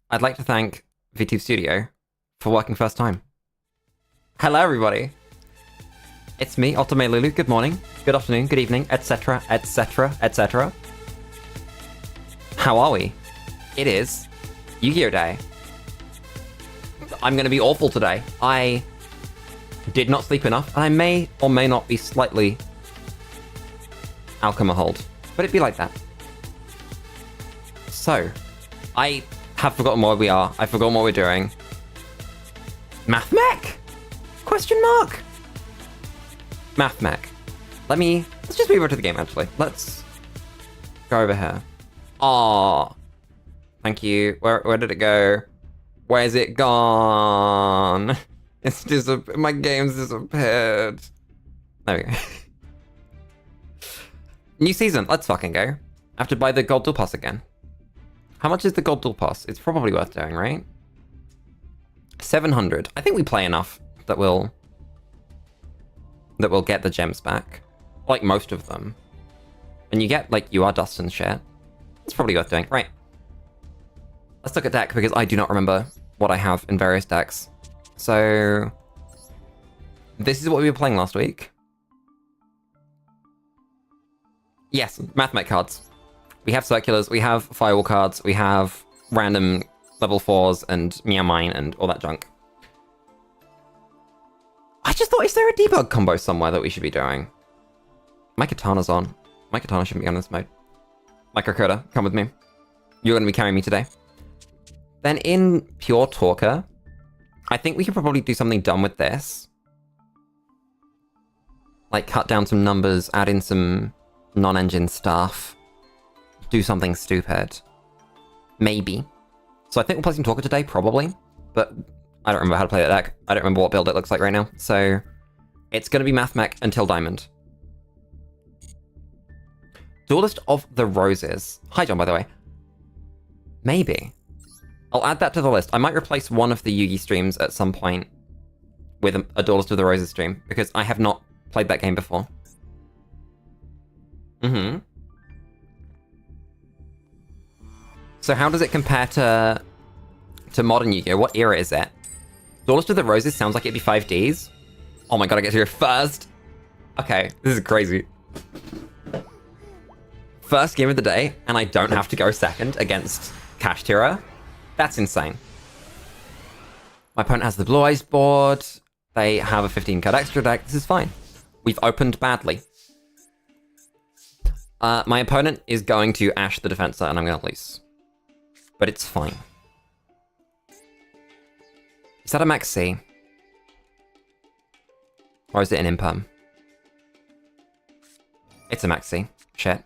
I'd like to thank VTube Studio for working first time. Hello, everybody. It's me, Otome Lulu. Good morning, good afternoon, good evening, etc., etc., etc. How are we? It is Yu-Gi-Oh! Day. I'm going to be awful today. I did not sleep enough, and I may or may not be slightly alcoholed, but it'd be like that. So, I have forgotten where we are. I've forgotten what we're doing. Math Mech? Question mark? Math Mech. Let's just move over to the game, actually. Let's go over here. Aww. Thank you. Where did it go? Where's it gone? My game's disappeared. There we go. New season. Let's fucking go. I have to buy the gold dual pass again. How much is the gold dual pass? It's probably worth doing, right? 700. I think we play enough that we'll get the gems back. Like most of them. And you get, like, you are dust and shit. It's probably worth doing. Right. Let's look at deck, because I do not remember what I have in various decks. So, this is what we were playing last week. Yes, Math Mech cards. We have circulars, we have firewall cards, we have random level 4s and Meow Mine and all that junk. I just thought, is there a debug combo somewhere that we should be doing? My katana's on. My katana shouldn't be on this mode. Microcoder, come with me. You're going to be carrying me today. Then in Pure Talker, I think we could probably do something dumb with this. Like cut down some numbers, add in some non-engine stuff. Do something stupid. Maybe. So I think we'll play some Talker today, probably. But I don't remember how to play that deck. I don't remember what build it looks like right now. So it's going to be Math Mech until Diamond. Duelist of the Roses. Hi, John, by the way. Maybe. I'll add that to the list. I might replace one of the Yugi streams at some point with a Duelist of the Roses stream, because I have not played that game before. Mm-hmm. So how does it compare to modern Yu-Gi-Oh? What era is it? Duelist of the Roses sounds like it'd be 5Ds. Oh my god, I get to go first. Okay, this is crazy. First game of the day, and I don't have to go second against Cash Tira. That's insane. My opponent has the Blue Eyes board. They have a 15-card extra deck. This is fine. We've opened badly. My opponent is going to Ash the Defensor, and I'm going to lose. But it's fine. Is that a Max C? Or is it an imperm? It's a maxi. Shit.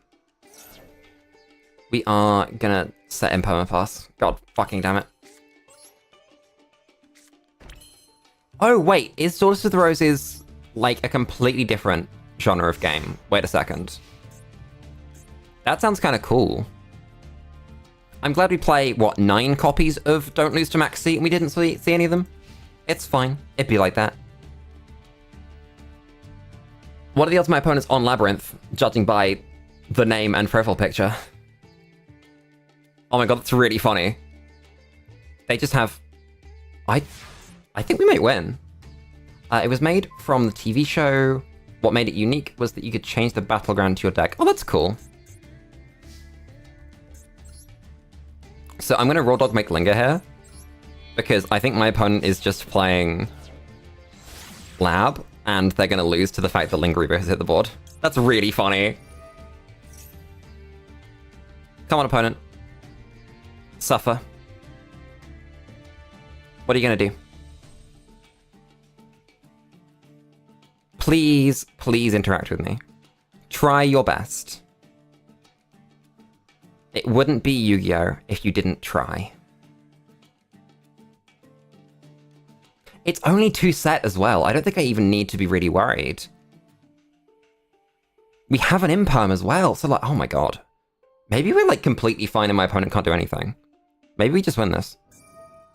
We are gonna set imperm pass. God fucking damn it. Oh wait, is Daughters of the Roses like a completely different genre of game? Wait a second. That sounds kind of cool. I'm glad we play, what, 9 copies of Don't Lose to Maxi and we didn't see any of them? It's fine. It'd be like that. What are the odds my opponent's on Labyrinth, judging by the name and profile picture? Oh my god, that's really funny. They just have... I think we might win. It was made from the TV show. What made it unique was that you could change the battleground to your deck. Oh, that's cool. So I'm going to Raw Dog make Linger here, because I think my opponent is just playing Lab, and they're going to lose to the fact that Linger Reaver has hit the board. That's really funny. Come on, opponent. Suffer. What are you going to do? Please, please interact with me. Try your best. It wouldn't be Yu-Gi-Oh! If you didn't try. It's only 2 set as well. I don't think I even need to be really worried. We have an imperm as well, so like, oh my god. Maybe we're like completely fine and my opponent can't do anything. Maybe we just win this.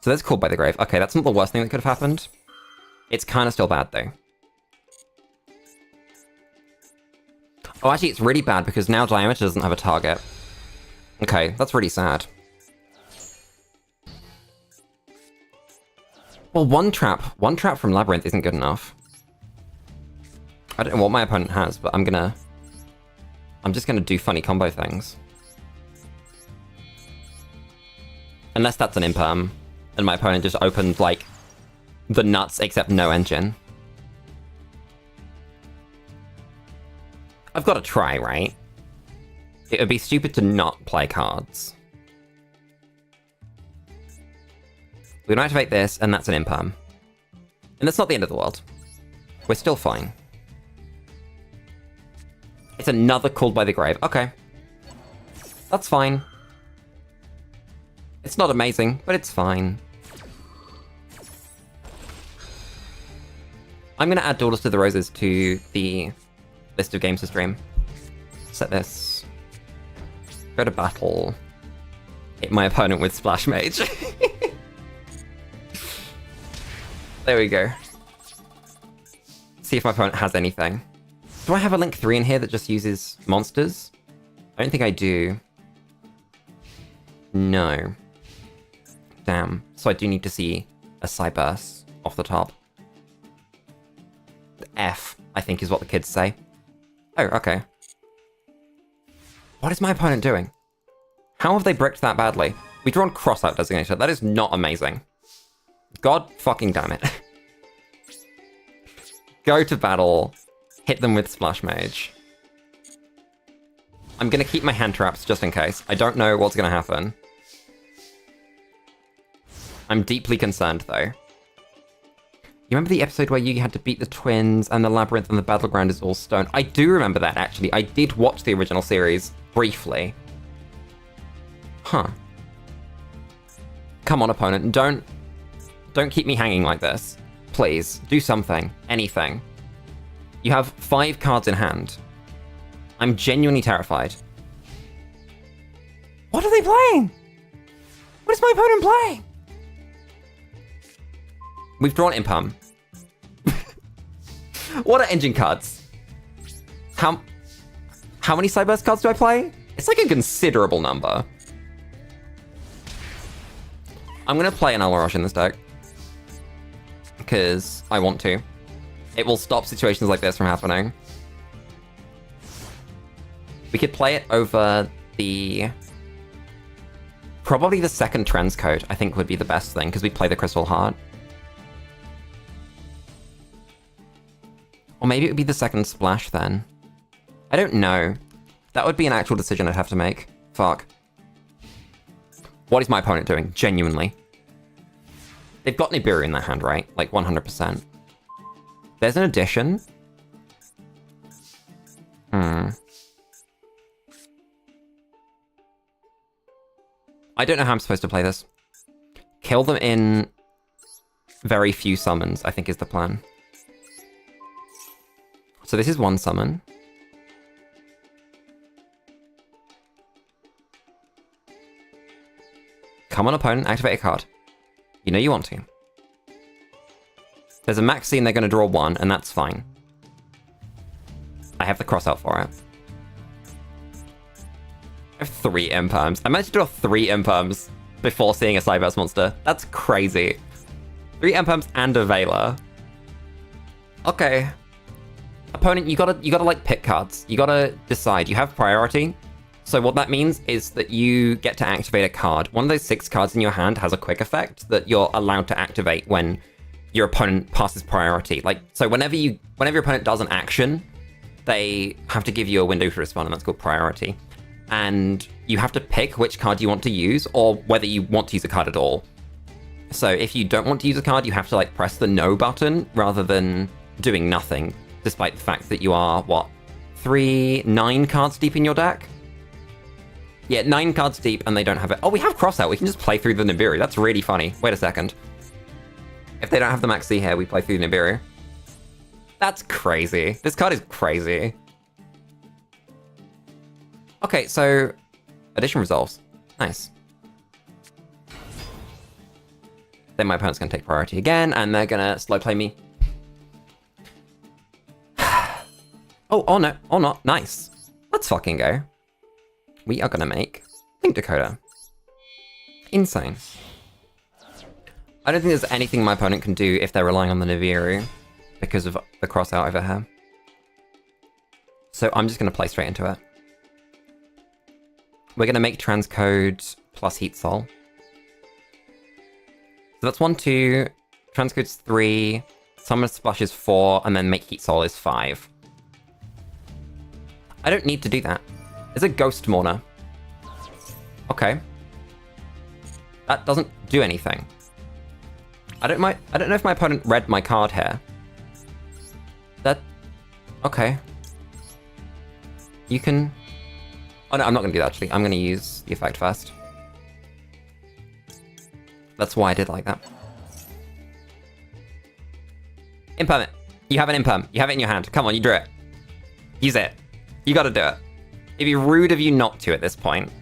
So that's called by the grave. Okay, that's not the worst thing that could have happened. It's kind of still bad though. Oh, actually, it's really bad because now Diameter doesn't have a target. Okay, that's really sad. Well, one trap from Labyrinth isn't good enough. I don't know what my opponent has, but I'm just gonna do funny combo things. Unless that's an imperm, and my opponent just opened, like, the nuts except no engine. I've got to try, right? It would be stupid to not play cards. We can activate this, and that's an imperm. And that's not the end of the world. We're still fine. It's another Called by the Grave. Okay. That's fine. It's not amazing, but it's fine. I'm going to add Daughters to the Roses to the list of games to stream. Set this. Go to battle. Hit my opponent with Splash Mage. There we go. See if my opponent has anything. Do I have a Link 3 in here that just uses monsters? I don't think I do. No. Damn. So I do need to see a Cyburst off the top. F, I think is what the kids say. Oh, okay. What is my opponent doing? How have they bricked that badly? We drawn Crossout Designator. That is not amazing. God fucking damn it. Go to battle. Hit them with Splash Mage. I'm gonna keep my hand traps just in case. I don't know what's gonna happen. I'm deeply concerned though. You remember the episode where you had to beat the twins and the labyrinth and the battleground is all stone? I do remember that, actually. I did watch the original series briefly. Huh. Come on, opponent. Don't keep me hanging like this. Please, do something. Anything. You have 5 cards in hand. I'm genuinely terrified. What are they playing? What is my opponent playing? We've drawn Imperm. What are engine cards? How many Cyburst cards do I play? It's like a considerable number. I'm gonna play an Almarosh in this deck. Because I want to. It will stop situations like this from happening. We could play it over the... Probably the second transcode, I think, would be the best thing, because we play the Crystal Heart. Or maybe it would be the second splash then. I don't know. That would be an actual decision I'd have to make. Fuck. What is my opponent doing? Genuinely. They've got Nibiru in their hand, right? Like 100%. There's an addition. I don't know how I'm supposed to play this. Kill them in very few summons, I think is the plan. So this is one summon. Come on, opponent, activate a card. You know you want to. There's a max scene, they're going to draw one, and that's fine. I have the cross out for it. I have 3 imperms. I managed to draw 3 imperms before seeing a cyberse monster. That's crazy. 3 imperms and a Veiler. Okay. Opponent, you gotta like pick cards. You gotta decide. You have priority. So what that means is that you get to activate a card. One of those 6 cards in your hand has a quick effect that you're allowed to activate when your opponent passes priority. Like, so whenever your opponent does an action, they have to give you a window to respond, and that's called priority. And you have to pick which card you want to use, or whether you want to use a card at all. So if you don't want to use a card, you have to like press the no button rather than doing nothing, despite the fact that you are, what, 9 cards deep in your deck? Yeah, 9 cards deep, and they don't have it. Oh, we have crossout. We can just play through the Nibiru. That's really funny. Wait a second. If they don't have the Max C here, we play through the Nibiru. That's crazy. This card is crazy. Okay, so addition resolves. Nice. Then my opponent's going to take priority again, and they're going to slow play me. Oh no. Oh, not. Nice. Let's fucking go. We are going to make Link Dakota. Insane. I don't think there's anything my opponent can do if they're relying on the Nibiru because of the crossout over here. So I'm just going to play straight into it. We're going to make transcode plus Heat Soul. So that's 1, 2, transcode's 3, Summon Splash is 4, and then make Heat Soul is 5. I don't need to do that. It's a Ghost Mourner. Okay. That doesn't do anything. I don't know if my opponent read my card here. Okay. You can... Oh no, I'm not going to do that actually. I'm going to use the effect first. That's why I did like that. Imperm it. You have an imperm. You have it in your hand. Come on, you drew it. Use it. You gotta do it. It'd be rude of you not to at this point.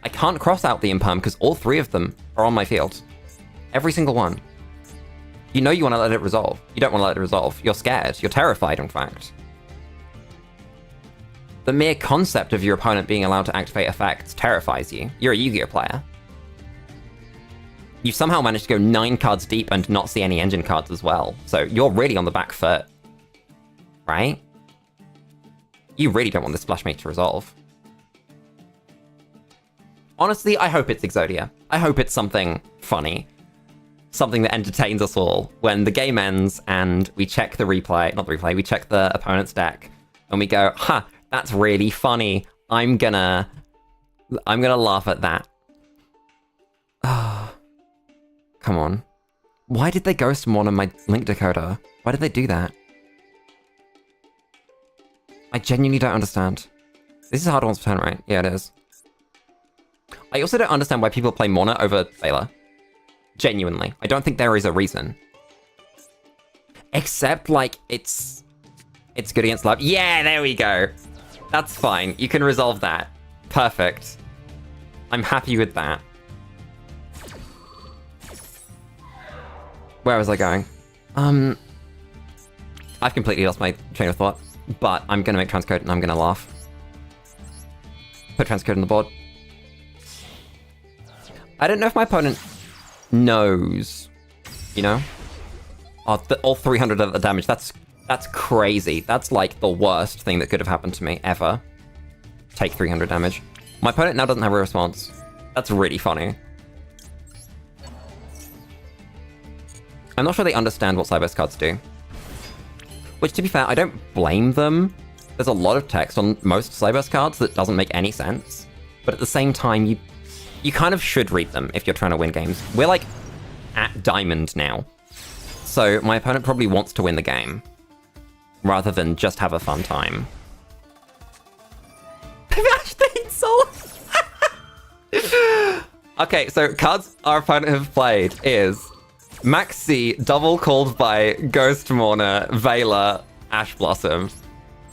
I can't cross out the imperm because all 3 of them are on my field. Every single one. You know you want to let it resolve. You don't want to let it resolve. You're scared. You're terrified, in fact. The mere concept of your opponent being allowed to activate effects terrifies you. You're a Yu-Gi-Oh player. You've somehow managed to go 9 cards deep and not see any engine cards as well. So you're really on the back foot. Right? You really don't want this Splash Mate to resolve. Honestly, I hope it's Exodia. I hope it's something funny. Something that entertains us all when the game ends and we check the replay, not the replay, we check the opponent's deck and we go, huh, that's really funny. I'm gonna laugh at that. Come on. Why did they Ghost Mourner my Link Dakota? Why did they do that? I genuinely don't understand. This is hard once per turn, right? Yeah, it is. I also don't understand why people play Mourner over Veiler. Genuinely. I don't think there is a reason. Except, like, it's good against love. Yeah, there we go. That's fine. You can resolve that. Perfect. I'm happy with that. Where was I going? I've completely lost my train of thought. But I'm going to make transcode and I'm going to laugh. Put transcode on the board. I don't know if my opponent knows, you know? Oh, all 300 of the damage. That's crazy. That's like the worst thing that could have happened to me ever. Take 300 damage. My opponent now doesn't have a response. That's really funny. I'm not sure they understand what cyberse cards do. Which, to be fair, I don't blame them. There's a lot of text on most cyberse cards that doesn't make any sense. But at the same time, you kind of should read them if you're trying to win games. We're like at Diamond now. Also, my opponent probably wants to win the game, rather than just have a fun time. Okay, so cards our opponent have played is Maxi, double called by Ghost Mourner, Veiler, Ash Blossom.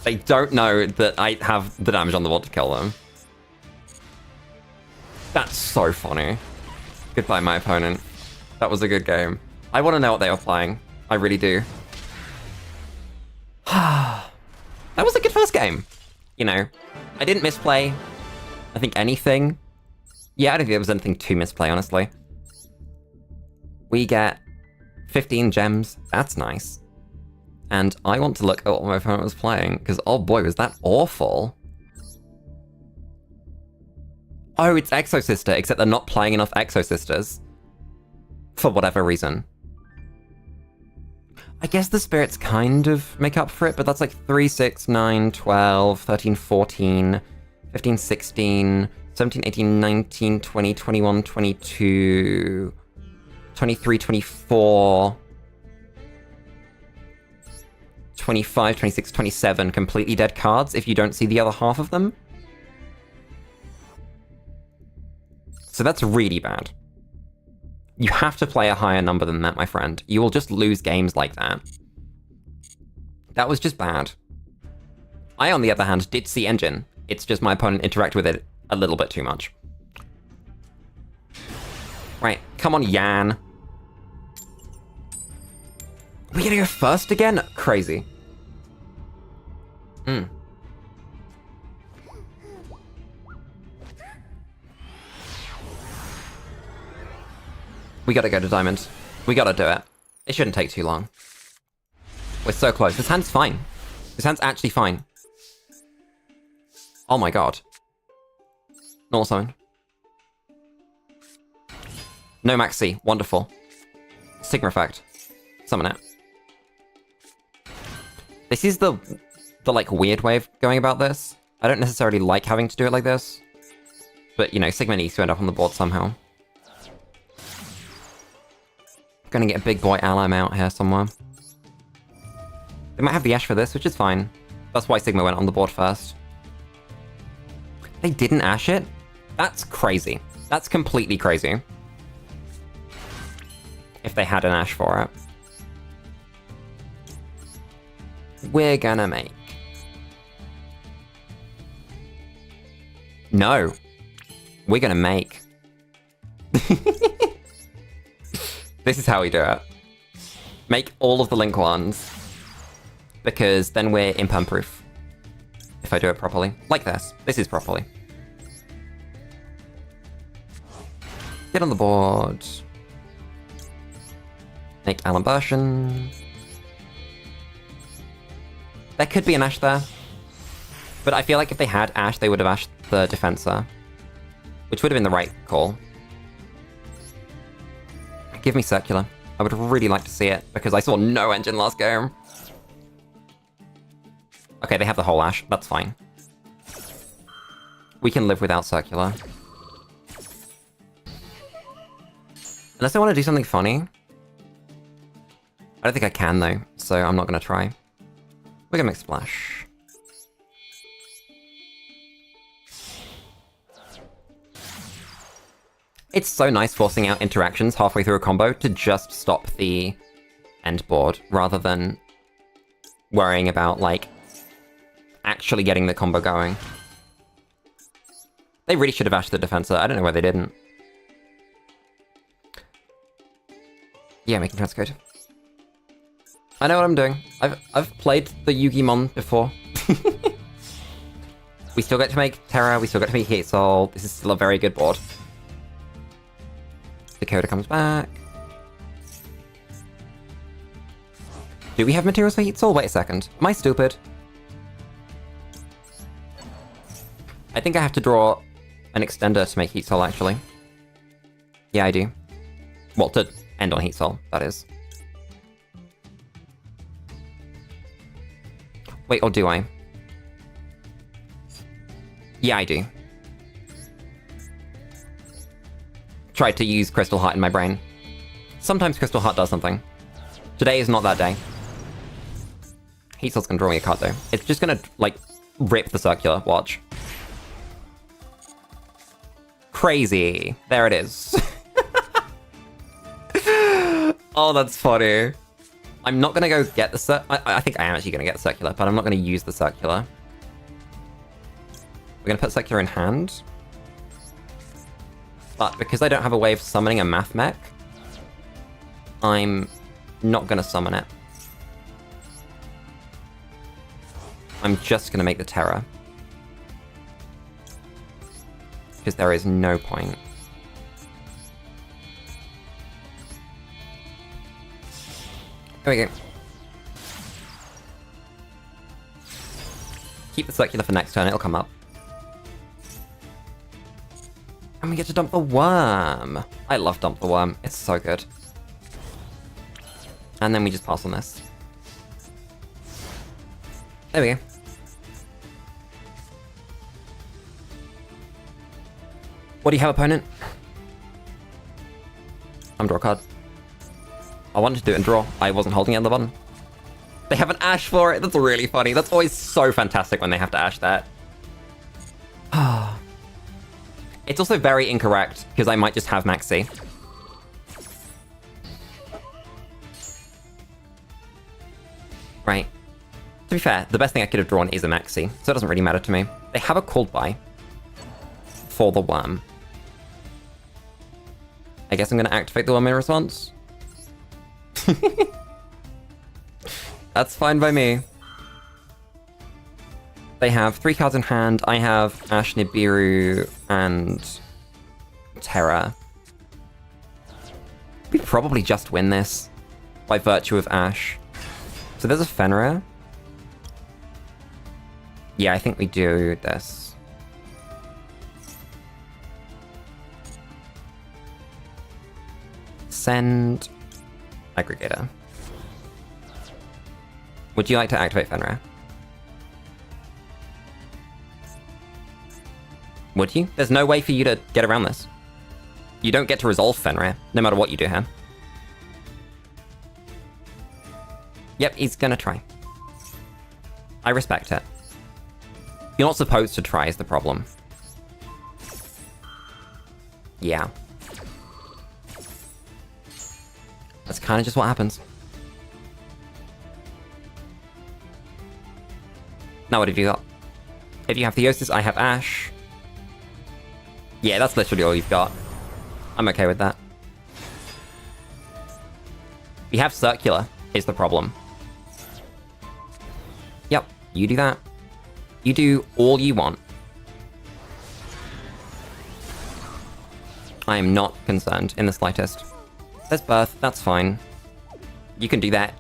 They don't know that I have the damage on the board to kill them. That's so funny. Goodbye, my opponent. That was a good game. I want to know what they were playing. I really do. That was a good first game. You know, I didn't misplay, I think, anything. Yeah, I don't think there was anything to misplay, honestly. We get 15 gems. That's nice. And I want to look at what my opponent was playing, because oh boy, was that awful. Oh, it's Exo Sister, except they're not playing enough Exo Sisters. For whatever reason. I guess the spirits kind of make up for it, but that's like 3, 6, 9, 12, 13, 14, 15, 16, 17, 18, 19, 20, 21, 22, 23, 24, 25, 26, 27 completely dead cards if you don't see the other half of them. So that's really bad. You have to play a higher number than that, my friend. You will just lose games like that. That was just bad. I, on the other hand, did see Engine. It's just my opponent interacted with it a little bit too much. Right, come on, Yan. We gonna go first again? Crazy. We gotta go to Diamond. We gotta do it. It shouldn't take too long. We're so close. This hand's fine. This hand's actually fine. Oh my god. Normal summon. No Maxi. Wonderful. Sigma effect. Summon it. This is the like weird way of going about this. I don't necessarily like having to do it like this. But you know, Sigma needs to end up on the board somehow. Gonna get a big boy Alam out here somewhere. They might have the Ash for this, which is fine. That's why Sigma went on the board first. They didn't Ash it? That's crazy. That's completely crazy. If they had an Ash for it. We're gonna make... No. We're gonna make... This is how we do it. Make all of the Link ones. Because then we're imperm proof. If I do it properly. Like this. This is properly. Get on the board. Make Alan Bershan. There could be an Ash there. But I feel like if they had Ash, they would have Ashed the Defensor. Which would have been the right call. Give me Circular. I would really like to see it, because I saw no Engine last game. Okay, they have the whole Ash. That's fine. We can live without Circular. Unless I want to do something funny. I don't think I can, though, so I'm not going to try. We're going to make Splash. It's so nice forcing out interactions halfway through a combo to just stop the end board, rather than worrying about, like, actually getting the combo going. They really should have Ashed the Defensor. I don't know why they didn't. Yeah, making transcode. I know what I'm doing. I've played the Yugimon before. We still get to make Terra, we still get to make Heat Soul. This is still a very good board. Dakota comes back. Do we have materials for Heat Soul? Wait a second. Am I stupid? I think I have to draw an extender to make Heat Soul, actually. Yeah, I do. Well, to end on Heat Soul, that is. Wait, or do I? Yeah, I do. Tried to use Crystal Heart in my brain. Sometimes Crystal Heart does something. Today is not that day. Heat Soul's gonna draw me a card, though. It's just gonna, like, rip the circular. Watch. Crazy. There it is. Oh, that's funny. I'm not gonna go get the I think I am actually gonna get the circular, but I'm not gonna use the circular. We're gonna put circular in hand. But because I don't have a way of summoning a math mech, I'm not gonna summon it. I'm just gonna make the Terror. Because there is no point. There we go. Keep the circular for next turn, it'll come up. And we get to dump the worm. I love dump the worm, it's so good. And then we just pass on this. There we go. What do you have, opponent? I'm draw a card. I wanted to do it and draw. I wasn't holding it on the button. They have an Ash for it. That's really funny. That's always so fantastic when they have to Ash that. It's also very incorrect, because I might just have Maxi. Right. To be fair, the best thing I could have drawn is a Maxi, so it doesn't really matter to me. They have a Called By for the worm. I guess I'm going to activate the worm in response. That's fine by me. They have 3 cards in hand. I have Ash, Nibiru, and Terra. We probably just win this by virtue of Ash. So there's a Fenrir. Yeah, I think we do this. Send Aggregator. Would you like to activate Fenrir? Would you? There's no way for you to get around this. You don't get to resolve Fenrir, no matter what you do here. Yep, he's gonna try. I respect it. You're not supposed to try is the problem. Yeah. That's kind of just what happens. Now what have you got? If you have Theosis, I have Ash. Yeah, that's literally all you've got. I'm okay with that. You have Circular, is the problem. Yep, you do that. You do all you want. I am not concerned in the slightest. There's Birth, that's fine. You can do that.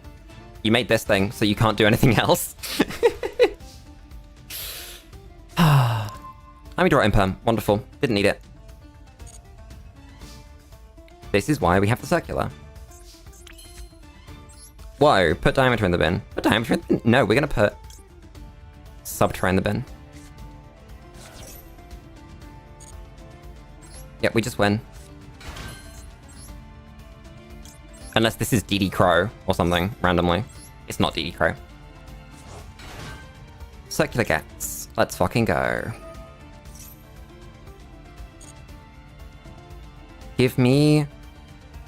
You made this thing, so you can't do anything else. Let me draw Imperm. Wonderful. Didn't need it. This is why we have the Circular. Whoa, put Diameter in the bin. Put Diameter in the bin? No, we're gonna put Subterra in the bin. Yep, we just win. Unless this is DD Crow or something, randomly. It's not DD Crow. Circular Gets. Let's fucking go. Give me...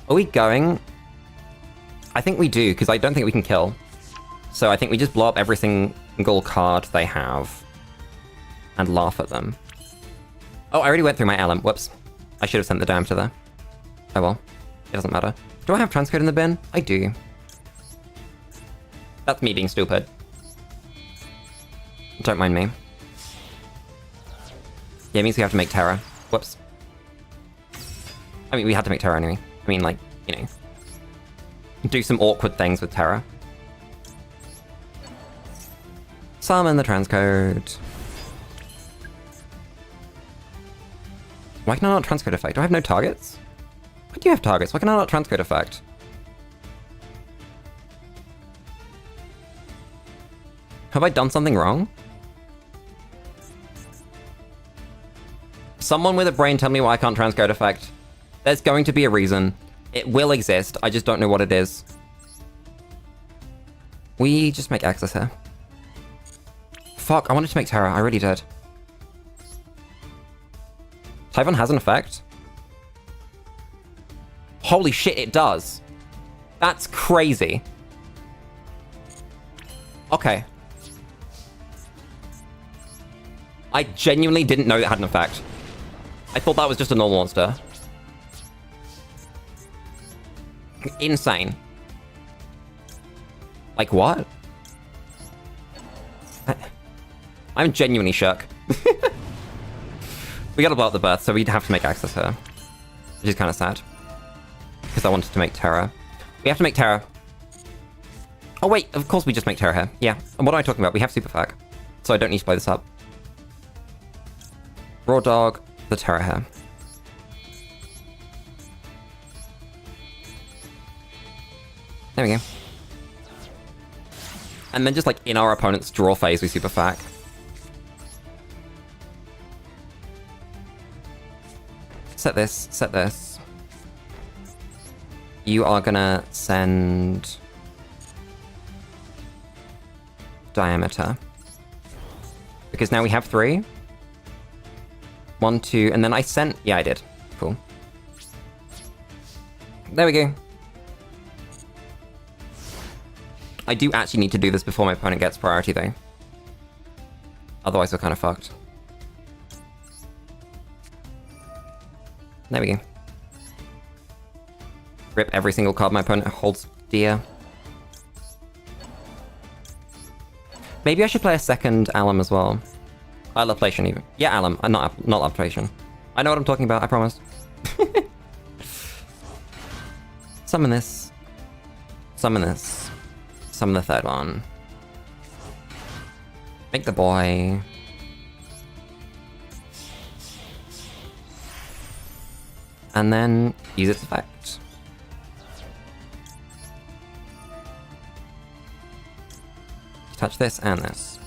Are we going? I think we do, because I don't think we can kill. So I think we just blow up every single card they have. And laugh at them. Oh, I already went through my Alum. Whoops. I should have sent the diameter there. Oh well. It doesn't matter. Do I have transcode in the bin? I do. That's me being stupid. Don't mind me. Yeah, it means we have to make Terra. Whoops. I mean, we had to make Terra anyway. I mean, like, you know. Do some awkward things with Terra. Summon the transcode. Why can I not transcode effect? Do I have no targets? Why do you have targets? Why can I not transcode effect? Have I done something wrong? Someone with a brain tell me why I can't transcode effect. There's going to be a reason. It will exist, I just don't know what it is. We just make access here. Fuck, I wanted to make Terra. I really did. Typhon has an effect? Holy shit, it does. That's crazy. Okay. I genuinely didn't know it had an effect. I thought that was just a normal monster. Insane. Like, what? I'm genuinely shook. We gotta blow up the birth, so we'd have to make access here. Which is kind of sad. Because I wanted to make Terra. We have to make Terra. Oh wait, of course we just make Terra here. Yeah, and what am I talking about? We have Super Fag. So I don't need to play this up. Raw Dog, the Terra here. There we go. And then just like in our opponent's draw phase, we Super Fag. Set this, set this. You are gonna send Diameter. Because now we have 3. 1, 2, and then I sent... Yeah, I did. Cool. There we go. I do actually need to do this before my opponent gets priority, though. Otherwise, we're kind of fucked. There we go. Rip every single card my opponent holds dear. Maybe I should play a second Alum as well. Laptation even. Yeah, Alum. Not Laptation. I know what I'm talking about, I promise. Summon this. Summon this. Summon the third one. Make the boy. And then use its effect. Touch this and this.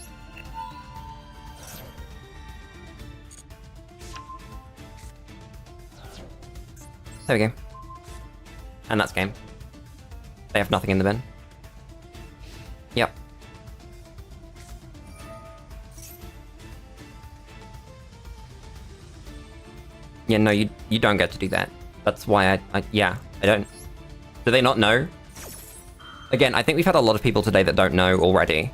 There we go. And that's game. They have nothing in the bin. Yep. Yeah, no, you don't get to do that. That's why I don't... Do they not know? Again, I think we've had a lot of people today that don't know already.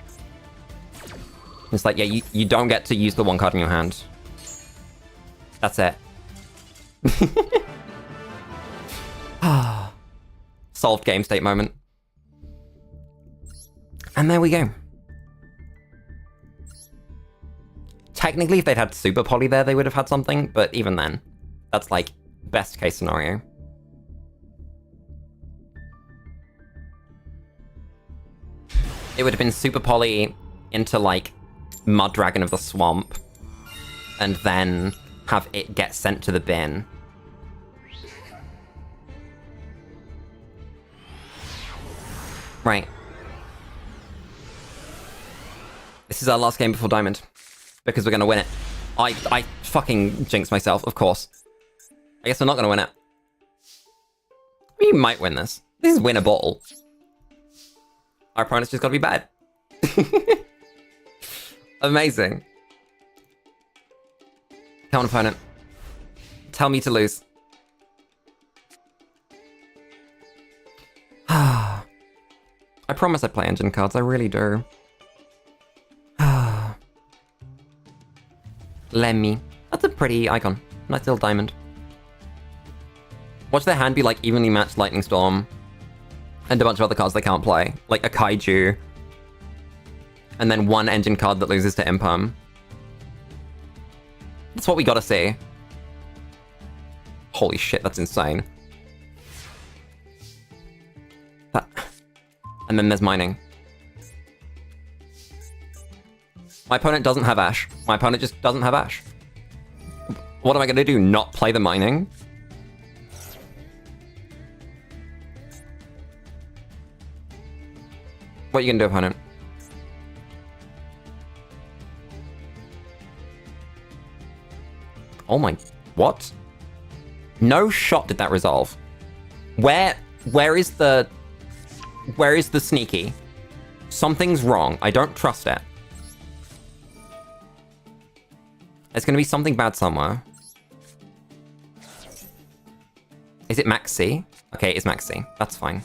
It's like, yeah, you don't get to use the one card in your hand. That's it. Solved game state moment. And there we go. Technically, if they'd had Super Poly there, they would have had something, but even then, that's like best case scenario. It would have been Super Poly into like Mud Dragon of the Swamp, and then have it get sent to the bin. Right. This is our last game before Diamond, because we're gonna win it. I fucking jinxed myself, of course. I guess we're not gonna win it. We might win this. This is winnable. Our opponent's just gotta be bad. Amazing. Come on, opponent. Tell me to lose. I promise I play engine cards, I really do. Lemmy. That's a pretty icon. Nice little diamond. Watch their hand be like evenly matched Lightning Storm. And a bunch of other cards they can't play. Like a Kaiju. And then one engine card that loses to Impum. That's what we gotta see. Holy shit, that's insane. That... And then there's mining. My opponent doesn't have Ash. My opponent just doesn't have Ash. What am I gonna do? Not play the mining? What are you gonna do, opponent? Oh my... What? No shot did that resolve. Where is the... Where is the sneaky? Something's wrong. I don't trust it. There's gonna be something bad somewhere. Is it Max C? Okay, it's Max C. That's fine.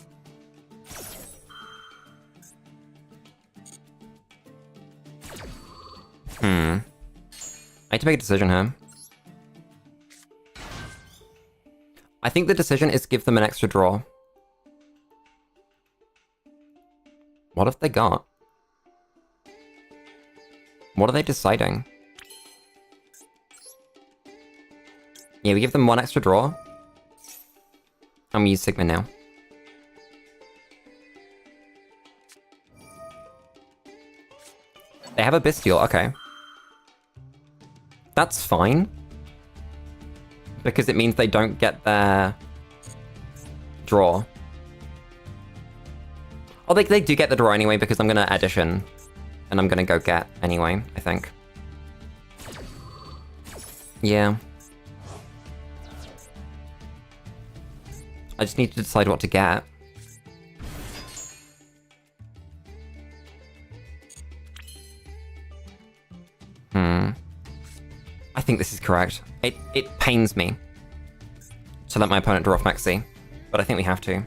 I need to make a decision here. I think the decision is give them an extra draw. What have they got? What are they deciding? Yeah, we give them one extra draw. And we use Sigma now. They have a Bestial, okay. That's fine. Because it means they don't get their draw. Oh, they do get the draw anyway, because I'm going to addition. And I'm going to go get anyway, I think. Yeah. I just need to decide what to get. I think this is correct. It pains me to let my opponent draw off Maxi, but I think we have to.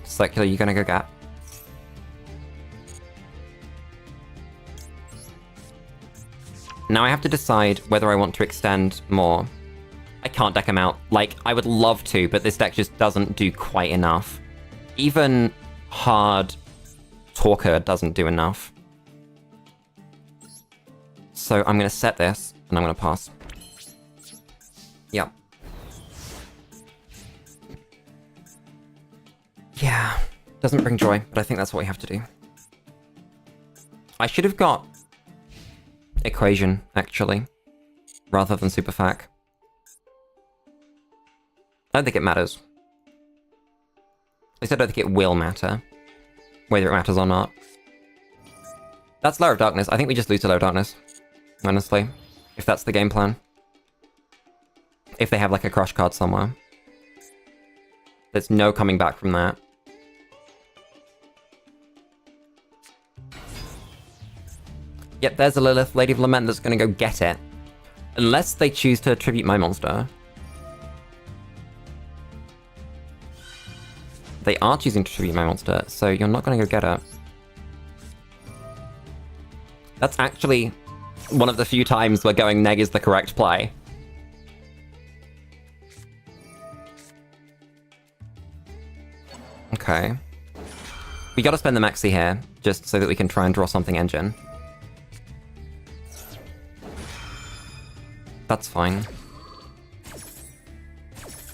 Circular, you gonna go get? Now I have to decide whether I want to extend more. I can't deck him out. Like, I would love to, but this deck just doesn't do quite enough. Even hard Talker doesn't do enough. So I'm going to set this, and I'm going to pass. Yep. Yeah, doesn't bring joy, but I think that's what we have to do. I should have got Equation, actually, rather than Superfac. I don't think it matters. At least I don't think it will matter, whether it matters or not. That's Lair of Darkness. I think we just lose to Lair of Darkness, honestly, if that's the game plan. If they have, like, a crush card somewhere. There's no coming back from that. Yep, there's a Lilith, Lady of Lament, that's gonna go get it. Unless they choose to tribute my monster. They are choosing to tribute my monster, so you're not gonna go get it. That's actually one of the few times where going neg is the correct play. Okay. We gotta spend the Maxi here, just so that we can try and draw something engine. That's fine.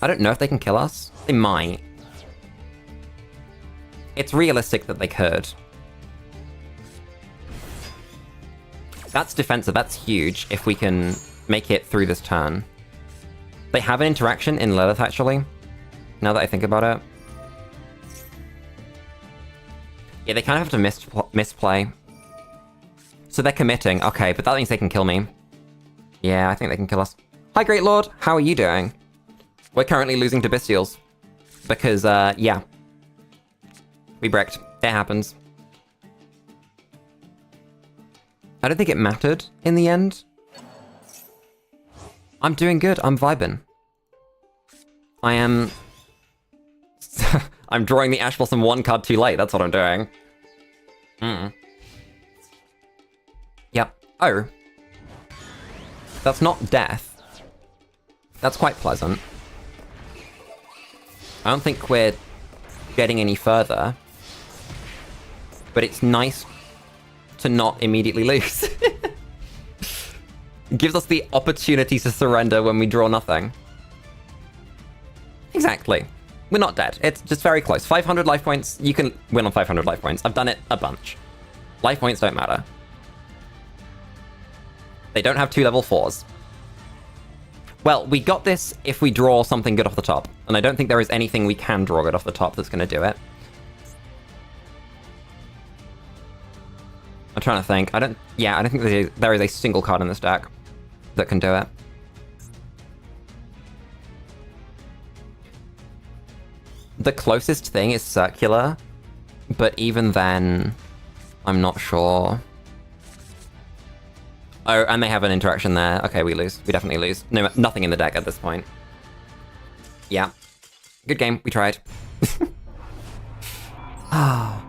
I don't know if they can kill us. They might. It's realistic that they could. That's defensive, that's huge, if we can make it through this turn. They have an interaction in Lilith, actually, now that I think about it. Yeah, they kind of have to misplay. So they're committing, okay, but that means they can kill me. Yeah, I think they can kill us. Hi, Great Lord, how are you doing? We're currently losing to Bestials. Because, yeah. We bricked. It happens. I don't think it mattered in the end. I'm doing good. I'm vibing. I am... I'm drawing the Ash Blossom 1 card too late. That's what I'm doing. Yep. Oh. That's not death. That's quite pleasant. I don't think we're getting any further. But it's nice to not immediately lose. It gives us the opportunity to surrender when we draw nothing. Exactly. We're not dead. It's just very close. 500 life points. You can win on 500 life points. I've done it a bunch. Life points don't matter. They don't have 2 level 4s. Well, we got this if we draw something good off the top. And I don't think there is anything we can draw good off the top that's going to do it. I'm trying to think. I don't think there is a single card in this deck that can do it. the closest thing is circular, but even then, I'm not sure. Oh, and they have an interaction there. Okay, we lose. We definitely lose. No, nothing in the deck at this point. Yeah. Good game. We tried. Ah.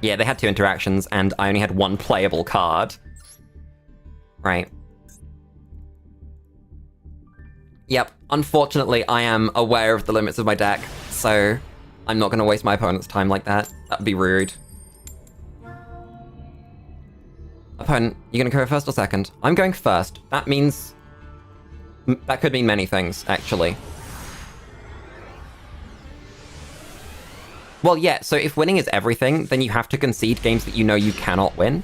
Yeah, they had 2 interactions, and I only had 1 playable card. Right. Yep. Unfortunately, I am aware of the limits of my deck, so I'm not going to waste my opponent's time like that. That'd be rude. Opponent, you gonna go first or second? I'm going first. That means... that could mean many things, actually. Well, yeah, so if winning is everything, then you have to concede games that you know you cannot win.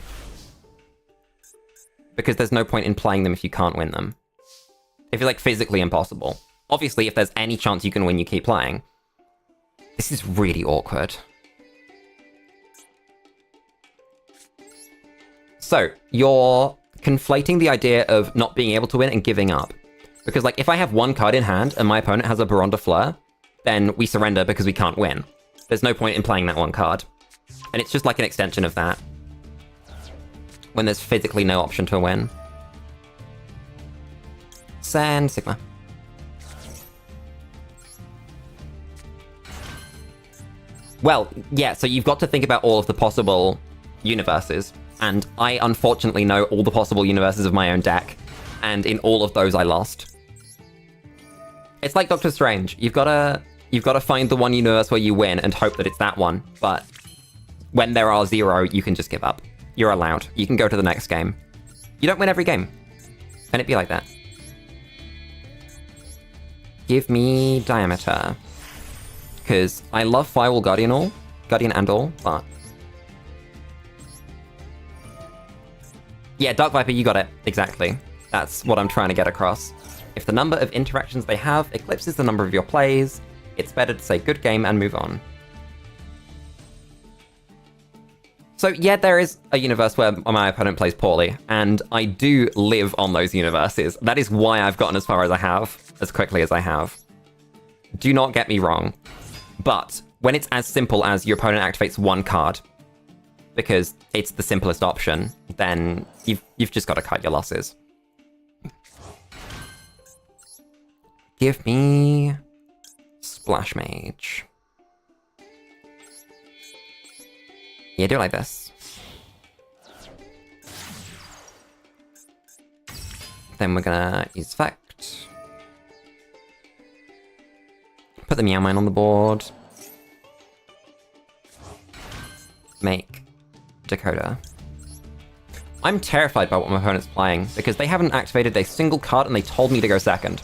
Because there's no point in playing them if you can't win them. If it's, like, physically impossible. Obviously, if there's any chance you can win, you keep playing. This is really awkward. So, you're conflating the idea of not being able to win and giving up. Because, like, if I have 1 card in hand and my opponent has a Baron de Fleur, then we surrender because we can't win. There's no point in playing that 1 card. And it's just like an extension of that. When there's physically no option to win. Send Sigma. Well, yeah, so you've got to think about all of the possible universes. And I unfortunately know all the possible universes of my own deck. And in all of those, I lost. It's like Doctor Strange. You've got to find the one universe where you win and hope that it's that one. But when there are 0, you can just give up. You're allowed. You can go to the next game. You don't win every game. Can it be like that? Give me Diameter. Because I love Firewall Guardian and all, but... Yeah, Dark Viper, you got it. Exactly. That's what I'm trying to get across. If the number of interactions they have eclipses the number of your plays, it's better to say good game and move on. So yeah, there is a universe where my opponent plays poorly, and I do live on those universes. That is why I've gotten as far as I have, as quickly as I have. Do not get me wrong. But when it's as simple as your opponent activates 1 card, because it's the simplest option, then you've just got to cut your losses. Give me Splash Mage. Yeah, do it like this. Then we're gonna use Effect. Put the Meow Mine on the board. Make Dakota. I'm terrified by what my opponent's playing, because they haven't activated a single card and they told me to go second.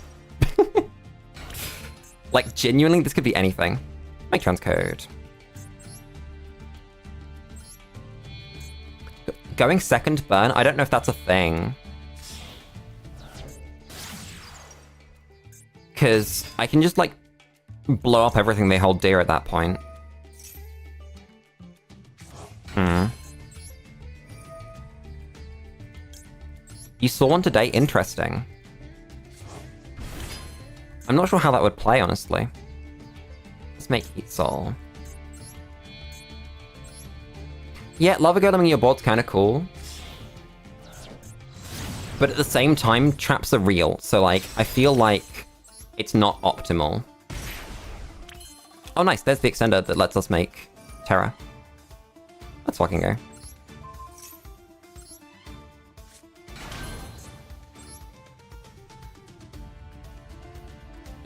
Like, genuinely, this could be anything. Make transcode. Going second burn? I don't know if that's a thing. Because I can just, like, blow up everything they hold dear at that point. You saw one today? Interesting. I'm not sure how that would play, honestly. Let's make Heat Soul. Yeah, Lava Golem in your board's kind of cool. But at the same time, traps are real, so, like, I feel like it's not optimal. Oh, nice, there's the extender that lets us make Terra. Let's fucking go.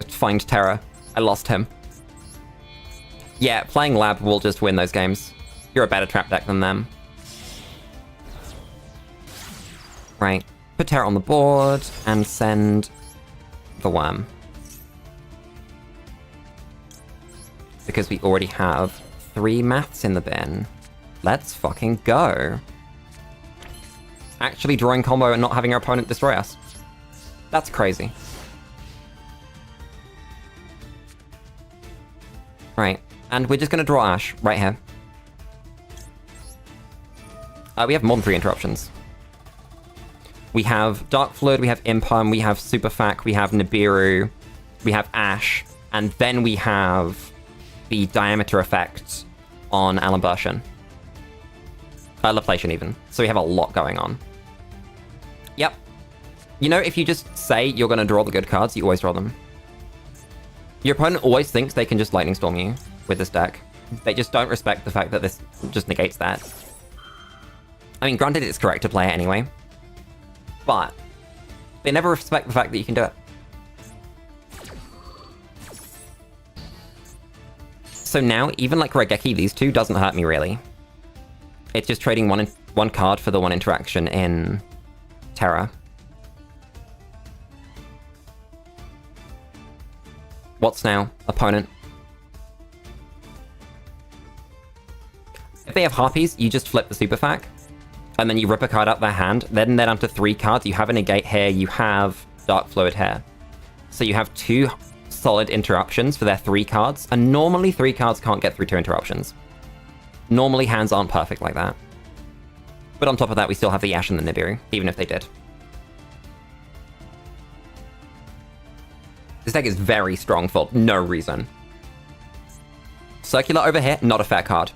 Find Terra. I lost him. Yeah, playing Lab will just win those games. You're a better trap deck than them. Right. Put Terra on the board and send the worm. Because we already have 3 maths in the bin. Let's fucking go. Actually drawing combo and not having our opponent destroy us. That's crazy. Right, and we're just going to draw Ash right here. We have more than 3 interruptions. We have Dark Fluid, we have Impum, we have Superfac, we have Nibiru, we have Ash, and then we have the diameter effect on Alimbertion. Laplation even. So we have a lot going on. Yep. You know, if you just say you're going to draw the good cards, you always draw them. Your opponent always thinks they can just Lightning Storm you with this deck. They just don't respect the fact that this just negates that. I mean, granted, it's correct to play it anyway. But they never respect the fact that you can do it. So now, even like Raigeki, these two doesn't hurt me really. It's just trading one card for the one interaction in Terra. What's now? Opponent. If they have Harpies, you just flip the Super Fac, and then you rip a card out their hand. Then they're down to 3 cards. You have a Negate here, you have Dark Fluid here. So you have 2 solid interruptions for their 3 cards, and normally 3 cards can't get through 2 interruptions. Normally hands aren't perfect like that. But on top of that, we still have the Ash and the Nibiru, even if they did. This deck is very strong for no reason. Circular over here, not a fair card.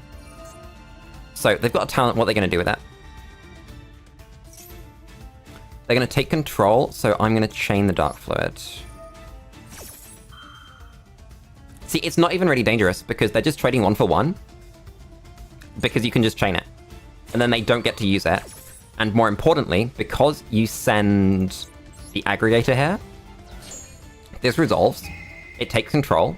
So they've got a talent, what are they going to do with that? They're going to take control, so I'm going to chain the Dark Fluid. See, it's not even really dangerous, because they're just trading 1 for 1. Because you can just chain it. And then they don't get to use it. And more importantly, because you send the Aggregator here, this resolves, it takes control.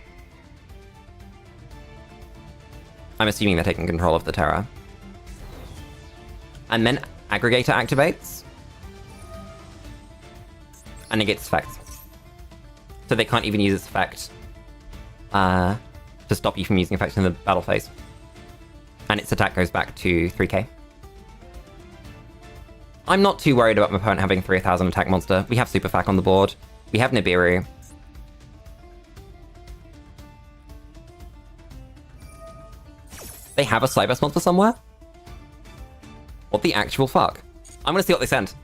I'm assuming they're taking control of the Terra. And then Aggregator activates. And it gets effect. So they can't even use its effect to stop you from using effects in the battle phase. And its attack goes back to 3k. I'm not too worried about my opponent having 3000 attack monster. We have Super Fac on the board. We have Nibiru. They have a Cyber monster somewhere? What the actual fuck? I'm gonna see what they send.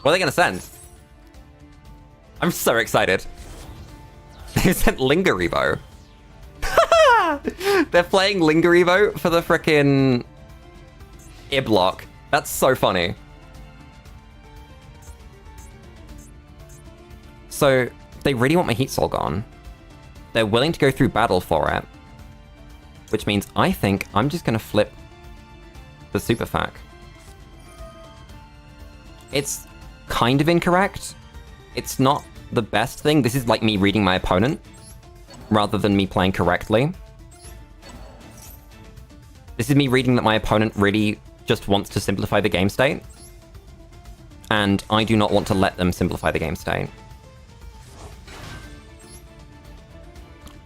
What are they gonna send? I'm so excited. They sent Lingerivo. They're playing Lingerivo for the frickin' Iblock. That's so funny. So, they really want my Heat Soul gone. They're willing to go through battle for it. Which means I think I'm just gonna flip the Super Fac. It's kind of incorrect. It's not the best thing. This is like me reading my opponent, rather than me playing correctly. This is me reading that my opponent really just wants to simplify the game state. And I do not want to let them simplify the game state.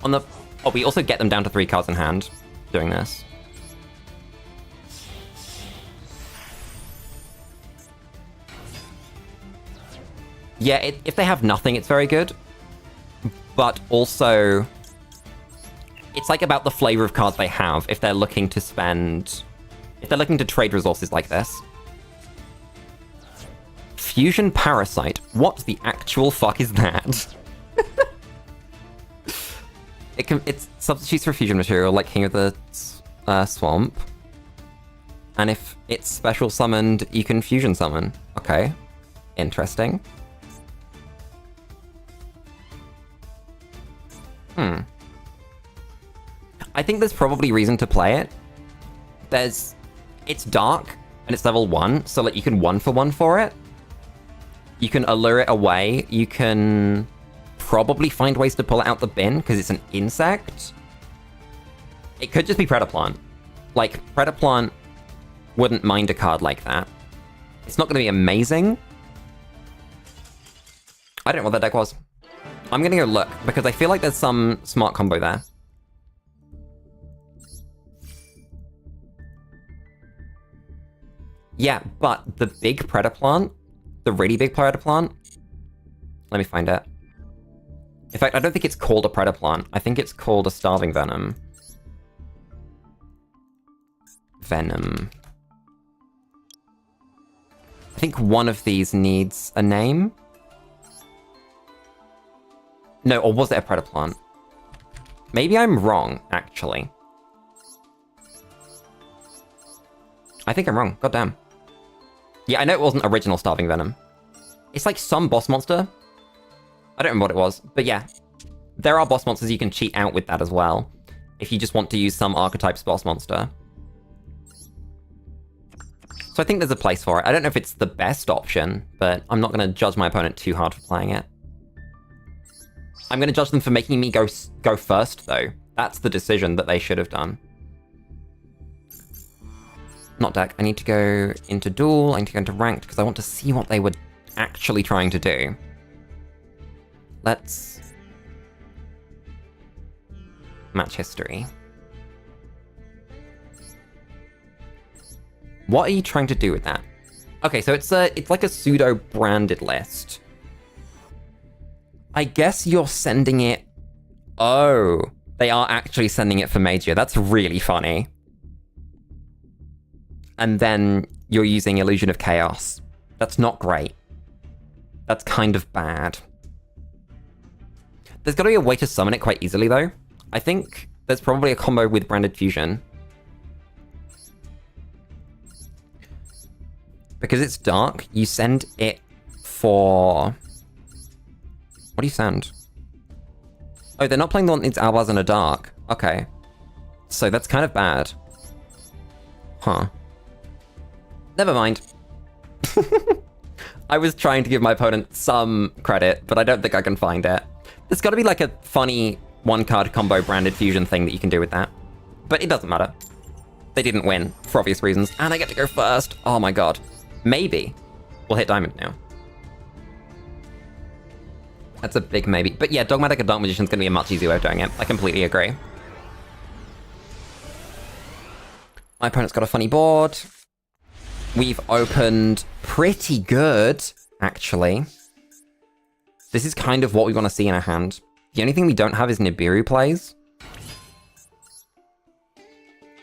Oh, we also get them down to 3 cards in hand doing this. Yeah, if they have nothing, it's very good. But also, it's like about the flavor of cards they have if they're looking to spend... If they're looking to trade resources like this. Fusion Parasite. What the actual fuck is that? It substitutes for fusion material like King of the Swamp. And if it's special summoned, you can fusion summon. Okay. Interesting. I think there's probably reason to play it. It's dark, and it's level 1, so like you can 1-for-1 for it. You can allure it away, you can probably find ways to pull it out the bin, because it's an insect. It could just be Predaplant. Like, Predaplant wouldn't mind a card like that. It's not going to be amazing. I don't know what that deck was. I'm going to go look, because I feel like there's some smart combo there. Yeah, but the big Predaplant, the really big Predaplant, let me find it. In fact, I don't think it's called a Predaplant. I think it's called a Starving Venom. Venom. I think one of these needs a name. No, or was it a predator plant? Maybe I'm wrong, actually. I think I'm wrong. Goddamn. Yeah, I know it wasn't original Starving Venom. It's like some boss monster. I don't remember what it was, but yeah. There are boss monsters you can cheat out with that as well, if you just want to use some archetype's boss monster. So I think there's a place for it. I don't know if it's the best option, but I'm not going to judge my opponent too hard for playing it. I'm going to judge them for making me go first, though. That's the decision that they should have done. Not deck. I need to go into Duel. I need to go into Ranked, because I want to see what they were actually trying to do. Let's... match history. What are you trying to do with that? Okay, so it's like a pseudo-branded list. I guess you're sending it... Oh, they are actually sending it for Major. That's really funny. And then you're using Illusion of Chaos. That's not great. That's kind of bad. There's got to be a way to summon it quite easily, though. I think there's probably a combo with Branded Fusion. Because it's dark, you send it for... What do you send? Oh, they're not playing the one that's Albaz and a dark. Okay. So that's kind of bad. Huh. Never mind. I was trying to give my opponent some credit, but I don't think I can find it. There's got to be like a funny one-card combo Branded Fusion thing that you can do with that. But it doesn't matter. They didn't win, for obvious reasons. And I get to go first. Oh my god. Maybe we'll hit Diamond now. That's a big maybe. But yeah, Dogmatic and Dark Magician's going to be a much easier way of doing it. I completely agree. My opponent's got a funny board. We've opened pretty good, actually. This is kind of what we want to see in our hand. The only thing we don't have is Nibiru plays.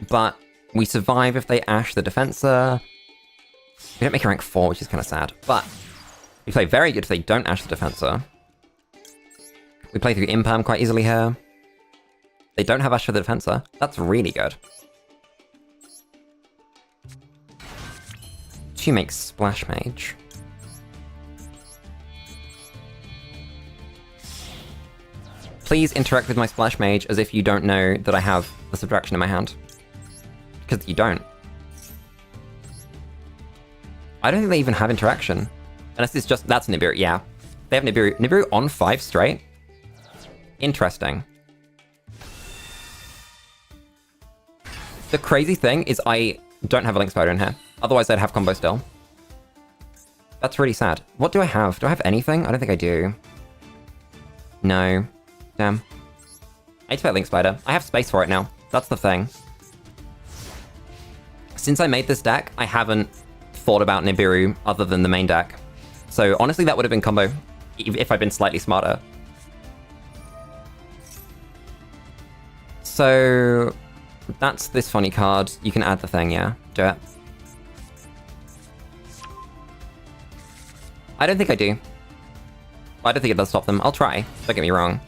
But we survive if they Ash the Defensor. We don't make a rank 4, which is kind of sad. But we play very good if they don't Ash the Defensor. We play through Imperm quite easily here. They don't have Ash for the Defensor. That's really good. 2 makes Splash Mage. Please interact with my Splash Mage as if you don't know that I have the Subtraction in my hand. Because you don't. I don't think they even have interaction. Unless it's just... That's Nibiru, yeah. They have Nibiru. Nibiru on 5 straight? Interesting. The crazy thing is I don't have a Link Spider in here. Otherwise I'd have combo still. That's really sad. What do I have? Do I have anything? I don't think I do. No. Damn. I need to play Link Spider. I have space for it now. That's the thing. Since I made this deck, I haven't thought about Nibiru other than the main deck. So honestly, that would have been combo if I'd been slightly smarter. So that's this funny card. You can add the thing, yeah. Do it. I don't think I do. I don't think it does stop them. I'll try. Don't get me wrong.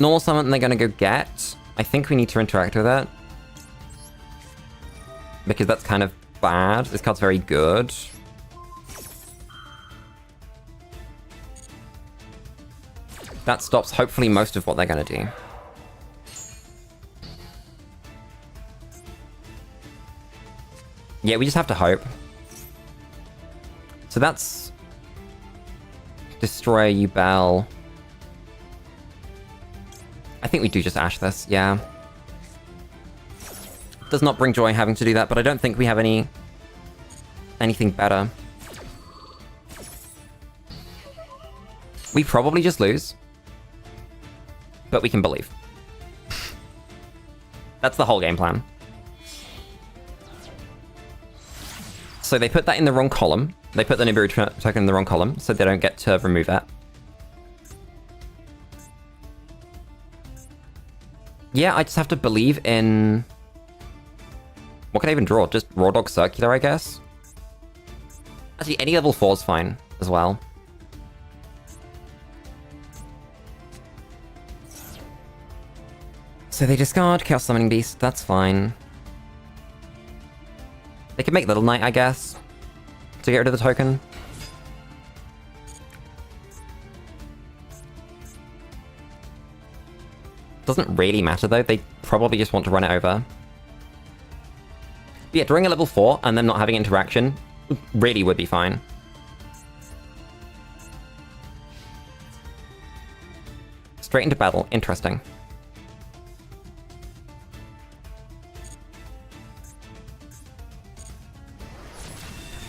Normal summon they're gonna go get. I think we need to interact with it. Because that's kind of bad. This card's very good. That stops hopefully most of what they're gonna do. Yeah, we just have to hope. So that's... Destroy you, Bell. I think we do just Ash this, yeah. Does not bring joy having to do that, but I don't think we have anything better. We probably just lose. But we can believe. That's the whole game plan. So they put that in the wrong column. They put the Nibiru token in the wrong column, so they don't get to remove that. Yeah, I just have to believe in... What can I even draw? Just Raw Dog Circular, I guess? Actually, any level 4 is fine as well. So they discard Chaos Summoning Beast, that's fine. They could make Little Knight, I guess, to get rid of the token. Doesn't really matter though, they probably just want to run it over. But yeah, drawing a level 4 and then not having interaction really would be fine. Straight into battle, interesting.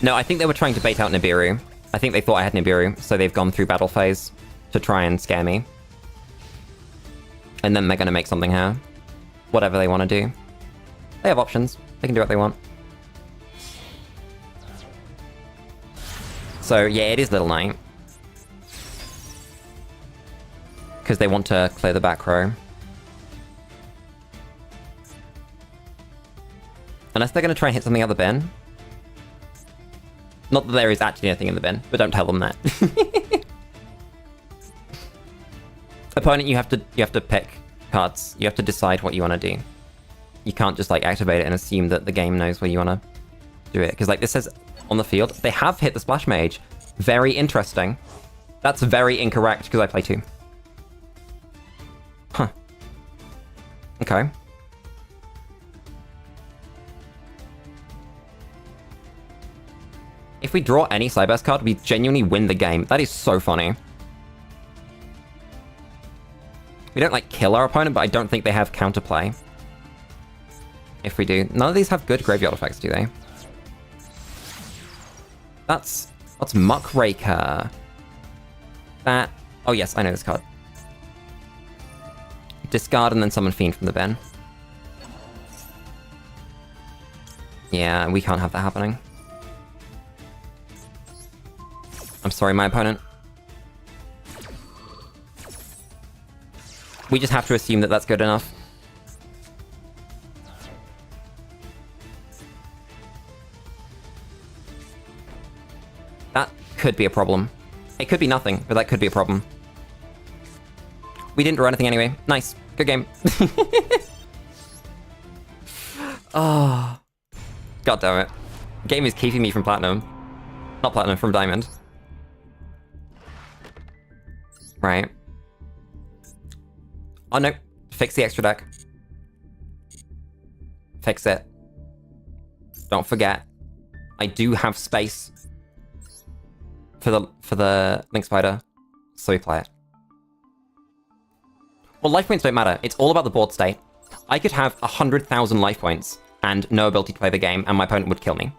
No, I think they were trying to bait out Nibiru. I think they thought I had Nibiru, so they've gone through battle phase to try and scare me. And then they're gonna make something here. Whatever they want to do. They have options. They can do what they want. So yeah, it is Little Knight. Because they want to clear the back row. Unless they're going to try and hit something out the bin. Not that there is actually anything in the bin, but don't tell them that. Opponent, you have to pick cards. You have to decide what you want to do. You can't just like activate it and assume that the game knows where you want to do it. Because like this says on the field, they have hit the Splash Mage. Very interesting. That's very incorrect because I play 2. Huh. Okay. If we draw any Cyberse card, we genuinely win the game. That is so funny. We don't, like, kill our opponent, but I don't think they have counterplay. If we do. None of these have good graveyard effects, do they? That's Muckraker. That... Oh, yes, I know this card. Discard and then summon Fiend from the bin. Yeah, we can't have that happening. I'm sorry, my opponent. We just have to assume that that's good enough. That could be a problem. It could be nothing, but that could be a problem. We didn't draw anything anyway. Nice. Good game. Oh. God damn it. Game is keeping me from Platinum. Not Platinum, from Diamond. Right. Oh no. Fix the extra deck. Fix it. Don't forget. I do have space for the Link Spider, so we play it. Well, life points don't matter. It's all about the board state. I could have 100,000 life points and no ability to play the game, and my opponent would kill me.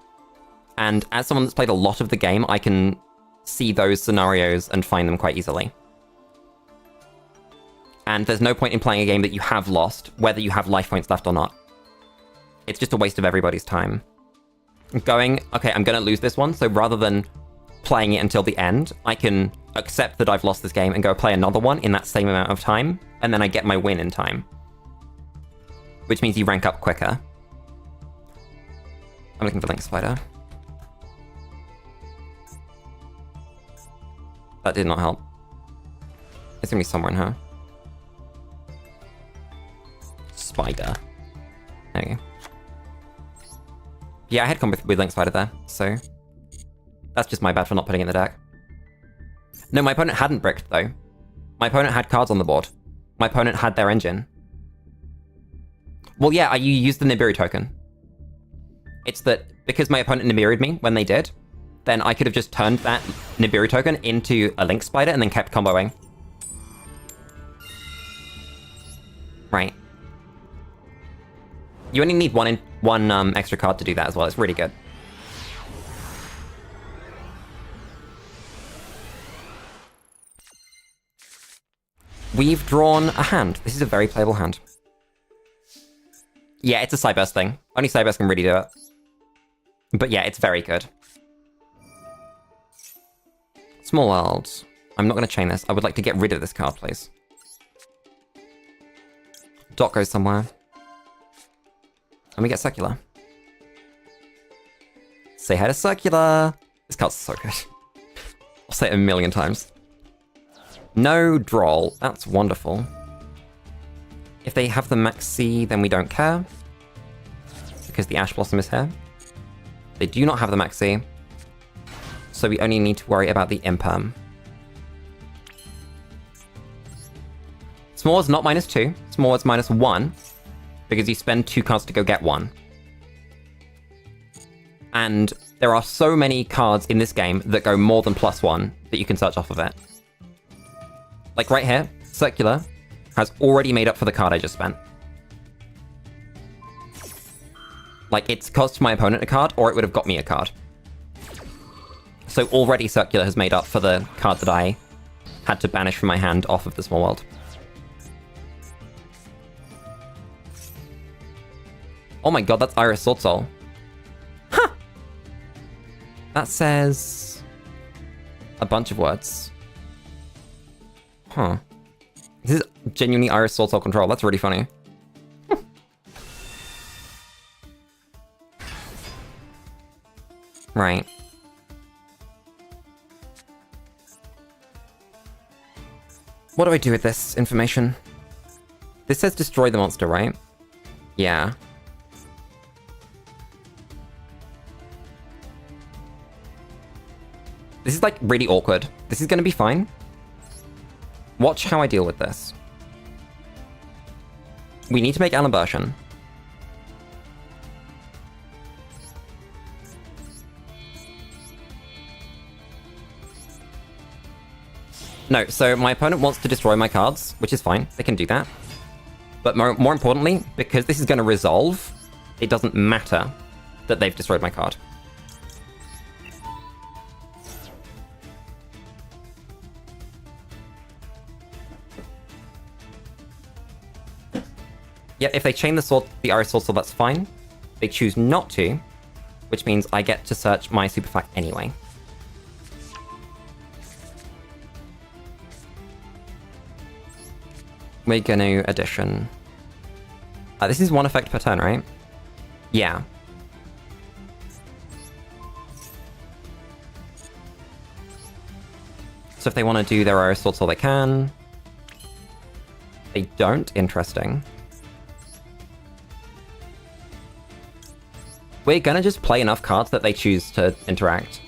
And as someone that's played a lot of the game, I can see those scenarios and find them quite easily. And there's no point in playing a game that you have lost, whether you have life points left or not. It's just a waste of everybody's time. Going, okay, I'm gonna lose this one, so rather than playing it until the end, I can accept that I've lost this game and go play another one in that same amount of time, and then I get my win in time. Which means you rank up quicker. I'm looking for Link Spider. That did not help. It's gonna be somewhere in here. Spider. There you go. Yeah, I had come with Link Spider there, so... That's just my bad for not putting it in the deck. No, my opponent hadn't bricked, though. My opponent had cards on the board. My opponent had their engine. Well, yeah, you used the Nibiru token. It's that, because my opponent Nibiru'd me when they did, then I could have just turned that Nibiru token into a Link Spider and then kept comboing. Right. You only need one extra card to do that as well. It's really good. We've drawn a hand. This is a very playable hand. Yeah, it's a Cyberse thing. Only Cyberse can really do it. But yeah, it's very good. Small World. I'm not going to chain this. I would like to get rid of this card, please. Dot goes somewhere. And we get Circular. Say hi to Circular! This card's so good. I'll say it a million times. No Droll. That's wonderful. If they have the maxi, then we don't care. Because the Ash Blossom is here. They do not have the maxi. So we only need to worry about the imperm. Small is not -2. Small is -1. Because you spend 2 cards to go get 1. And there are so many cards in this game that go more than +1 that you can search off of it. Like right here, Circular has already made up for the card I just spent. Like, it's cost my opponent a card, or it would have got me a card. So already Circular has made up for the card that I had to banish from my hand off of the Small World. Oh my god, that's Iris Sword Soul. Huh! That says a bunch of words. Huh. This is genuinely Iris Sword Soul control. That's really funny. Right. What do I do with this information? This says destroy the monster, right? Yeah. This is like really awkward. This is gonna be fine. Watch how I deal with this. We need to make Alan Bershan. No, so my opponent wants to destroy my cards, which is fine. They can do that. But more importantly, because this is going to resolve, it doesn't matter that they've destroyed my card. Yeah, if they chain the Iris Sword Soul, that's fine. They choose not to, which means I get to search my Superfact anyway. We're gonna addition. This is 1 effect per turn, right? Yeah. So if they want to do their Iris Sword Soul, they can. They don't. Interesting. We're gonna just play enough cards that they choose to interact.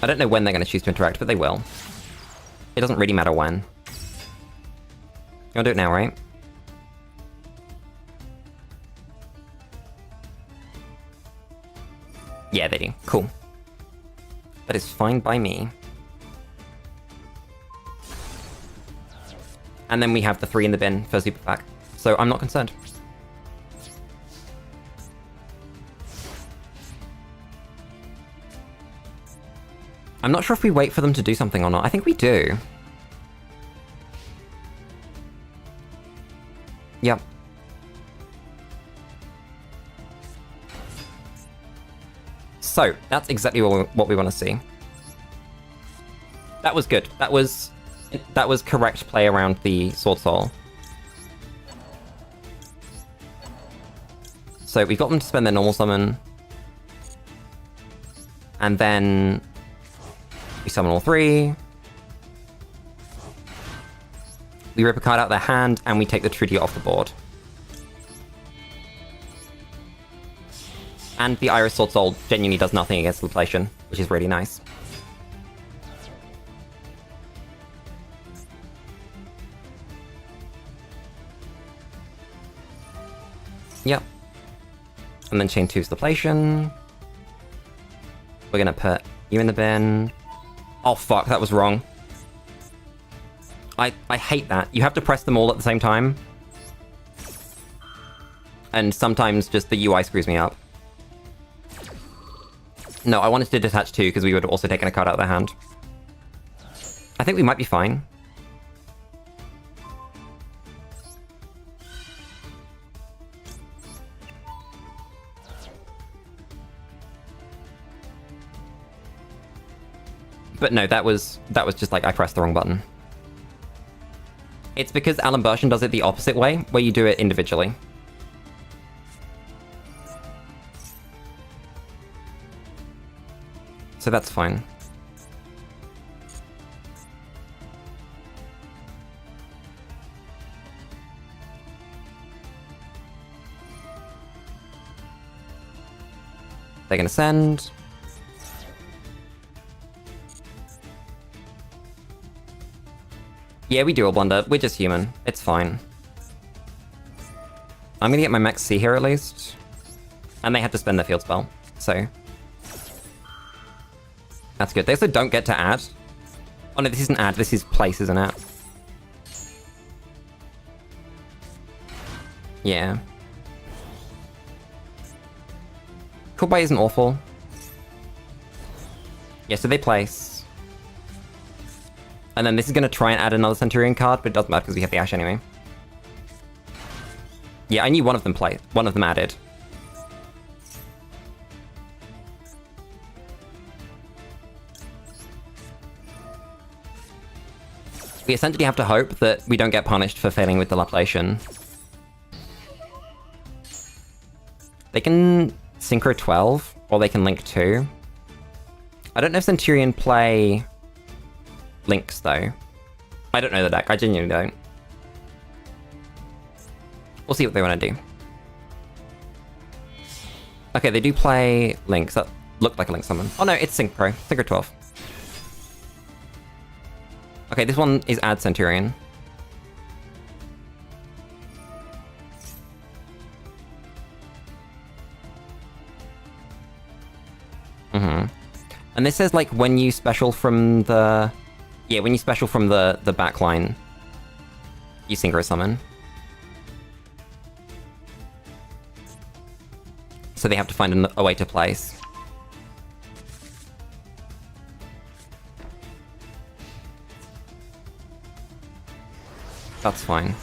I don't know when they're gonna choose to interact, but they will. It doesn't really matter when. You'll do it now, right? Yeah, they do. Cool. That is fine by me. And then we have the 3 in the bin for Super Pack, so I'm not concerned. I'm not sure if we wait for them to do something or not. I think we do. Yep. So, that's exactly what we want to see. That was good. That was correct play around the Sword Soul. So we've got them to spend their normal summon. And then we summon all 3. We rip a card out of their hand, and we take the Trudio off the board. And the Iris Sword Soul genuinely does nothing against inflation, which is really nice. Yep. And then chain 2's the Deflation. We're gonna put you in the bin. Oh fuck, that was wrong. I hate that. You have to press them all at the same time. And sometimes just the UI screws me up. No, I wanted to detach 2 because we would have also taken a card out of their hand. I think we might be fine. But no, that was just like I pressed the wrong button. It's because Alan Bershan does it the opposite way, where you do it individually. So that's fine. They can ascend. Yeah, we do a blunder. We're just human. It's fine. I'm gonna get my max C here at least. And they had to spend their field spell, so... That's good. They also don't get to add. Oh no, this isn't add, this is place, isn't it? Yeah. Cool Bay isn't awful. Yeah, so they place. And then this is going to try and add another Centurion card, but it doesn't matter because we have the Ash anyway. Yeah, I knew one of them added. We essentially have to hope that we don't get punished for failing with dilapidation. They can Synchro 12, or they can Link 2. I don't know if Centurion play Links, though. I don't know the deck, I genuinely don't. We'll see what they want to do. Okay, they do play Links. That looked like a Link summon. Oh no, it's Synchro. Synchro 12. Okay, this one is add Centurion. And this says, like, when you special from the... Yeah, when you special from the backline, you Synchro summon. So they have to find a way to place. That's fine.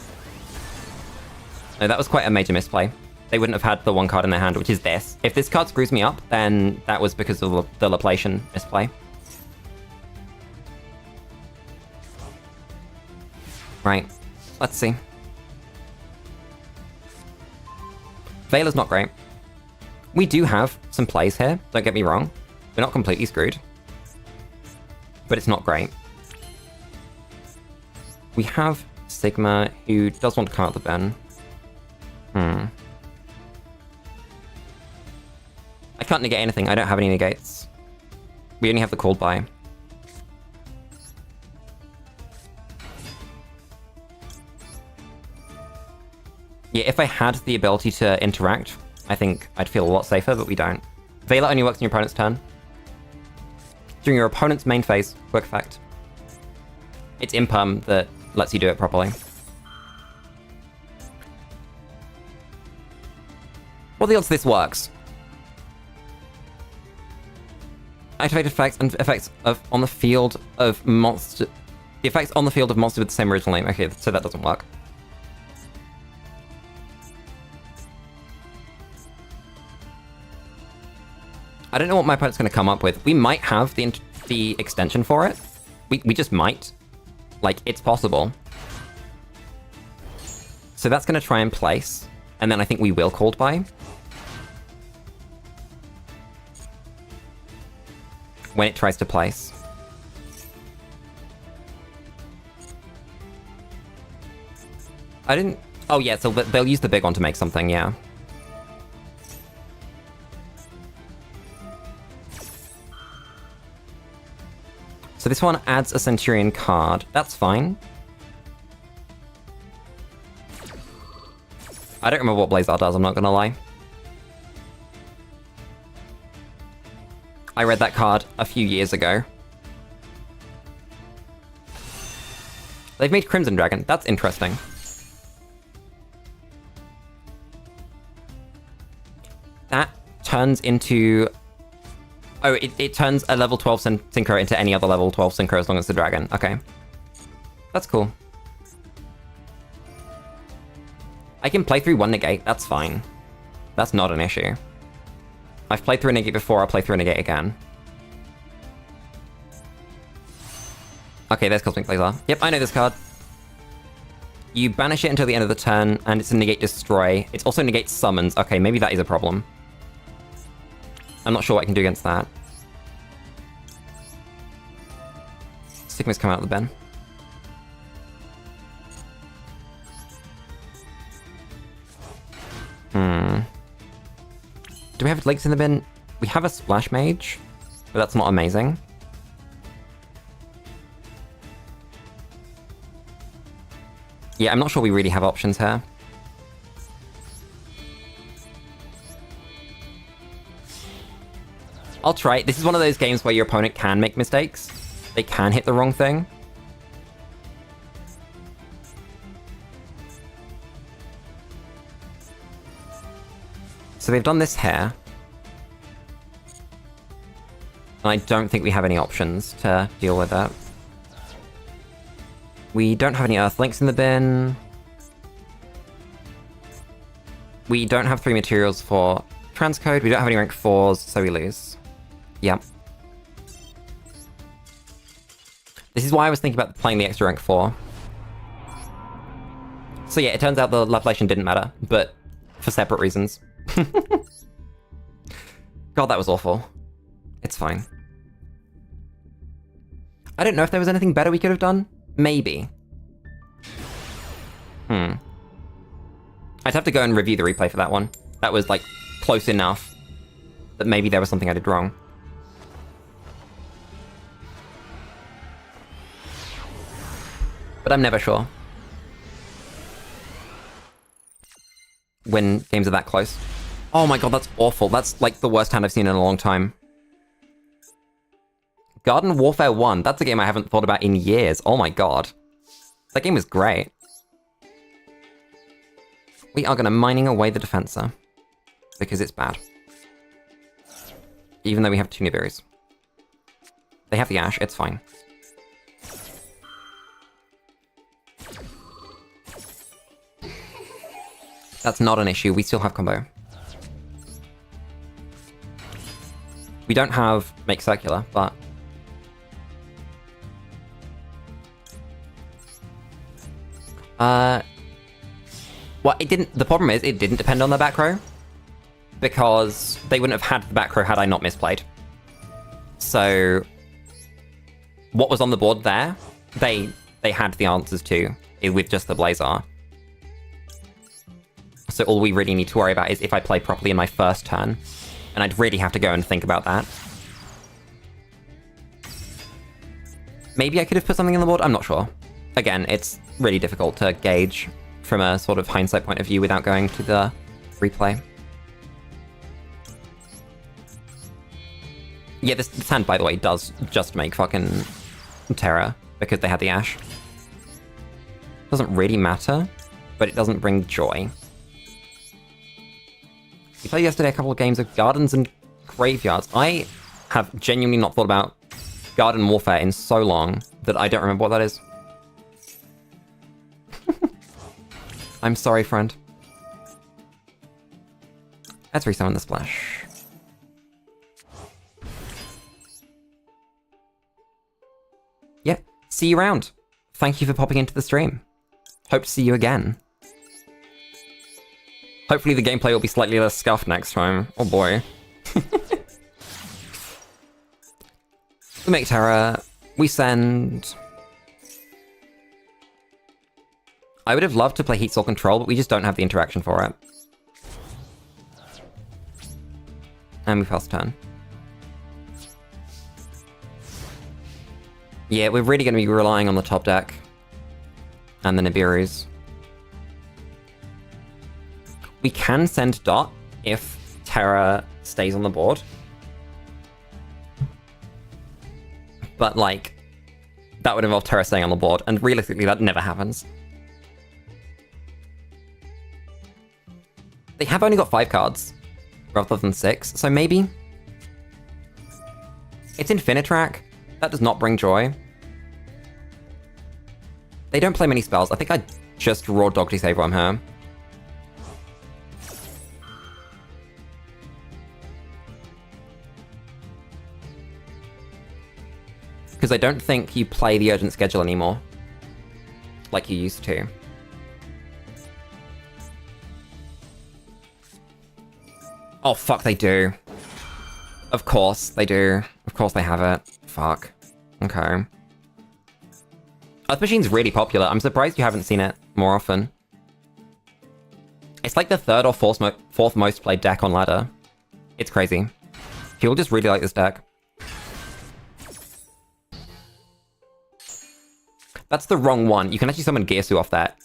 No, that was quite a major misplay. They wouldn't have had the one card in their hand, which is this. If this card screws me up, then that was because of the Laplation misplay. Right. Let's see. Veiler's not great. We do have some plays here, don't get me wrong. We're not completely screwed. But it's not great. We have Sigma, who does want to come out the bin. I can't negate anything, I don't have any negates. We only have the called by. Yeah, if I had the ability to interact, I think I'd feel a lot safer, but we don't. Veiler only works on your opponent's turn. During your opponent's main phase, quick effect. It's imperm that lets you do it properly. What are the odds this works? Activate effects and effects on the field of monster... The effects on the field of monster with the same original name. Okay, so that doesn't work. I don't know what my opponent's going to come up with. We might have the extension for it. We just might. Like, it's possible. So that's going to try and place. And then I think we will called by. When it tries to place. I didn't... Oh yeah, so they'll use the big one to make something, yeah. So this one adds a Centurion card. That's fine. I don't remember what Blazar does, I'm not gonna lie. I read that card a few years ago. They've made Crimson Dragon. That's interesting. That turns into... Oh, it turns a level 12 Synchro into any other level 12 Synchro as long as it's a dragon. Okay. That's cool. I can play through one negate. That's fine. That's not an issue. I've played through a negate before, I'll play through a negate again. Okay, there's Cosmic Blazar. Yep, I know this card. You banish it until the end of the turn, and it's a negate destroy. It's also negate summons. Okay, maybe that is a problem. I'm not sure what I can do against that. Sigma's come out of the bin. Do we have Links in the bin? We have a Splash Mage, but that's not amazing. Yeah, I'm not sure we really have options here. I'll try it. This is one of those games where your opponent can make mistakes. They can hit the wrong thing. So they've done this here. And I don't think we have any options to deal with it. We don't have any Earthlinks in the bin. We don't have 3 materials for transcode. We don't have any rank 4s, so we lose. Yep. This is why I was thinking about playing the extra rank 4. So yeah, it turns out the Lapulation didn't matter, but for separate reasons. God, that was awful. It's fine. I don't know if there was anything better we could have done. Maybe. I'd have to go and review the replay for that one. That was, like, close enough that maybe there was something I did wrong. But I'm never sure. When games are that close. Oh my god, that's awful. That's, like, the worst hand I've seen in a long time. Garden Warfare 1. That's a game I haven't thought about in years. Oh my god. That game was great. We are going to mining away the Defensor. Because it's bad. Even though we have 2 Nibiris. They have the Ash, it's fine. That's not an issue, we still have combo. We don't have Make Circular, but... Well, it didn't... The problem is, it didn't depend on the back row. Because they wouldn't have had the back row had I not misplayed. So... What was on the board there, they had the answers to, with just the Blazar. So all we really need to worry about is if I play properly in my first turn. And I'd really have to go and think about that. Maybe I could have put something on the board, I'm not sure. Again, it's really difficult to gauge from a sort of hindsight point of view without going to the replay. Yeah, this hand, by the way, does just make fucking Terra because they had the Ash. Doesn't really matter, but it doesn't bring joy. We played yesterday a couple of games of Gardens and Graveyards. I have genuinely not thought about Garden Warfare in so long that I don't remember what that is. I'm sorry, friend. Let's resummon the Splash. Yeah, see you around. Thank you for popping into the stream. Hope to see you again. Hopefully the gameplay will be slightly less scuffed next time. Oh boy. We make Terra. We send... I would have loved to play Heat Soul Control, but we just don't have the interaction for it. And we pass turn. Yeah, we're really going to be relying on the top deck. And the Nibiru's. We can send Dot if Terra stays on the board. But, like, that would involve Terra staying on the board, and realistically that never happens. They have only got 5 cards, rather than 6, so maybe... It's Infinitrack. That does not bring joy. They don't play many spells. I think I just raw Doggy Save on her. Because I don't think you play the Urgent Schedule anymore. Like you used to. Oh, fuck, they do. Of course, they do. Of course they have it. Fuck. Okay. Earth Machine's really popular. I'm surprised you haven't seen it more often. It's like the 3rd or 4th most played deck on ladder. It's crazy. People just really like this deck. That's the wrong one. You can actually summon Gearsu off that.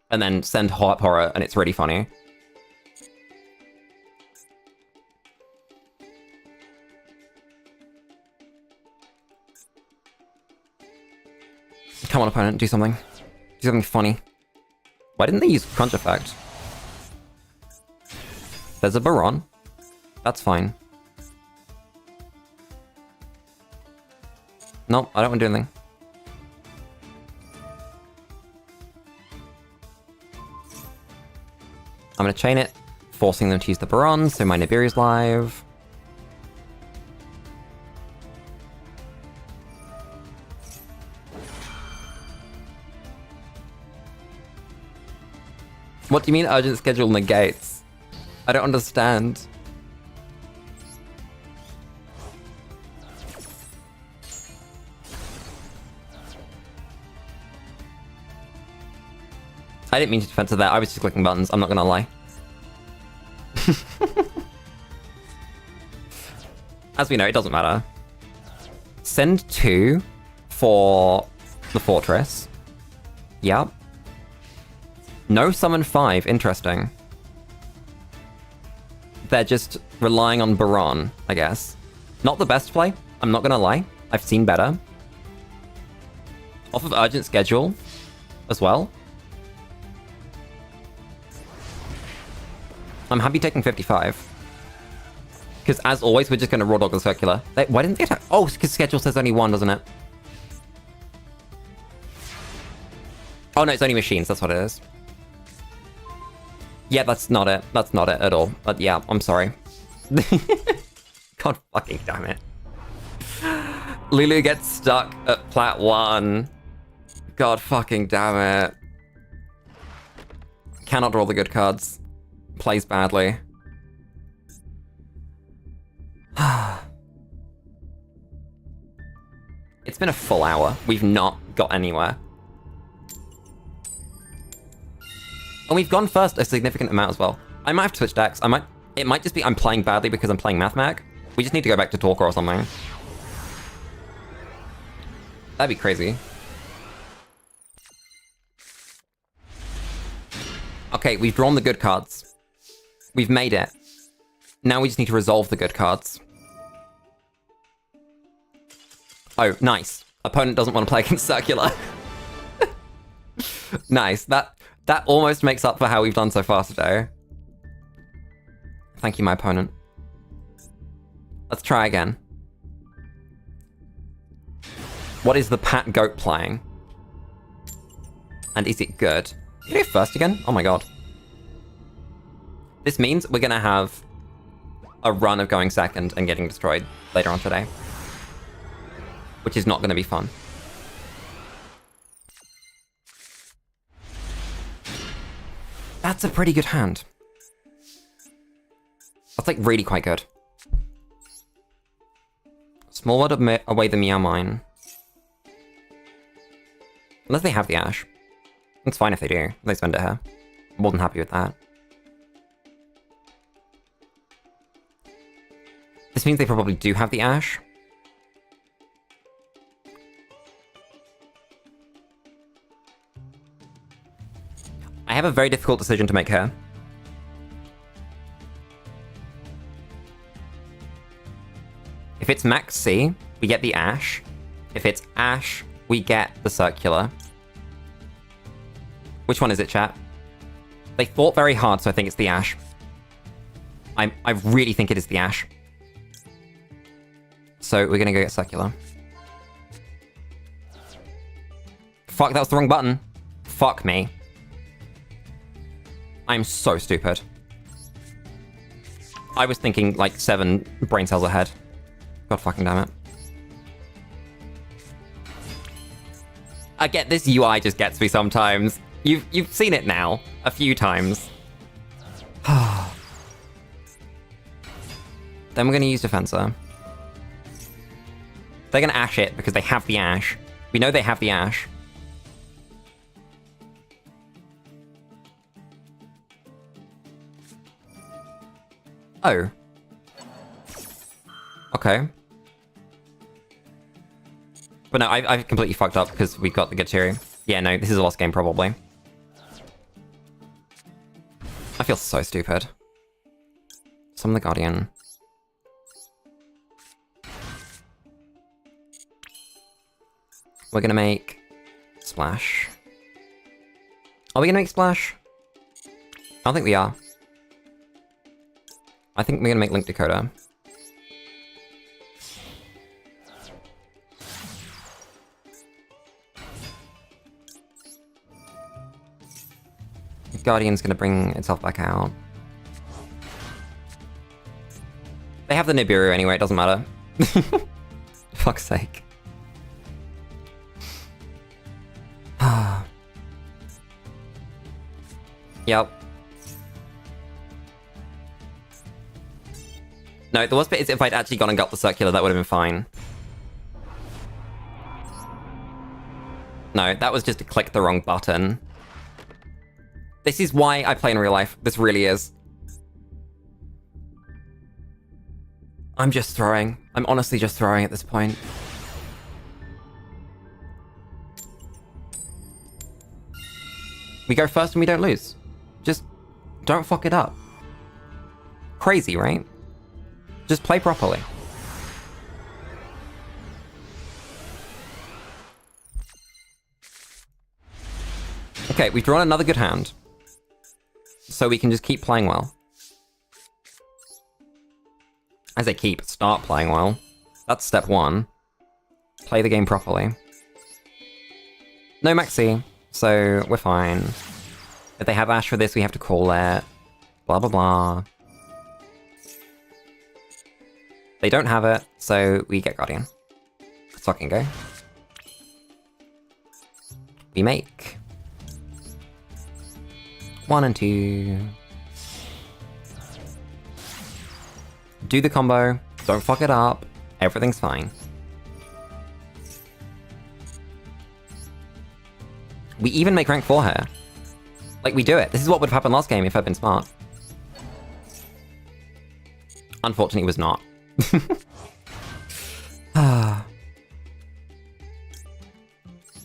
And then send Hot Horror, and it's really funny. Come on, opponent, do something. Do something funny. Why didn't they use Crunch Effect? There's a Baron. That's fine. Nope, I don't want to do anything. I'm going to chain it, forcing them to use the Baron, so my Nibiri's live. What do you mean urgent schedule negates? I don't understand. I didn't mean to defend to that. I was just clicking buttons. I'm not gonna lie. As we know, it doesn't matter. Send 2 for the fortress. Yep. No summon 5. Interesting. They're just relying on Baron, I guess. Not the best play. I'm not gonna lie. I've seen better. Off of urgent schedule as well. I'm happy taking 55. Because as always, we're just going to raw dog the circular. Why didn't they attack? Oh, because schedule says only 1, doesn't it? Oh no, it's only machines. That's what it is. Yeah, that's not it. That's not it at all. But yeah, I'm sorry. God fucking damn it. Lulu gets stuck at plat 1. God fucking damn it. Cannot draw the good cards. Plays badly. It's been a full hour. We've not got anywhere. And we've gone first a significant amount as well. I might have to switch decks. It might just be I'm playing badly because I'm playing MathMac. We just need to go back to Talker or something. That'd be crazy. Okay, we've drawn the good cards. We've made it. Now we just need to resolve the good cards. Oh, nice. Opponent doesn't want to play against Circular. Nice. That almost makes up for how we've done so far today. Thank you, my opponent. Let's try again. What is the Pat Goat playing? And is it good? Did you go first again? Oh my god. This means we're gonna have a run of going second and getting destroyed later on today. Which is not gonna be fun. That's a pretty good hand. That's like really quite good. Small world away the Meow Mine. Unless they have the Ash. It's fine if they do. They spend it here. More than happy with that. This means they probably do have the Ash. I have a very difficult decision to make here. If it's Max C, we get the Ash. If it's Ash, we get the Circular. Which one is it, chat? They thought very hard, so I think it's the Ash. I really think it is the Ash. So we're gonna go get Circular. Fuck, that was the wrong button. Fuck me. I'm so stupid. I was thinking like 7 brain cells ahead. God fucking damn it. I get this UI just gets me sometimes. You've seen it now a few times. Then we're gonna use Defensor. They're gonna Ash it because they have the Ash. We know they have the Ash. Oh. Okay. But no, I've completely fucked up because we got the Gatiri. Yeah, no, this is a lost game probably. I feel so stupid. Summon the Guardian. We're gonna make Splash. Are we gonna make Splash? I don't think we are. I think we're gonna make Link Dakota. Guardian's gonna bring itself back out. They have the Nibiru anyway, it doesn't matter. Fuck's sake. Yep. No, the worst bit is if I'd actually gone and got the circular, that would have been fine. No, that was just to click the wrong button. This is why I play in real life. This really is. I'm just throwing. I'm honestly just throwing at this point. We go first and we don't lose. Just don't fuck it up. Crazy, right? Just play properly. Okay, we've drawn another good hand. So we can just keep playing well. As I start playing well. That's step one. Play the game properly. No Maxi, so we're fine. If they have Ash for this, we have to call it. Blah, blah, blah. They don't have it, so we get Guardian. Let's fucking go. We make 1 and 2. Do the combo. Don't fuck it up. Everything's fine. We even make rank 4 here. Like, we do it. This is what would have happened last game if I'd been smart. Unfortunately, it was not.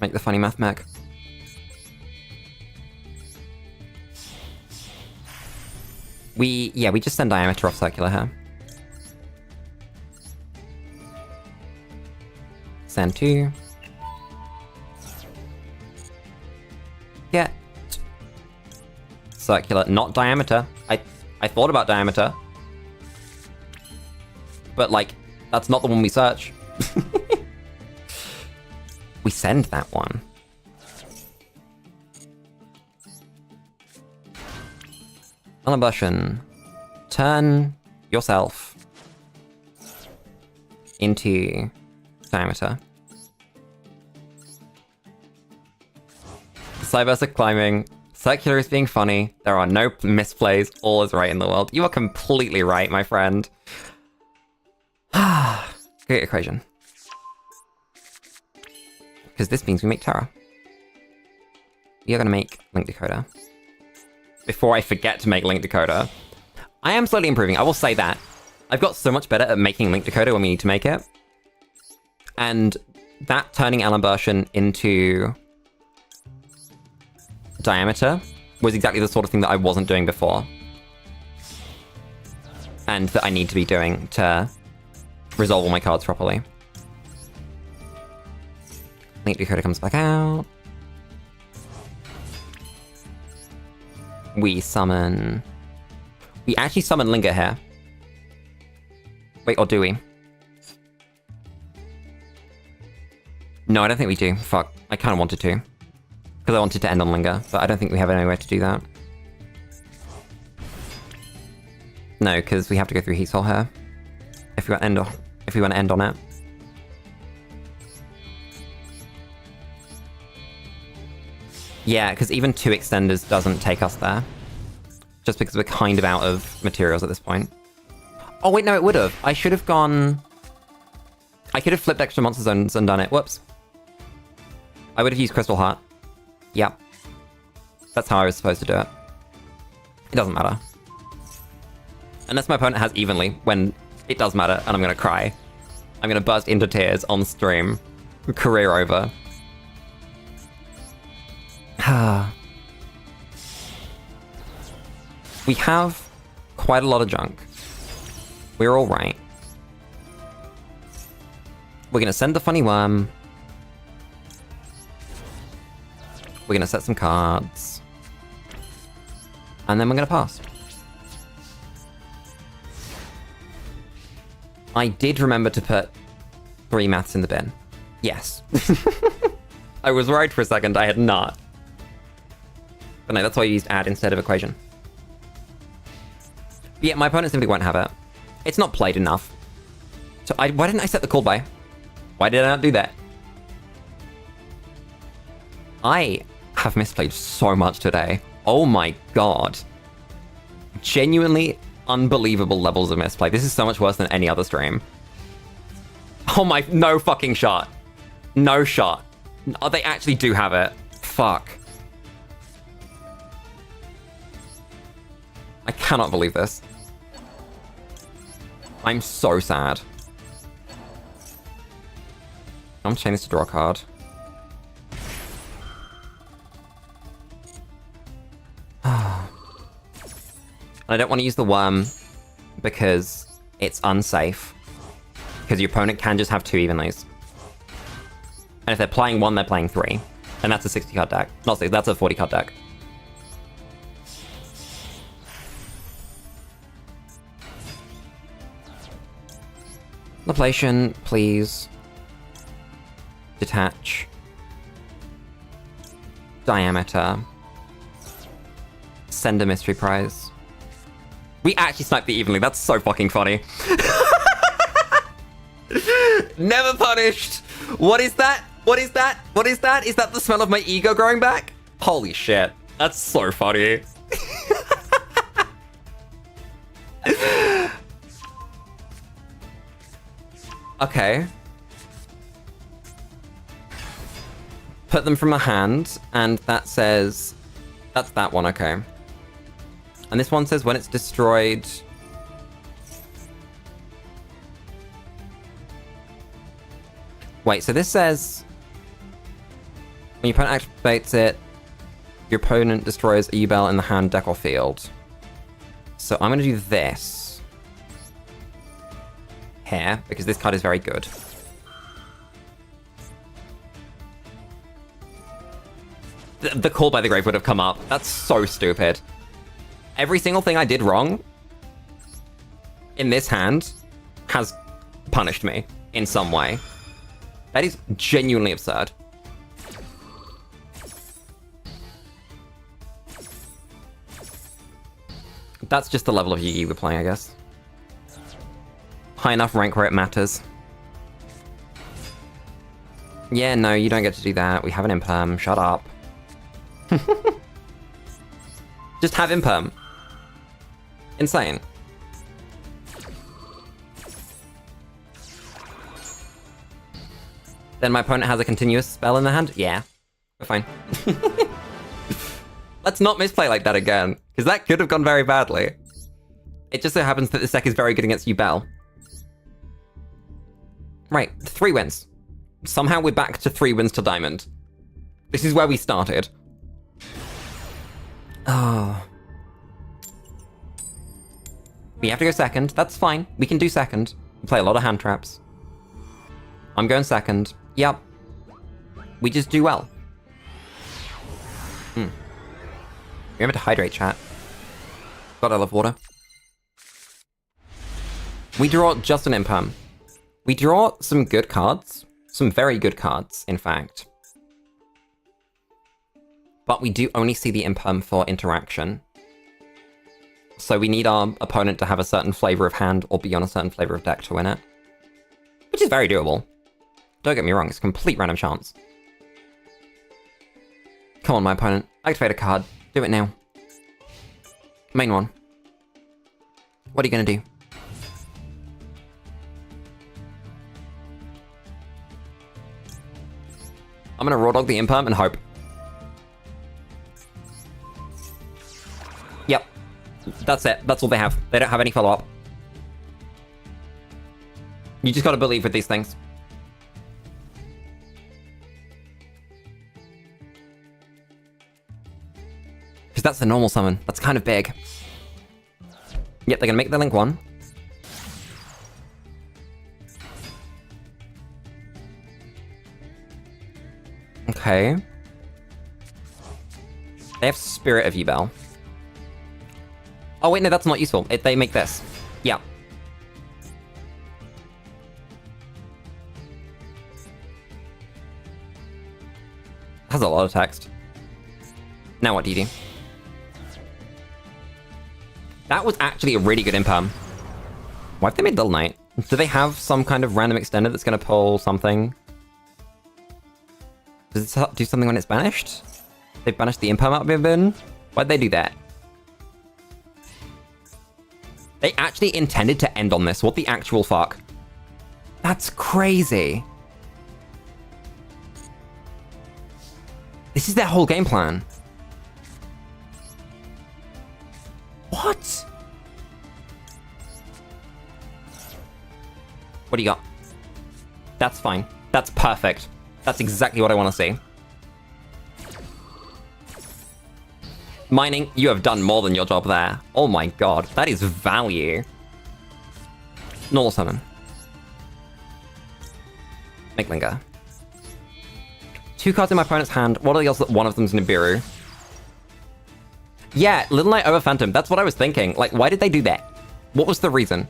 Make the funny math mech. We just send Diameter off circular here. Send 2. Get circular, not Diameter. I thought about Diameter. But, like, that's not the one we search. We send that one. Unablution. Turn yourself into Diameter. Cybers are climbing. Circular is being funny. There are no misplays. All is right in the world. You are completely right, my friend. Great equation. Because this means we make Terra. We are going to make Link Dakota. Before I forget to make Link Dakota. I am slowly improving, I will say that. I've got so much better at making Link Dakota when we need to make it. And that turning Alambertian into Diameter was exactly the sort of thing that I wasn't doing before. And that I need to be doing to resolve all my cards properly. Link Dakota comes back out. We summon... We actually summon Linger here. Wait, or do we? No, I don't think we do. Fuck. I kind of wanted to. Because I wanted to end on Linger, but I don't think we have anywhere to do that. No, because we have to go through Heat Soul here. If we want to end on it. Yeah, because even 2 extenders doesn't take us there. Just because we're kind of out of materials at this point. Oh wait, no, it would have. I should have gone... I could have flipped extra monster zones and done it. Whoops. I would have used Crystal Heart. Yep. That's how I was supposed to do it. It doesn't matter. Unless my opponent has evenly, when it does matter, and I'm going to cry. I'm gonna burst into tears on stream. Career over. We have quite a lot of junk. We're alright. We're gonna send the funny worm. We're gonna set some cards. And then we're gonna pass. I did remember to put 3 maths in the bin. Yes. I was worried for a second, I had not. But no, that's why I used add instead of equation. But yeah, my opponent simply won't have it. It's not played enough. So why didn't I set the call by? Why did I not do that? I have misplayed so much today. Oh my god. Genuinely unbelievable levels of misplay. This is so much worse than any other stream. Oh my, no fucking shot. No shot. Oh, they actually do have it. Fuck. I cannot believe this. I'm so sad. I'm changing this to draw a card. I don't want to use the worm because it's unsafe. Because your opponent can just have 2 evenlies. And if they're playing 1, they're playing 3. And that's a 60 card deck. Not 60, that's a 40 card deck. Loplation, please. Detach. Diameter. Send a mystery prize. We actually sniped the evenly. That's so fucking funny. Never punished. What is that? What is that? What is that? Is that the smell of my ego growing back? Holy shit. That's so funny. Okay. Put them from a hand, and that says... That's that one, okay. And this one says when it's destroyed... Wait, so this says... When your opponent activates it, your opponent destroys a U-Bell in the hand, deck, or field. So I'm going to do this. Here, because this card is very good. The call by the grave would have come up. That's so stupid. Every single thing I did wrong in this hand has punished me in some way. That is genuinely absurd. That's just the level of Yu-Gi-Oh we're playing, I guess. High enough rank where it matters. Yeah, no, you don't get to do that. We have an imperm. Shut up. Just have imperm. Insane. Then my opponent has a continuous spell in the hand? Yeah. We're fine. Let's not misplay like that again, because that could have gone very badly. It just so happens that this deck is very good against Yubel. Right, 3 wins. Somehow we're back to 3 wins to Diamond. This is where we started. Oh. We have to go second. That's fine. We can do second. We play a lot of hand traps. I'm going second. Yep. We just do well. Remember to hydrate, chat. God, I love water. We draw just an imperm. We draw some good cards. Some very good cards, in fact. But we do only see the imperm for interaction. So we need our opponent to have a certain flavor of hand or be on a certain flavor of deck to win it. Which is very doable. Don't get me wrong, it's a complete random chance. Come on, my opponent. Activate a card. Do it now. Main one. What are you gonna do? I'm gonna raw dog the imperm and hope. Yep. That's it. That's all they have. They don't have any follow-up. You just gotta believe with these things. Because that's the normal summon. That's kind of big. Yep, they're gonna make the Link 1. Okay. They have Spirit of Yubel. Oh wait, no, that's not useful. They make this. Yeah. Has a lot of text. Now what do you do? That was actually a really good imperm. Why have they made Little Knight? Do they have some kind of random extender that's gonna pull something? Does it do something when it's banished? They banished the imperm out of bin? Why'd they do that? They actually intended to end on this. What the actual fuck? That's crazy. This is their whole game plan. What? What do you got? That's fine. That's perfect. That's exactly what I want to see. Mining, you have done more than your job there. Oh my god, that is value. Normal summon. Make Linger. 2 cards in my opponent's hand. What are the odds that one of them's Nibiru? Yeah, Little Knight over Phantom. That's what I was thinking. Like, why did they do that? What was the reason?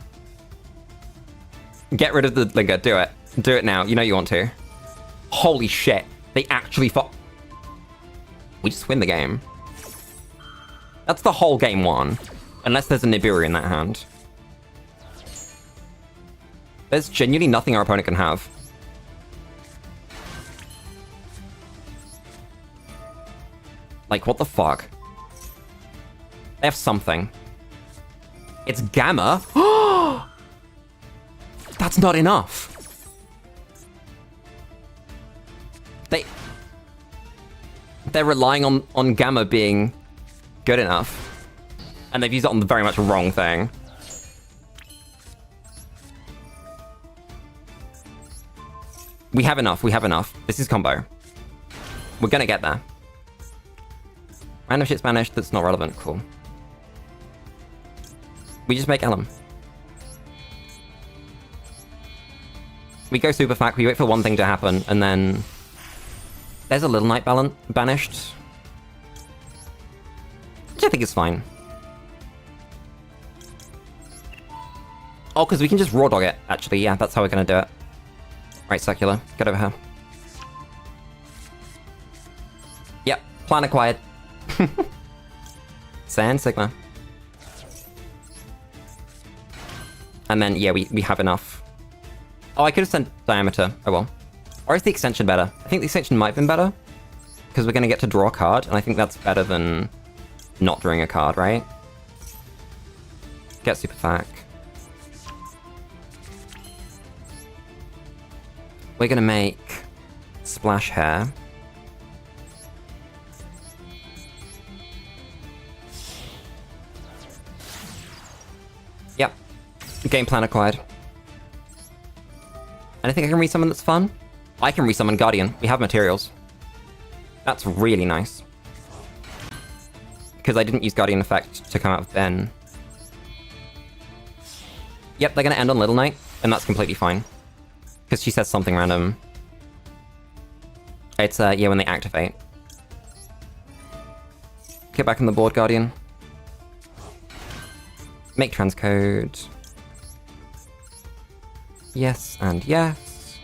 Get rid of the Linger. Do it. Do it now. You know you want to. Holy shit. They actually We just win the game. That's the whole game won. Unless there's a Nibiru in that hand. There's genuinely nothing our opponent can have. Like, what the fuck? They have something. It's Gamma. That's not enough. They're relying on Gamma being good enough. And they've used it on the very much wrong thing. We have enough, we have enough. This is combo. We're gonna get there. Random shit's banished, that's not relevant, cool. We just make Elm. We go super fact, we wait for one thing to happen, and then... There's a Little Knight banished. Which I think is fine. Oh, because we can just Raw Dog it, actually. Yeah, that's how we're going to do it. Right, Circular. Get over here. Yep, plan acquired. Sand Sigma. And then, yeah, we have enough. Oh, I could have sent Diameter. Oh well. Or is the extension better? I think the extension might have been better. Because we're going to get to draw a card, and I think that's better than not drawing a card, right? Get Super Fac. We're going to make Splash Hair. Yep. Game plan acquired. Anything I can resummon that's fun? I can resummon Guardian. We have materials. That's really nice. Because I didn't use Guardian effect to come out of Ben. Yep, they're going to end on Little Knight, and that's completely fine. Because she says something random. It's, yeah, when they activate. Get back on the board, Guardian. Make transcode. Yes, and yes.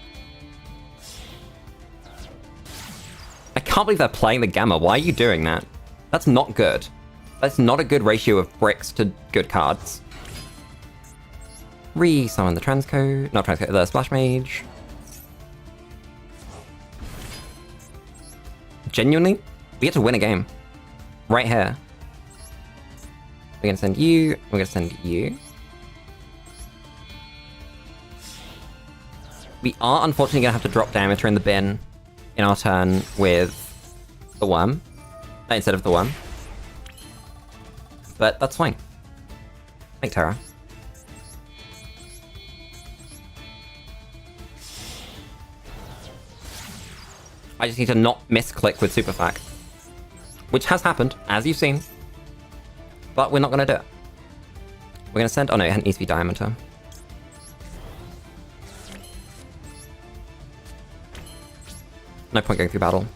I can't believe they're playing the Gamma. Why are you doing that? That's not good. That's not a good ratio of bricks to good cards. Re-summon the transcode. Not transcode, the Splash Mage. Genuinely, we get to win a game. Right here. We're gonna send you. We're gonna send you. We are unfortunately gonna have to drop Diameter in the bin in our turn with the Worm. Instead of the Worm. But that's fine. Make Terra. I just need to not misclick with Superfac. Which has happened, as you've seen. But we're not going to do it. We're going to send... Oh no, it needs to be diameter. No point going through battle.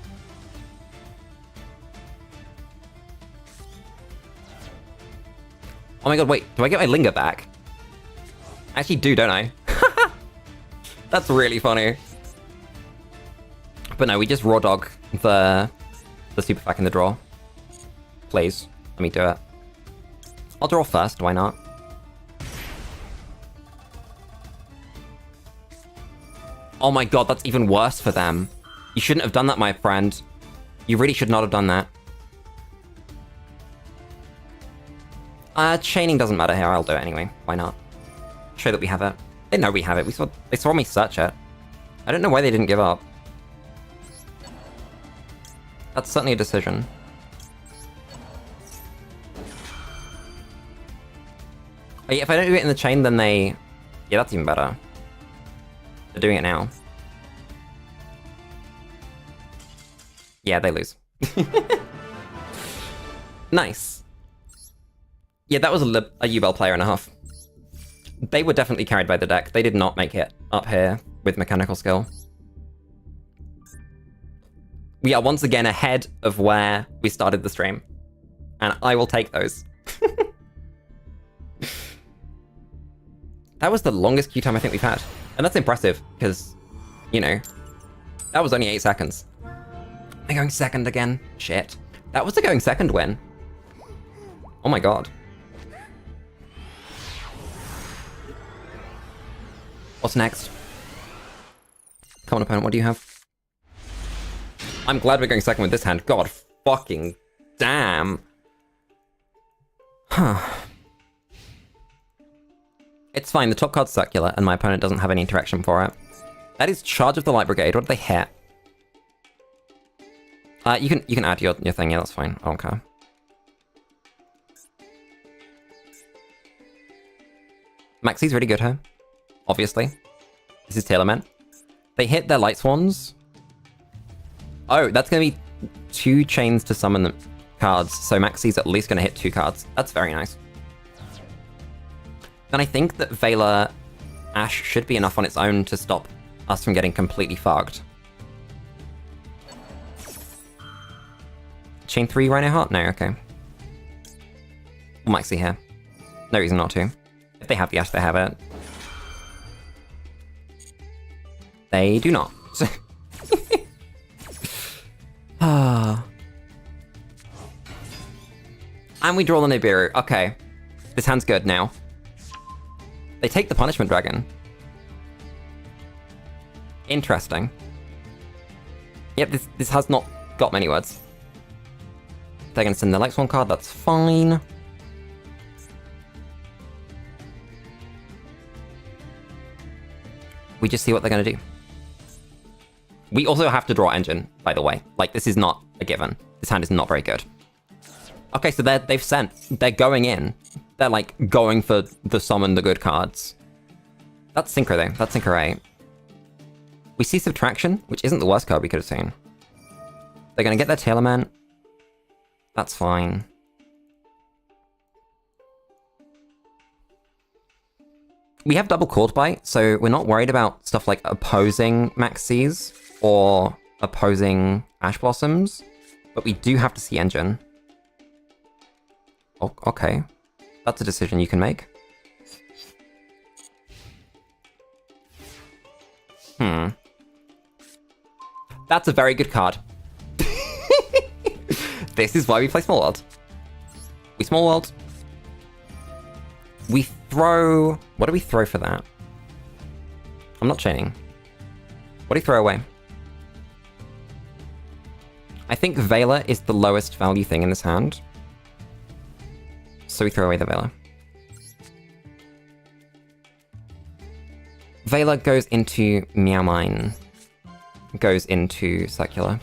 Oh my god, wait. Do I get my Linger back? I actually do, don't I? That's really funny. But no, we just raw dog the Superfac in the draw. Please, let me do it. I'll draw first, why not? Oh my god, that's even worse for them. You shouldn't have done that, my friend. You really should not have done that. Chaining doesn't matter here, I'll do it anyway. Why not? Show that we have it. They know we have it. They saw me search it. I don't know why they didn't give up. That's certainly a decision. Oh, yeah, if I don't do it in the chain, then they... Yeah, that's even better. They're doing it now. Yeah, they lose. Nice. Yeah, that was a Yubel player and a half. They were definitely carried by the deck. They did not make it up here with mechanical skill. We are once again ahead of where we started the stream. And I will take those. That was the longest queue time I think we've had. And that's impressive, because, you know, that was only 8 seconds. They're going second again. Shit. That was the going second win. Oh my god. What's next? Come on, opponent, what do you have? I'm glad we're going second with this hand. God fucking damn. Huh. It's fine, the top card's circular, and my opponent doesn't have any interaction for it. That is Charge of the Light Brigade. What did they hit? You can add your thing, yeah, that's fine. I don't care. Maxie's really good here. Obviously. This is Tailorman. They hit their Light Swans. Oh, that's going to be 2 chains to summon the cards, so Maxie's at least going to hit 2 cards. That's very nice. Then I think that Vela Ash should be enough on its own to stop us from getting completely fogged. Chain 3 Rhino Heart? No, okay. Maxie here. No reason not to. If they have the Ash, they have it. They do not. And we draw the Nibiru. Okay. This hand's good now. They take the Punishment Dragon. Interesting. Yep, this has not got many words. They're going to send the Light Swan card, that's fine. We just see what they're going to do. We also have to draw Engine, by the way. Like, this is not a given. This hand is not very good. Okay, so they've sent... They're going in. They're, like, going for the summon the good cards. That's Synchro, though. That's Synchro 8. We see Subtraction, which isn't the worst card we could have seen. They're going to get their Tailorman. That's fine. We have double Chord Bite, so we're not worried about stuff like opposing Maxies or opposing Ash Blossoms, but we do have to see Engine. Oh, okay. That's a decision you can make. That's a very good card. This is why we play Small World. We Small World. We throw... What do we throw for that? I'm not chaining. What do you throw away? I think Vela is the lowest value thing in this hand. So we throw away the Vela. Vela goes into Meow Mine. Goes into Circular.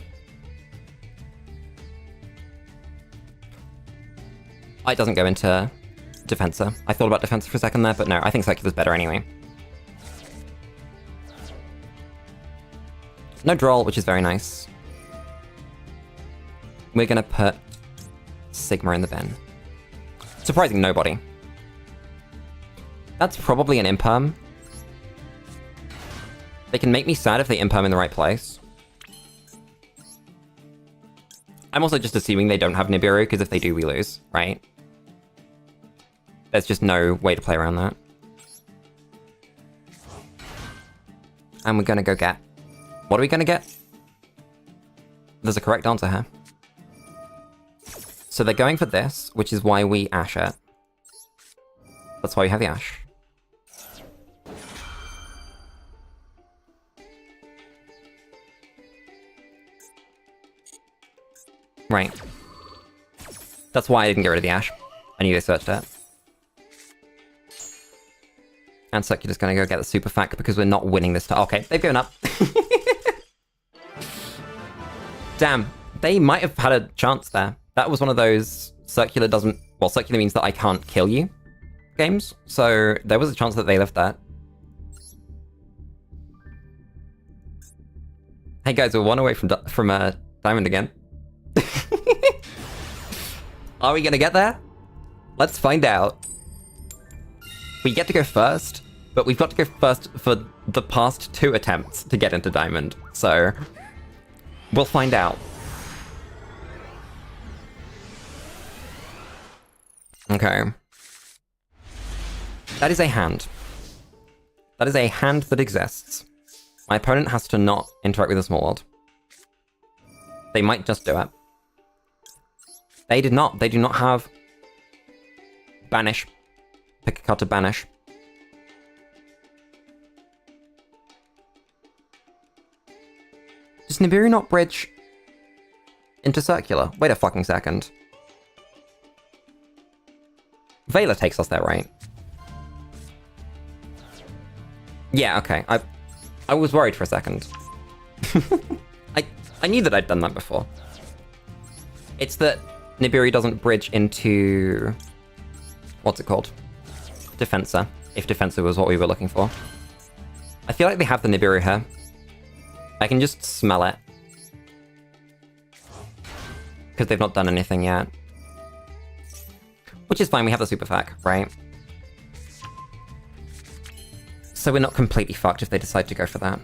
It doesn't go into Defensor. I thought about Defensor for a second there, but no, I think Circular's better anyway. No Droll, which is very nice. we're gonna put Sigma in the bin. Surprising nobody. That's probably an imperm. They can make me sad if they imperm in the right place. I'm also just assuming they don't have Nibiru, because if they do, we lose, right? There's just no way to play around that. And we're gonna go get... What are we gonna get? There's a correct answer here. So they're going for this, which is why we Ash it. That's why we have the Ash. Right. That's why I didn't get rid of the Ash. I knew they searched it. And Circular's gonna go get the super fact because we're not winning this time. Okay, they've given up. Damn, they might have had a chance there. That was one of those Circular doesn't... Well, Circular means that I can't kill you games. So there was a chance that they lived that. Hey guys, we're one away from Diamond again. Are we gonna get there? Let's find out. We get to go first, but we've got to go first for the past 2 attempts to get into Diamond. So, we'll find out. Okay. That is a hand. That is a hand that exists. My opponent has to not interact with the small world. They might just do it. They did not. They do not have banish. Pick a card to banish. Does Nibiru not bridge into Circular? Wait a fucking second. Vela takes us there, right? Yeah, okay. I was worried for a second. I knew that I'd done that before. It's that Nibiru doesn't bridge into... What's it called? Defensor. If Defensor was what we were looking for. I feel like they have the Nibiru here. I can just smell it. Because they've not done anything yet. Which is fine, we have the super fac, right? So we're not completely fucked if they decide to go for that.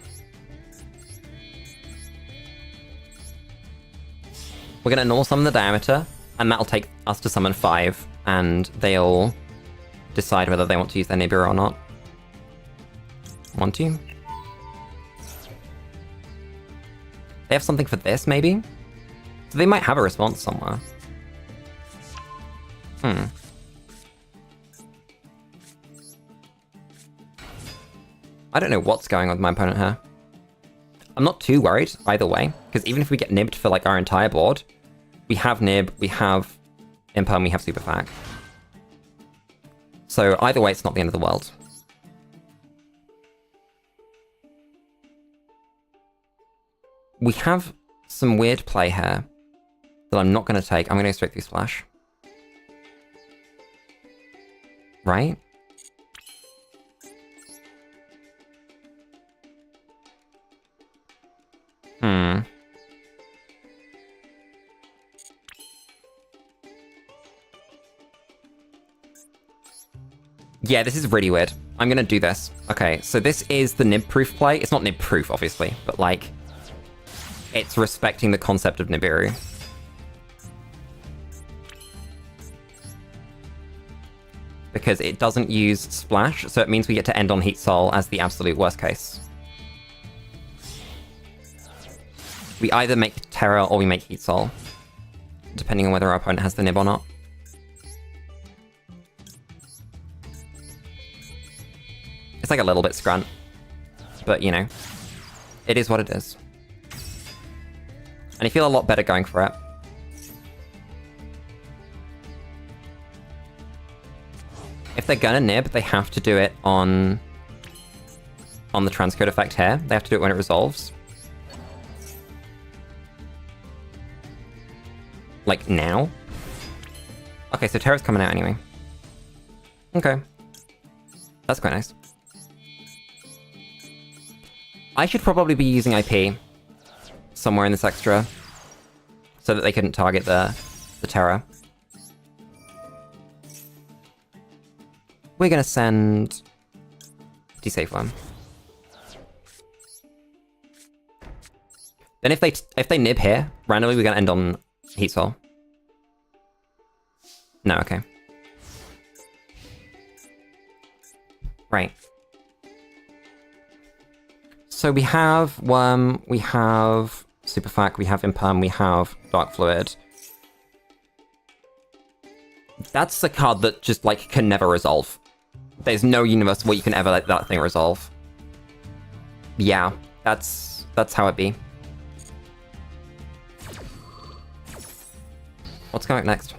We're gonna normal summon the diameter, and that'll take us to summon 5, and they'll decide whether they want to use their Nibiru or not. Want to? They have something for this, maybe? So they might have a response somewhere. I don't know what's going on with my opponent here. I'm not too worried either way, because even if we get nibbed for like our entire board, we have nib, we have imperm, we have super fac. So either way, it's not the end of the world. We have some weird play here that I'm not going to take. I'm going to go straight through Splash. Right? Yeah, this is really weird. I'm gonna do this. Okay, so this is the nib-proof play. It's not nib-proof, obviously, but like... It's respecting the concept of Nibiru. Because it doesn't use Splash, so it means we get to end on Heat Soul as the absolute worst case. We either make Terror or we make Heat Soul, depending on whether our opponent has the nib or not. It's like a little bit scrunt, but you know, it is what it is. And I feel a lot better going for it. If they're gonna nib, they have to do it on the transcode effect here. They have to do it when it resolves. Like now? Okay, so Terra's coming out anyway. Okay. That's quite nice. I should probably be using IP somewhere in this extra. so that they couldn't target the Terror. We're gonna send Desafe one. Then if they nib here, randomly we're gonna end on Heat Soul. No, okay. Right. So we have Worm, we have Superfac, we have Imperm, we have Dark Fluid. That's a card that just, like, can never resolve. There's no universe where you can ever let that thing resolve. Yeah, that's how it be. What's going up next?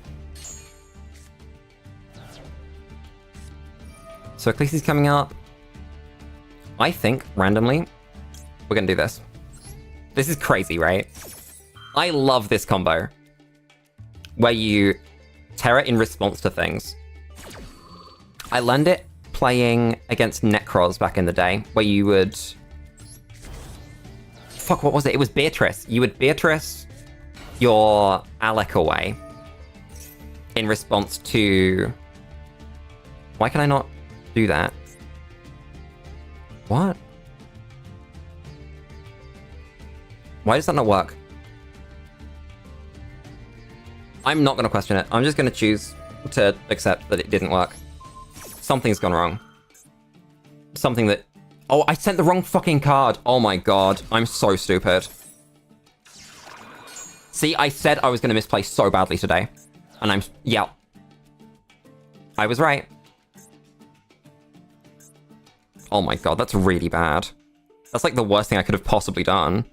So Ecclesi's coming up. I think, randomly, we're gonna do this. This is crazy, right? I love this combo. Where you Terror in response to things. I learned it playing against Necros back in the day, where you would... Fuck, what was it? It was Beatrice. You would Beatrice your Alec away in response to... Why can I not do that? What? Why does that not work? I'm not going to question it. I'm just going to choose to accept that it didn't work. Something's gone wrong. Something that... Oh, I sent the wrong fucking card. Oh my god. I'm so stupid. See, I said I was going to misplay so badly today. And I'm... Yeah. I was right. Oh my god, that's really bad. That's like the worst thing I could have possibly done.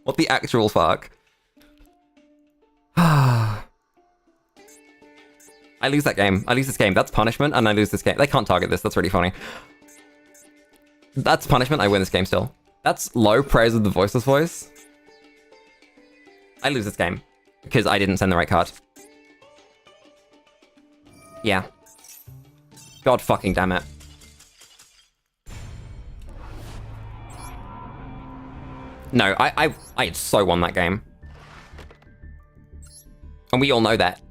What the actual fuck? I lose that game. I lose this game. That's punishment, and I lose this game. They can't target this. That's really funny. That's punishment. I win this game still. That's low praise of the voiceless voice. I lose this game because I didn't send the right card. Yeah. God fucking damn it. No, I had so won that game. And we all know that.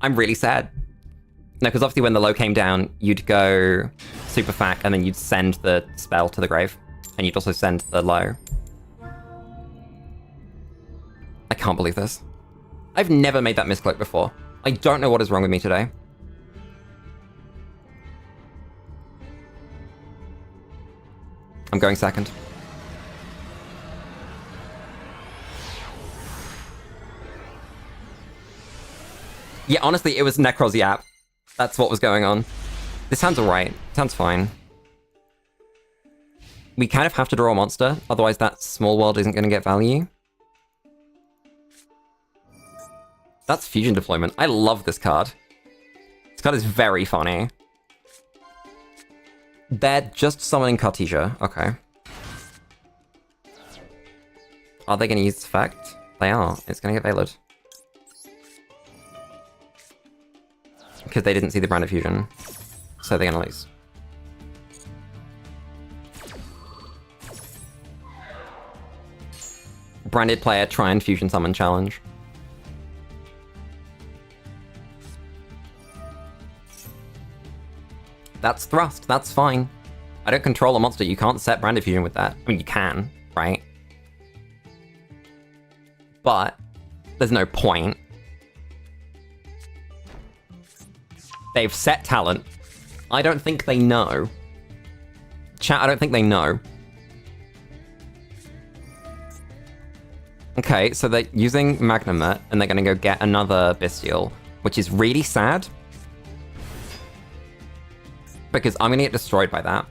I'm really sad. No, because obviously when the low came down, you'd go super fac, and then you'd send the spell to the grave. And you'd also send the low. I can't believe this. I've never made that misclick before. I don't know what is wrong with me today. I'm going second. Yeah, honestly, it was Necros Yap. That's what was going on. This sounds alright. Sounds fine. We kind of have to draw a monster, otherwise that small world isn't going to get value. That's Fusion Deployment. I love this card. This card is very funny. They're just summoning Cartesia. Okay. Are they going to use this effect? They are. It's going to get Veiled. Because they didn't see the Brand of Fusion. So they're going to lose. Branded player, try and Fusion Summon challenge. That's Thrust, that's fine. I don't control a monster, you can't set Branded Fusion with that. I mean, you can, right? But there's no point. They've set talent. I don't think they know. Chat, I don't think they know. Okay, so they're using Magnemite, and they're gonna go get another Bestial, which is really sad. Because I'm gonna get destroyed by that.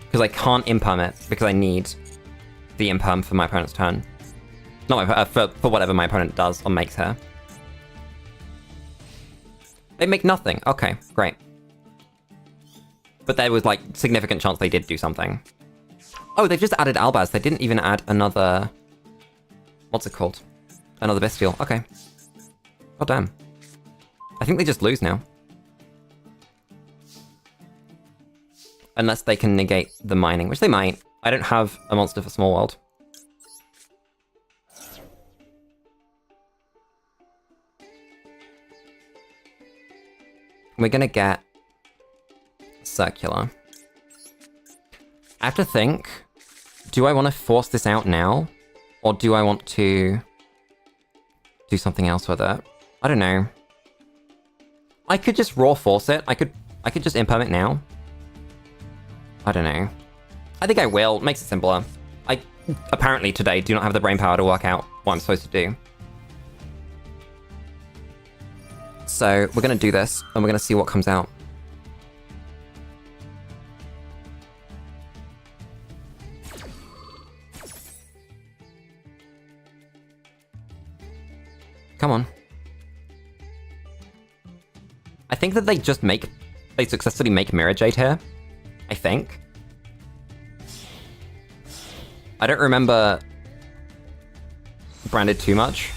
Because I can't Imperm it, because I need the Imperm for my opponent's turn. Not my, for whatever my opponent does or makes her. They make nothing. Okay, great. But there was, like, significant chance they did do something. Oh, they've just added Albaz. They didn't even add another... What's it called? Another Bestial. Okay. Oh, damn. I think they just lose now. Unless they can negate the mining, which they might. I don't have a monster for Small World. We're gonna get Circular. I have to think, do I want to force this out now? Or do I want to do something else with it? I don't know. I could just raw force it. I could just imperm it now. I don't know. I think I will. It makes it simpler. I apparently today do not have the brain power to work out what I'm supposed to do. So we're going to do this, and we're going to see what comes out. Come on. I think that they successfully make Mirror Jade here. I think. I don't remember Branded too much.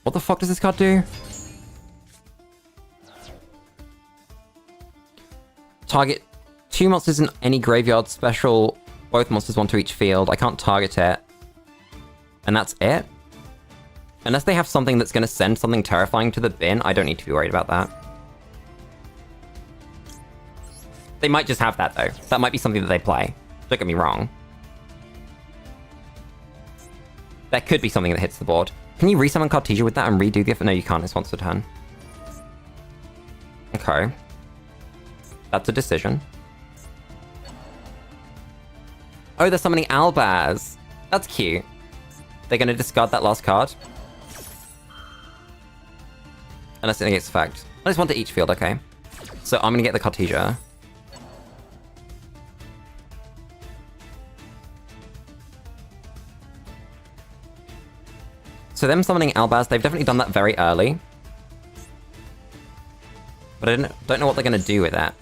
What the fuck does this card do? Target 2 monsters in any graveyard special. Both monsters one to each field. I can't target it. And that's it? Unless they have something that's going to send something terrifying to the bin, I don't need to be worried about that. They might just have that, though. That might be something that they play. Don't get me wrong. There could be something that hits the board. Can you resummon Cartesia with that and redo the... No, you can't. It's once a turn. Okay. That's a decision. Oh, they're summoning Albaz. That's cute. They're going to discard that last card. Unless it negates effect. I just want to each field, okay. So I'm going to get the Cartesia. So them summoning Albaz, they've definitely done that very early. But I don't know what they're going to do with that.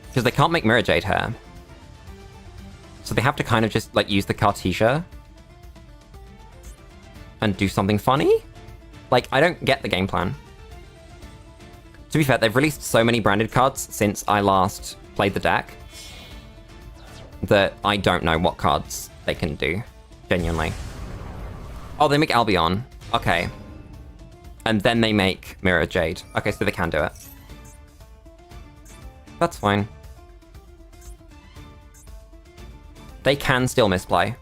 Because they can't make Mirror Jade here. So they have to kind of just, like, use the Cartesia. And do something funny? Like, I don't get the game plan. To be fair, they've released so many branded cards since I last played the deck that I don't know what cards they can do, genuinely. Oh, they make Albion. Okay. And then they make Mirror Jade. Okay, so they can do it. That's fine. They can still misplay.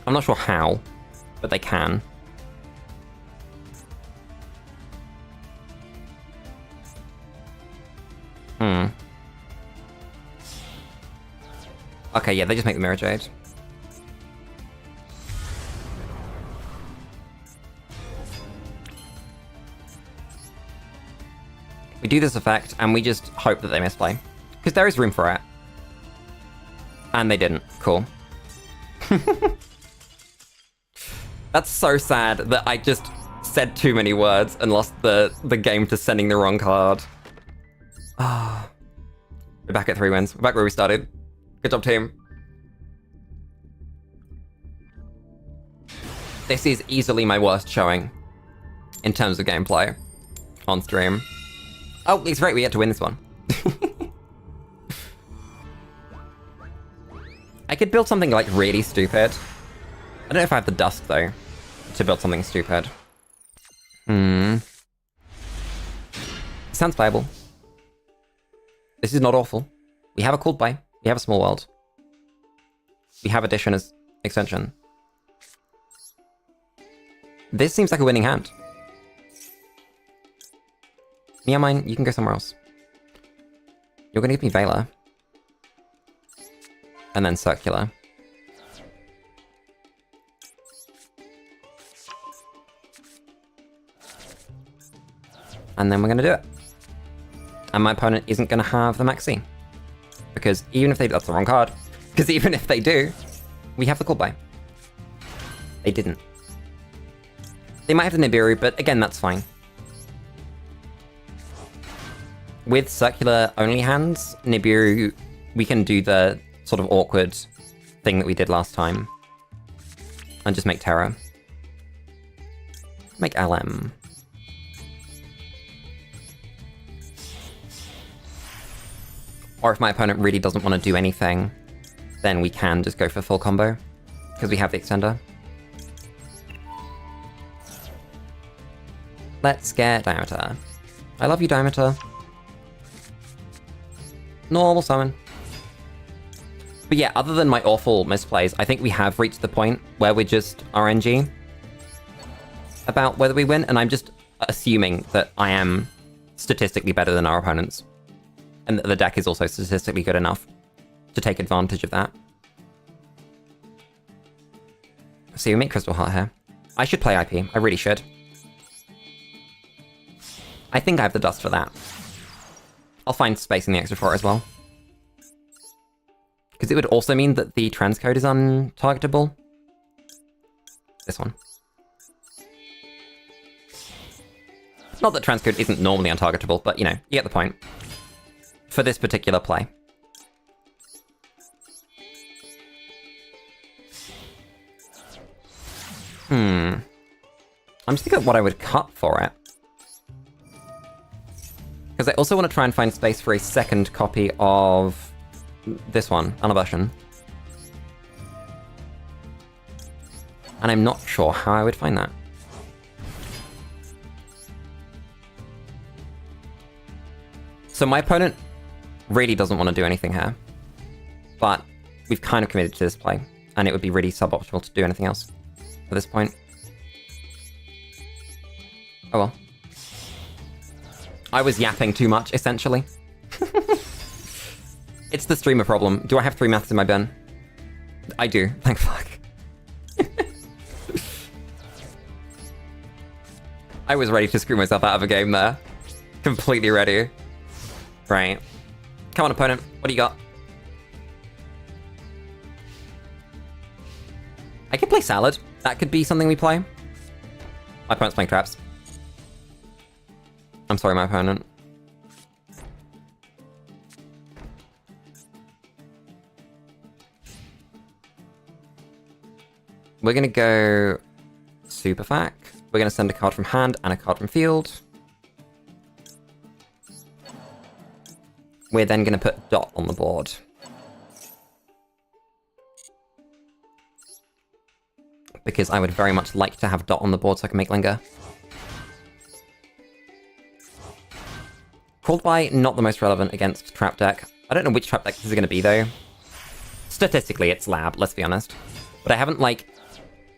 I'm not sure how, but they can. Okay, yeah, they just make the Mirror Jade. We do this effect, and we just hope that they misplay. Because there is room for it. And they didn't. Cool. That's so sad that I just said too many words and lost the game to sending the wrong card. Ah. We're back at 3 wins. We're back where we started. Good job, team. This is easily my worst showing in terms of gameplay on stream. Oh, it's right, we get to win this one. I could build something, like, really stupid. I don't know if I have the dust, though, to build something stupid. Sounds viable. This is not awful. We have a Called By. We have a Small World. We have Addition as extension. This seems like a winning hand. Yeah, mine, you can go somewhere else. You're gonna give me Veiler. And then Circular. And then we're gonna do it. And my opponent isn't gonna have the Maxi. Because even if they... That's the wrong card. Because even if they do, we have the Called By. They didn't. They might have the Nibiru, but again, that's fine. With Circular only hands, Nibiru, we can do the sort of awkward thing that we did last time. And just make Terra. Make LM. Or if my opponent really doesn't want to do anything, then we can just go for full combo. Because we have the extender. Let's get Diameter. I love you, Diameter. Normal summon. But yeah, other than my awful misplays, I think we have reached the point where we're just RNG about whether we win, and I'm just assuming that I am statistically better than our opponents. And that the deck is also statistically good enough to take advantage of that. See, we make Crystal Heart here. I should play IP. I really should. I think I have the dust for that. I'll find space in the extra for it as well. Because it would also mean that the transcode is untargetable. This one. Not that transcode isn't normally untargetable, but you know, you get the point. For this particular play. I'm just thinking of what I would cut for it. Because I also want to try and find space for a second copy of this one, Unaversion. And I'm not sure how I would find that. So my opponent really doesn't want to do anything here. But we've kind of committed to this play. And it would be really suboptimal to do anything else at this point. Oh well. I was yapping too much, essentially. It's the streamer problem. Do I have 3 maths in my bin? I do, thank fuck. I was ready to screw myself out of a game there. Completely ready. Right. Come on, opponent. What do you got? I could play Salad. That could be something we play. My opponent's playing Traps. I'm sorry, my opponent. We're gonna go Super Fac. We're gonna send a card from hand and a card from field. We're then gonna put Dot on the board. Because I would very much like to have Dot on the board so I can make Linger. Crawled by, not the most relevant against Trap Deck. I don't know which Trap Deck this is going to be, though. Statistically, it's Lab, let's be honest. But I haven't, like,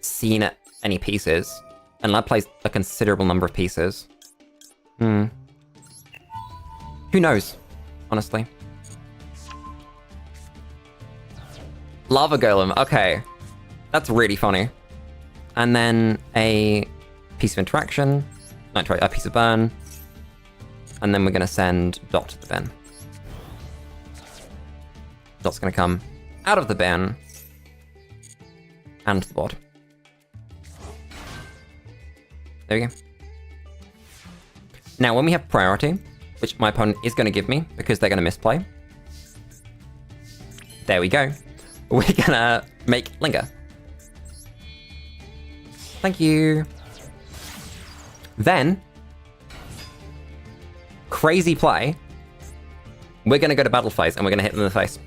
seen any pieces. And Lab plays a considerable number of pieces. Who knows, honestly. Lava Golem, okay. That's really funny. And then a piece of interaction. No, sorry, a piece of burn. And then we're going to send Dot to the bin. Dot's going to come out of the bin and to the board. There we go. Now, when we have priority, which my opponent is going to give me because they're going to misplay. There we go. We're going to make Linger. Thank you. Then, crazy play. We're going to go to battle phase and we're going to hit them in the face.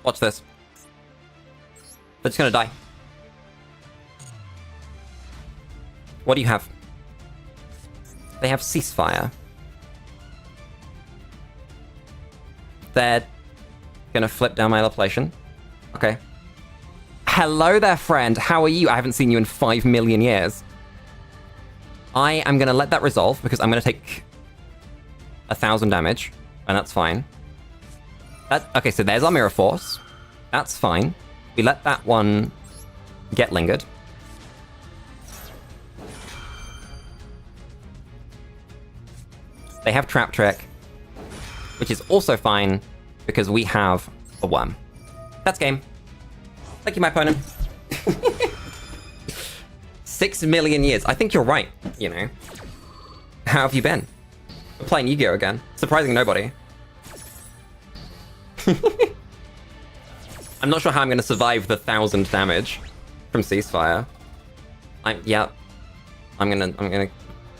Watch this. They're just going to die. What do you have? They have Ceasefire. They're going to flip down my Elevation. Okay. Hello there, friend. How are you? I haven't seen you in 5 million years. I am going to let that resolve because I'm going to take 1,000 damage, and that's fine. Okay, so there's our Mirror Force. That's fine. We let that one get lingered. They have Trap Trick, which is also fine because we have a worm. That's game. Thank you, my opponent. 6 million years. I think you're right, you know. How have you been? We're playing Yu-Gi-Oh! Again. Surprising nobody. I'm not sure how I'm going to survive the 1,000 damage from Ceasefire. I'm gonna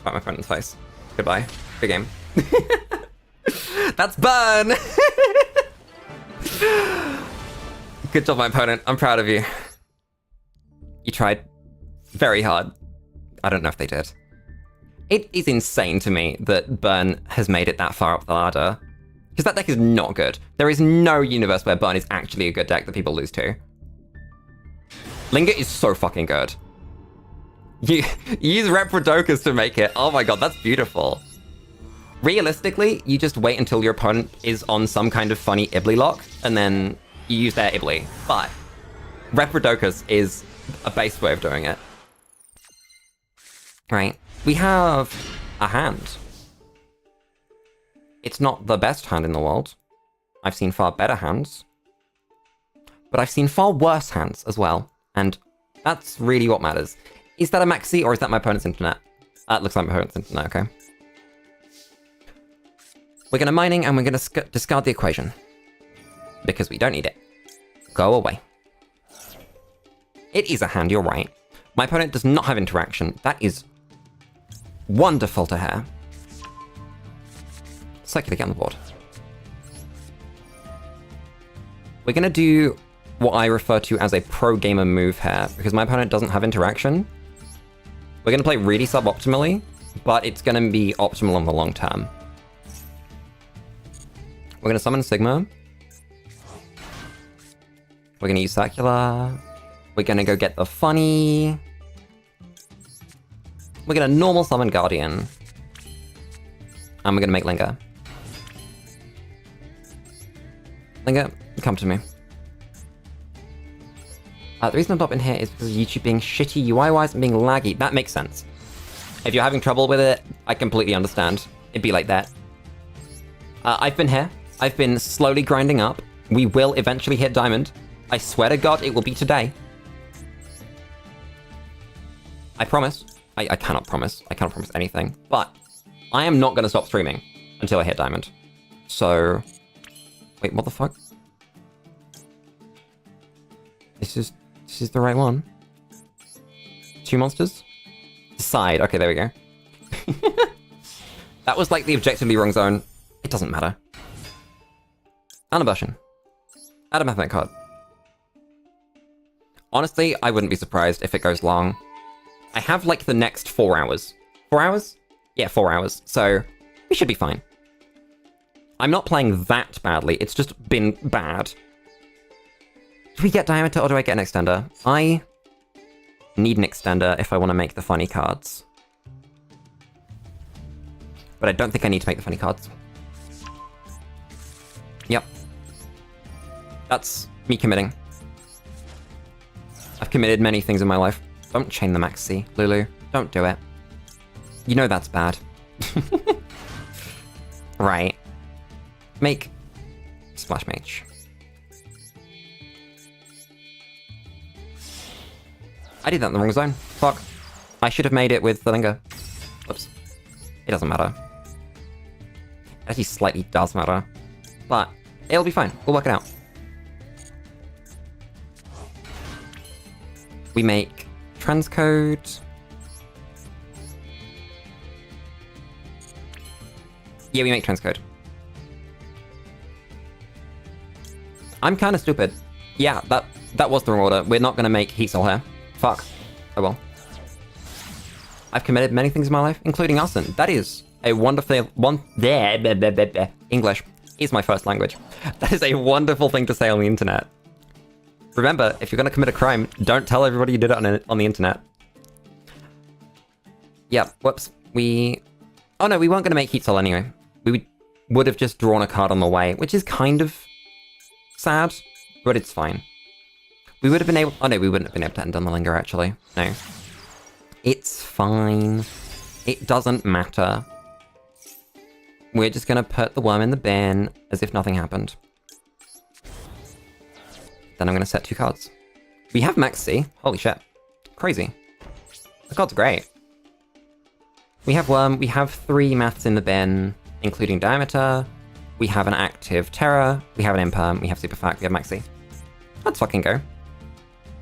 fight my friend in the face. Goodbye. Good game. That's burn! Good job, my opponent. I'm proud of you. You tried very hard. I don't know if they did. It is insane to me that Burn has made it that far up the ladder. Because that deck is not good. There is no universe where Burn is actually a good deck that people lose to. Linger is so fucking good. You use Reprodokus to make it. Oh my god, that's beautiful. Realistically, you just wait until your opponent is on some kind of funny Ibli lock, and then you use their Ibli. But Reprodokus is a base way of doing it. Right. We have a hand. It's not the best hand in the world. I've seen far better hands. But I've seen far worse hands as well. And that's really what matters. Is that a maxi or is that my opponent's internet? It looks like my opponent's internet, okay. We're going to mining and we're going to discard the equation. Because we don't need it. Go away. It is a hand, you're right. My opponent does not have interaction. That is wonderful to hear. Circular, get on the board. We're going to do what I refer to as a pro-gamer move here, because my opponent doesn't have interaction. We're going to play really suboptimally, but it's going to be optimal in the long term. We're going to summon Sigma. We're going to use Circular. We're going to go get the funny. We're going to normal summon Guardian. And we're going to make Linger. Linger, come to me. The reason I'm not in here is because of YouTube being shitty UI-wise and being laggy. That makes sense. If you're having trouble with it, I completely understand. It'd be like that. I've been here. I've been slowly grinding up. We will eventually hit Diamond. I swear to God, it will be today. I promise. I cannot promise. I cannot promise anything. But I am not going to stop streaming until I hit Diamond. So... Wait, what the fuck? This is the right one. 2 monsters? Decide. Okay, there we go. That was like the objectively wrong zone. It doesn't matter. Anabushing. Add a Mathematic card. Honestly, I wouldn't be surprised if it goes long. I have like the next 4 hours. 4 hours? Yeah, 4 hours. So we should be fine. I'm not playing that badly. It's just been bad. Do we get Diameter or do I get an Extender? I need an Extender if I want to make the funny cards. But I don't think I need to make the funny cards. Yep. That's me committing. I've committed many things in my life. Don't chain the Maxi, Lulu. Don't do it. You know that's bad. Right. Make Splash Mage. I did that in the wrong zone. Fuck. I should have made it with the Linger. Whoops. It doesn't matter. It actually slightly does matter. But it'll be fine. We'll work it out. We make transcode. Yeah, we make transcode. I'm kind of stupid. Yeah, that was the wrong order. We're not going to make Heat Soul here. Fuck. Oh well. I've committed many things in my life, including Arson. That is a wonderful... English is my first language. That is a wonderful thing to say on the internet. Remember, if you're going to commit a crime, don't tell everybody you did it on the internet. Yeah, whoops. Oh no, we weren't going to make Heat Soul anyway. We would have just drawn a card on the way, which is kind of sad, but it's fine. We would have been able... Oh no, we wouldn't have been able to end on the Linger, actually. No. It's fine. It doesn't matter. We're just going to put the worm in the bin as if nothing happened. Then I'm going to set 2 cards. We have Maxi. Holy shit. Crazy. The card's great. We have Worm. We have 3 maths in the bin, including Diameter. We have an active Terra, we have an Imperm, we have Superfac, we have Maxi. Let's fucking go.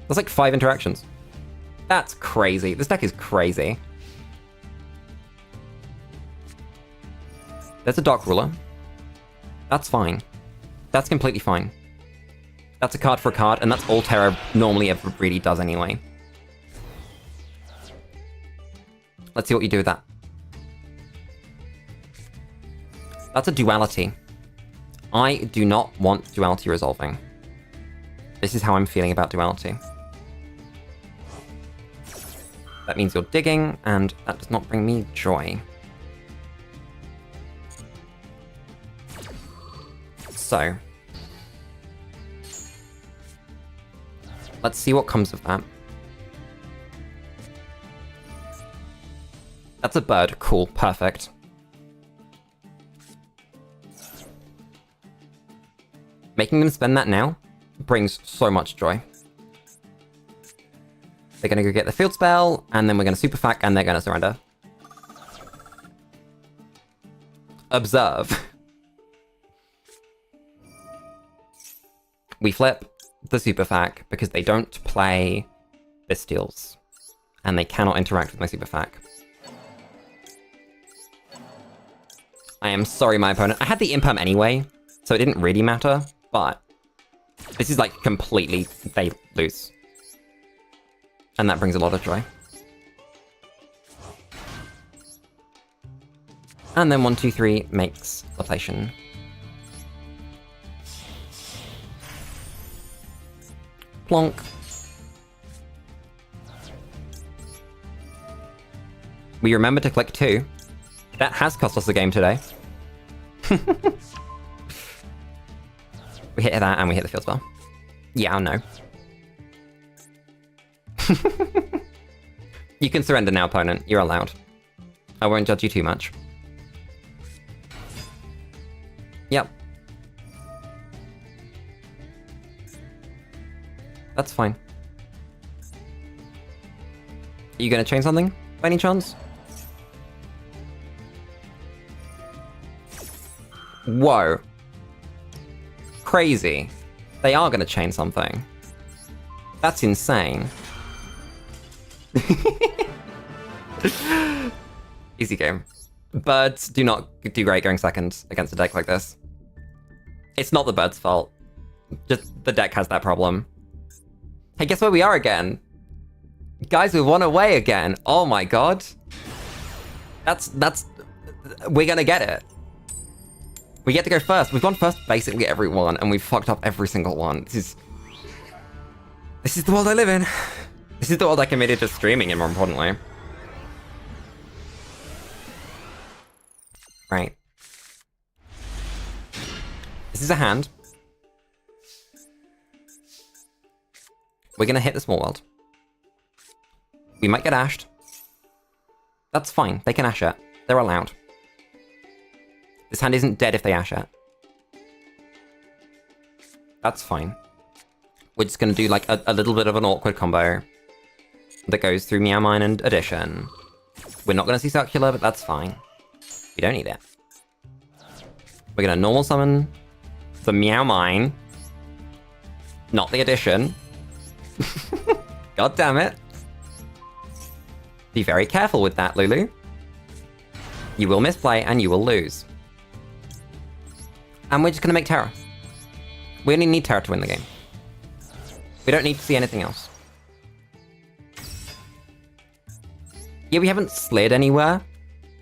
That's like 5 interactions. That's crazy. This deck is crazy. There's a Dark Ruler. That's fine. That's completely fine. That's a card for a card, and that's all Terra normally ever really does anyway. Let's see what you do with that. That's a duality. I do not want duality resolving. This is how I'm feeling about duality. That means you're digging, and that does not bring me joy. So, let's see what comes of that. That's a bird. Cool. Perfect. Making them spend that now brings so much joy. They're going to go get the field spell, and then we're going to Superfac, and they're going to surrender. Observe. We flip the Superfac because they don't play Bestials, and they cannot interact with my Superfac. I am sorry, my opponent. I had the Imperm anyway, so it didn't really matter, but this is like completely, they lose. And that brings a lot of joy. And then 1, 2, 3 makes Location. Plonk. We remember to click 2. That has cost us a game today. We hit that and we hit the field spell. Yeah, I know. You can surrender now, opponent. You're allowed. I won't judge you too much. Yep. That's fine. Are you gonna change something, by any chance? Whoa. Crazy. They are gonna chain something. That's insane. Easy game. Birds do not do great going second against a deck like this. It's not the bird's fault. Just the deck has that problem. Hey, guess where we are again? Guys, we've won away again. Oh my god. We're gonna get it. We get to go first. We've gone first basically every one, and we've fucked up every single one. This is the world I live in. This is the world I committed to streaming in, more importantly. Right. This is a hand. We're gonna hit the small world. We might get ashed. That's fine. They can ash it. They're allowed. This hand isn't dead if they ash it. That's fine. We're just gonna do like a little bit of an awkward combo that goes through Meow Mine and Addition. We're not gonna see Circular, but that's fine. We don't need it. We're gonna normal summon the Meow Mine, not the Addition. God damn it. Be very careful with that, Lulu. You will misplay and you will lose. And we're just gonna make Terra. We only need Terra to win the game. We don't need to see anything else. Yeah, we haven't slid anywhere,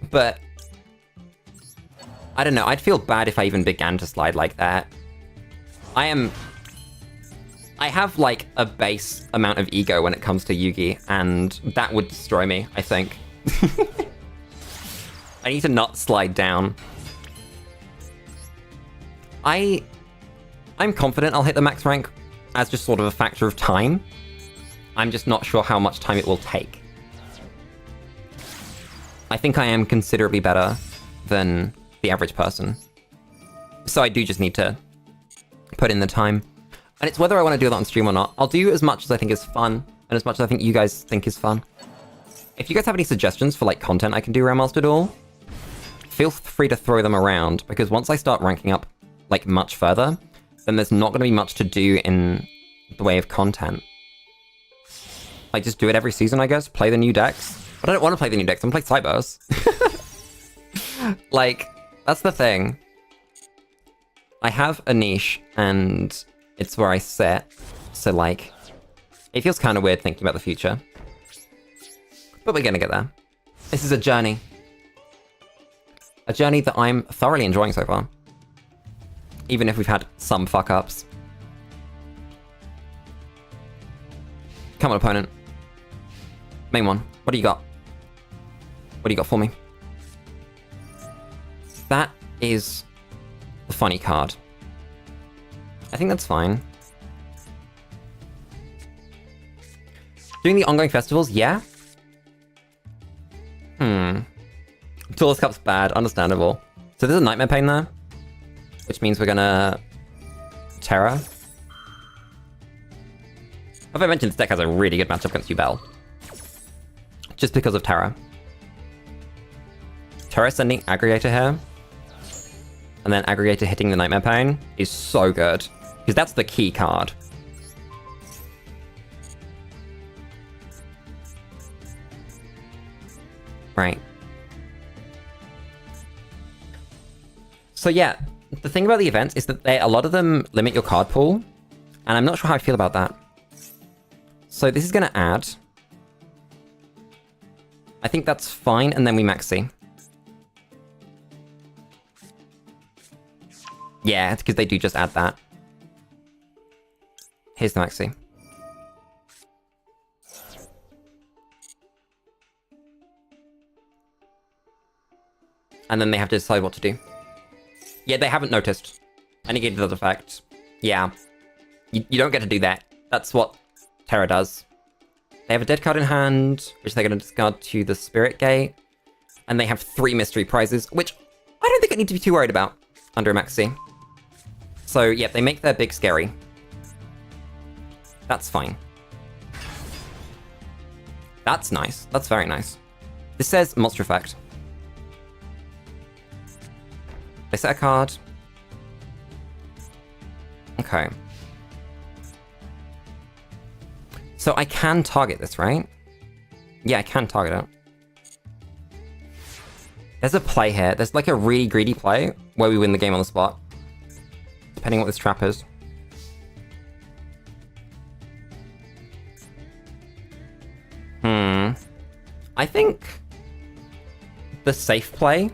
but I don't know, I'd feel bad if I even began to slide like that. I have like a base amount of ego when it comes to Yugi, and that would destroy me, I think. I need to not slide down. I'm confident I'll hit the max rank as just sort of a factor of time. I'm just not sure how much time it will take. I think I am considerably better than the average person. So I do just need to put in the time. And it's whether I want to do that on stream or not. I'll do as much as I think is fun, and as much as I think you guys think is fun. If you guys have any suggestions for like content I can do around Master Duel, feel free to throw them around, because once I start ranking up, like, much further, then there's not going to be much to do in the way of content. Like, just do it every season, I guess. Play the new decks. But I don't want to play the new decks. I'm going to play Cybers. Like, that's the thing. I have a niche, and it's where I sit. So, like, it feels kind of weird thinking about the future. But we're going to get there. This is a journey. A journey that I'm thoroughly enjoying so far. Even if we've had some fuck-ups. Come on, opponent. Main one. What do you got? What do you got for me? That is the funny card. I think that's fine. Doing the ongoing festivals? Yeah. Duelist Cup's bad. Understandable. So there's a Nightmare Pain there. Which means we're gonna... Terra. Have I mentioned this deck has a really good matchup against Yubel? Just because of Terra. Terra sending Aggregator here. And then Aggregator hitting the Nightmare Pain is so good. Because that's the key card. Right. So yeah, the thing about the events is that a lot of them limit your card pool. And I'm not sure how I feel about that. So this is going to add. I think that's fine, and then we maxi. Yeah, because they do just add that. Here's the maxi. And then they have to decide what to do. Yeah, they haven't noticed. A negated does effect. Yeah. You don't get to do that. That's what Terra does. They have a dead card in hand, which they're going to discard to the Spirit Gate. And they have 3 mystery prizes, which I don't think I need to be too worried about under a maxi. So, yeah, they make their big scary. That's fine. That's nice. That's very nice. This says Monster Effect. They set a card. Okay. So I can target this, right? Yeah, I can target it. There's a play here. There's like a really greedy play where we win the game on the spot. Depending on what this trap is. I think the safe play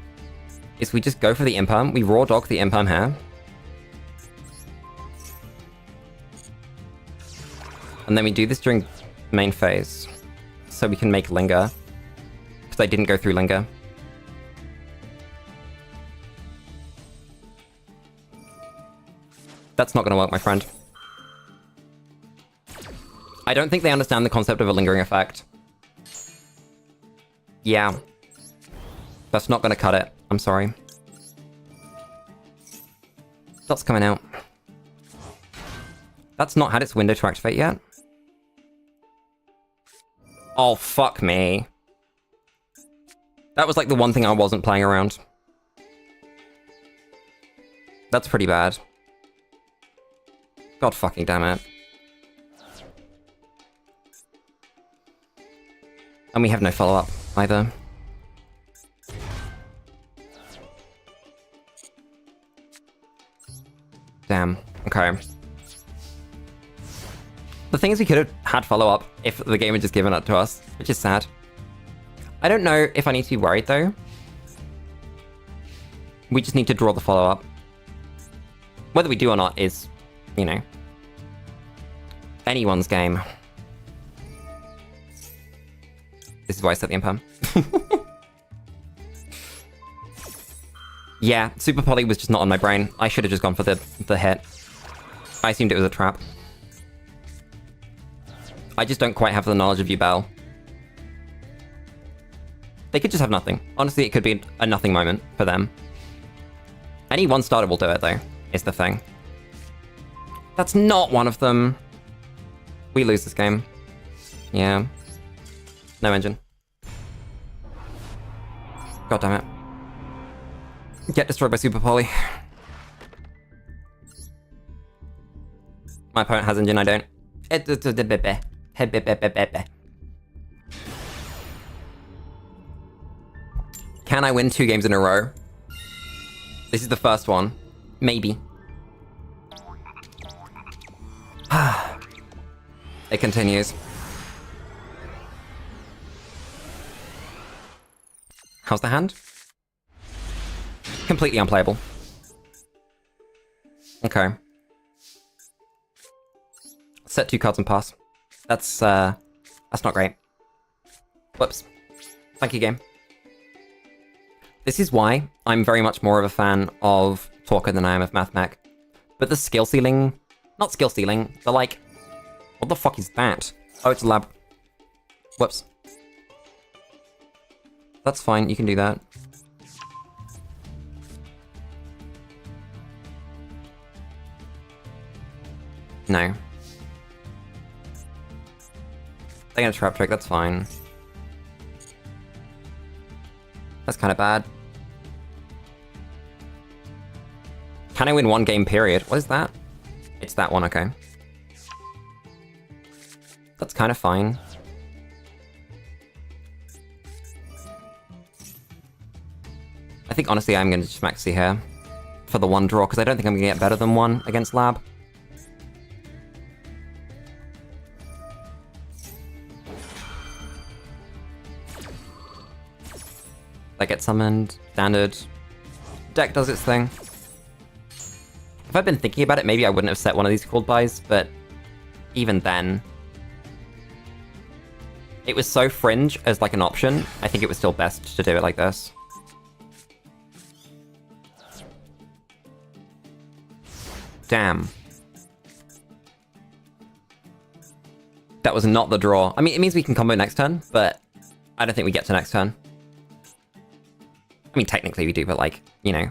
is we just go for the Imperm. We raw dog the Imperm here. And then we do this during main phase. So we can make Linger. Because I didn't go through Linger. That's not going to work, my friend. I don't think they understand the concept of a lingering effect. Yeah. That's not going to cut it. I'm sorry. Dot's coming out. That's not had its window to activate yet. Oh, fuck me. That was like the one thing I wasn't playing around. That's pretty bad. God fucking damn it. And we have no follow-up either. Damn. Okay. The thing is, we could have had follow-up if the game had just given it to us, which is sad. I don't know if I need to be worried, though. We just need to draw the follow-up. Whether we do or not is, you know, anyone's game. This is why I set the Imperm. Yeah, Super Poly was just not on my brain. I should have just gone for the hit. I assumed it was a trap. I just don't quite have the knowledge of Yubel. They could just have nothing. Honestly, it could be a nothing moment for them. Any one starter will do it, though, is the thing. That's not one of them. We lose this game. Yeah. No engine. God damn it. Get destroyed by Super Poly. My opponent has engine, I don't. Can I win 2 games in a row? This is the first one. Maybe. It continues. How's the hand? Completely unplayable. Okay. Set 2 cards and pass. That's not great. Whoops. Thank you, game. This is why I'm very much more of a fan of Talker than I am of MathMech. But the skill ceiling... Not skill ceiling, but like... What the fuck is that? Oh, it's a lab. Whoops. That's fine, you can do that. No. They're gonna trap trick, that's fine. That's kind of bad. Can I win 1 game, period? What is that? It's that one, okay. That's kind of fine. I think, honestly, I'm going to just maxi here for the 1 draw, because I don't think I'm going to get better than 1 against Lab. I get summoned, standard. Deck does its thing. If I'd been thinking about it, maybe I wouldn't have set one of these cold buys, but even then... It was so fringe as like an option, I think it was still best to do it like this. Damn. That was not the draw. I mean, it means we can combo next turn, but I don't think we get to next turn. I mean, technically we do, but like, you know,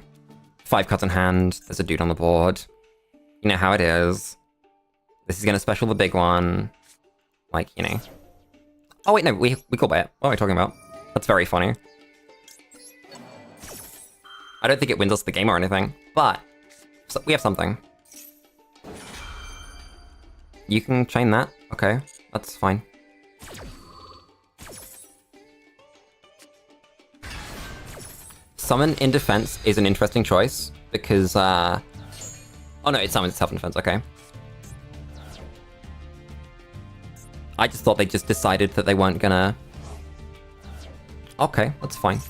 5 cards in hand, there's a dude on the board. You know how it is. This is gonna special the big one. Like, you know. Oh wait, no, we call by it. What are we talking about? That's very funny. I don't think it wins us the game or anything, but we have something. You can chain that. Okay, that's fine. Summon in defense is an interesting choice, because, oh no, it summons itself in defense, okay. I just thought they just decided that they weren't gonna... Okay, that's fine.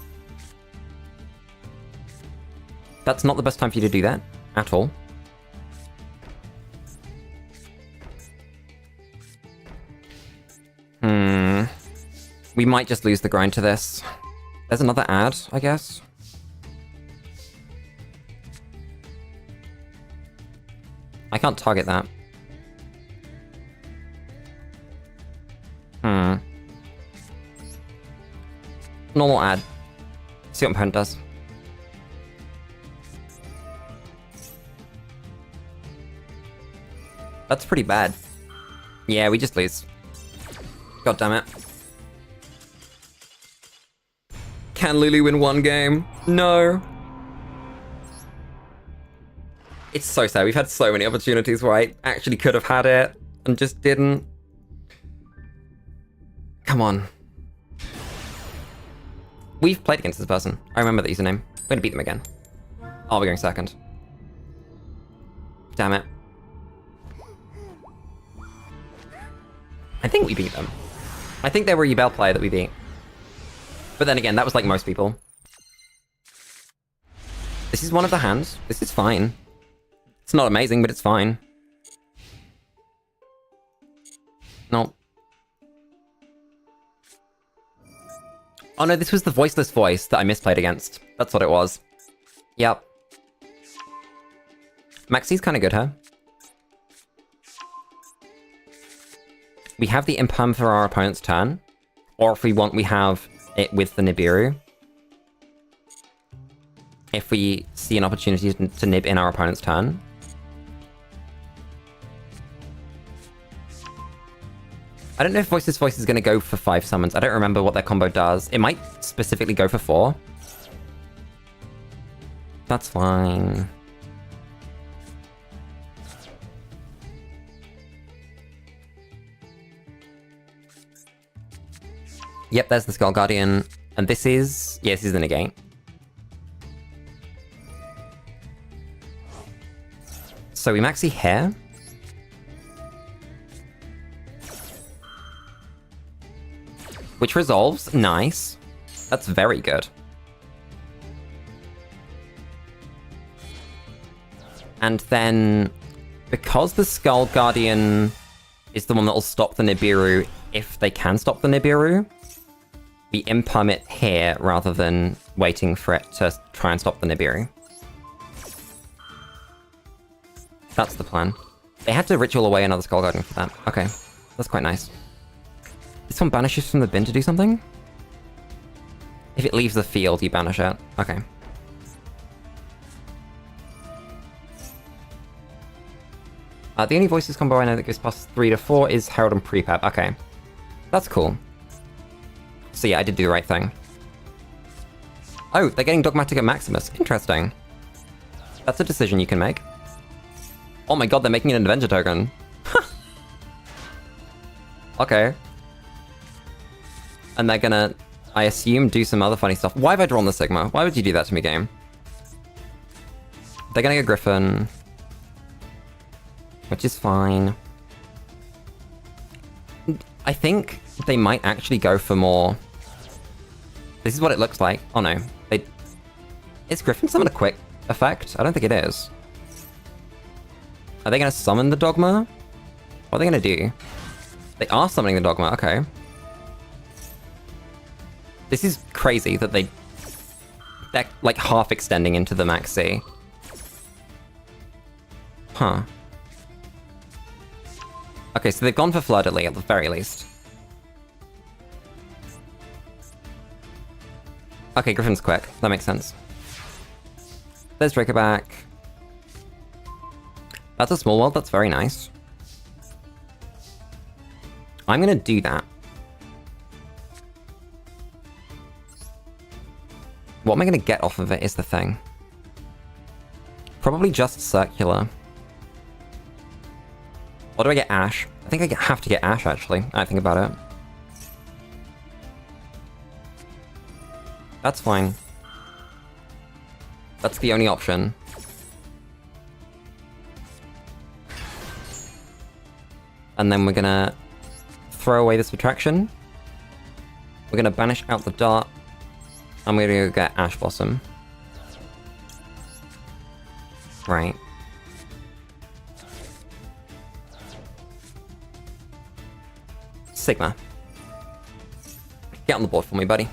That's not the best time for you to do that, at all. We might just lose the grind to this. There's another ad, I guess. I can't target that. Normal ad. See what my opponent does. That's pretty bad. Yeah, we just lose. God damn it. Can Lulu win 1 game? No. It's so sad. We've had so many opportunities where I actually could have had it and just didn't. Come on. We've played against this person. I remember the username. We're gonna beat them again. Oh, we're going second. Damn it. I think we beat them. I think they were a Yubel player that we beat. But then again, that was like most people. This is one of the hands. This is fine. It's not amazing, but it's fine. No. Oh no, this was the voiceless voice that I misplayed against. That's what it was. Yep. Maxi's kind of good, huh? We have the Imperm for our opponent's turn. Or if we want, we have it with the Nibiru. If we see an opportunity to nib in our opponent's turn. I don't know if Voiceless Voice is going to go for 5 summons. I don't remember what their combo does. It might specifically go for 4. That's fine. Yep, there's the Skull Guardian. And this is... yeah, this is the negate. So we maxi hair. Which resolves. Nice. That's very good. And then, because the Skull Guardian is the one that will stop the Nibiru if they can stop the Nibiru, we imperm it here rather than waiting for it to try and stop the Nibiru. That's the plan. They had to ritual away another Skull Guardian for that. Okay, that's quite nice. This one banishes from the bin to do something? If it leaves the field, you banish it. Okay. The only Voices combo I know that goes past 3 to 4 is Herald and Prepap. Okay. That's cool. So yeah, I did do the right thing. Oh, they're getting Dogmatic at Maximus. Interesting. That's a decision you can make. Oh my god, they're making an Adventure token. Okay. And they're gonna, I assume, do some other funny stuff. Why have I drawn the Sigma? Why would you do that to me, game? They're gonna get Griffin. Which is fine. I think they might actually go for more... This is what it looks like. Oh no. Is Griffin summon a quick effect? I don't think it is. Are they gonna summon the Dogma? What are they gonna do? They are summoning the Dogma, okay. This is crazy that they're like half extending into the maxi. Huh. Okay, so they've gone for Fleur-de-Lis at the very least. Okay, Griffin's quick. That makes sense. There's Dracoback. That's a small world, that's very nice. I'm gonna do that. What am I gonna get off of it is the thing. Probably just Circular. Or do I get Ash? I think I have to get Ash, actually. I think about it. That's fine. That's the only option. And then we're gonna throw away this attraction. We're gonna banish out the dart. I'm gonna go get Ash Blossom. Right. Sigma. Get on the board for me, buddy.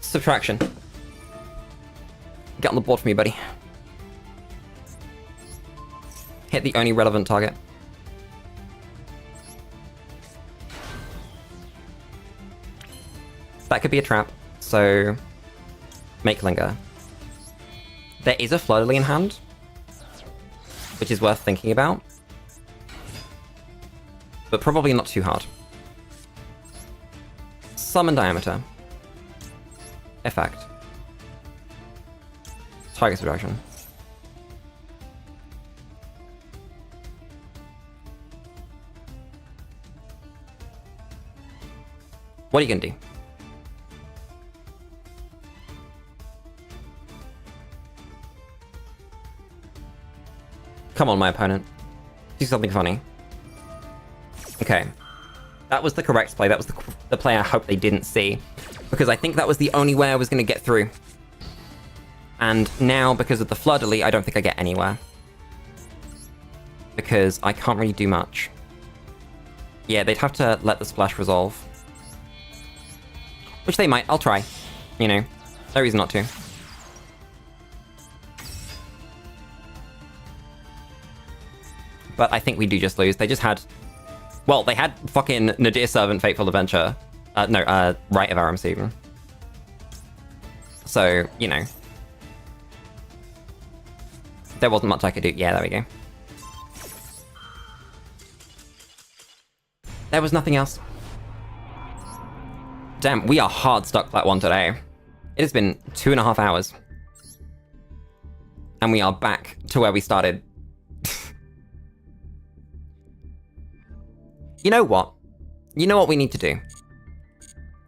Subtraction. Get on the board for me, buddy. Hit the only relevant target. That could be a trap, so make Linger. There is a Fleur-de-Lis in hand, which is worth thinking about, but probably not too hard. Summon Diameter. Effect. Target Subtraction. What are you gonna do? Come on, my opponent. Do something funny. Okay. That was the correct play. That was the play I hope they didn't see. Because I think that was the only way I was going to get through. And now, because of the Fleur-de-Lis, I don't think I get anywhere. Because I can't really do much. Yeah, they'd have to let the splash resolve. Which they might. I'll try. You know, no reason not to. But I think we do just lose. They just had... Well, they had fucking Nadir Servant, Fateful Adventure. Rite of Aram Season. So, you know. There wasn't much I could do. Yeah, there we go. There was nothing else. Damn, we are hard stuck plat 1 today. It has been 2.5 hours. And we are back to where we started. You know what? You know what we need to do?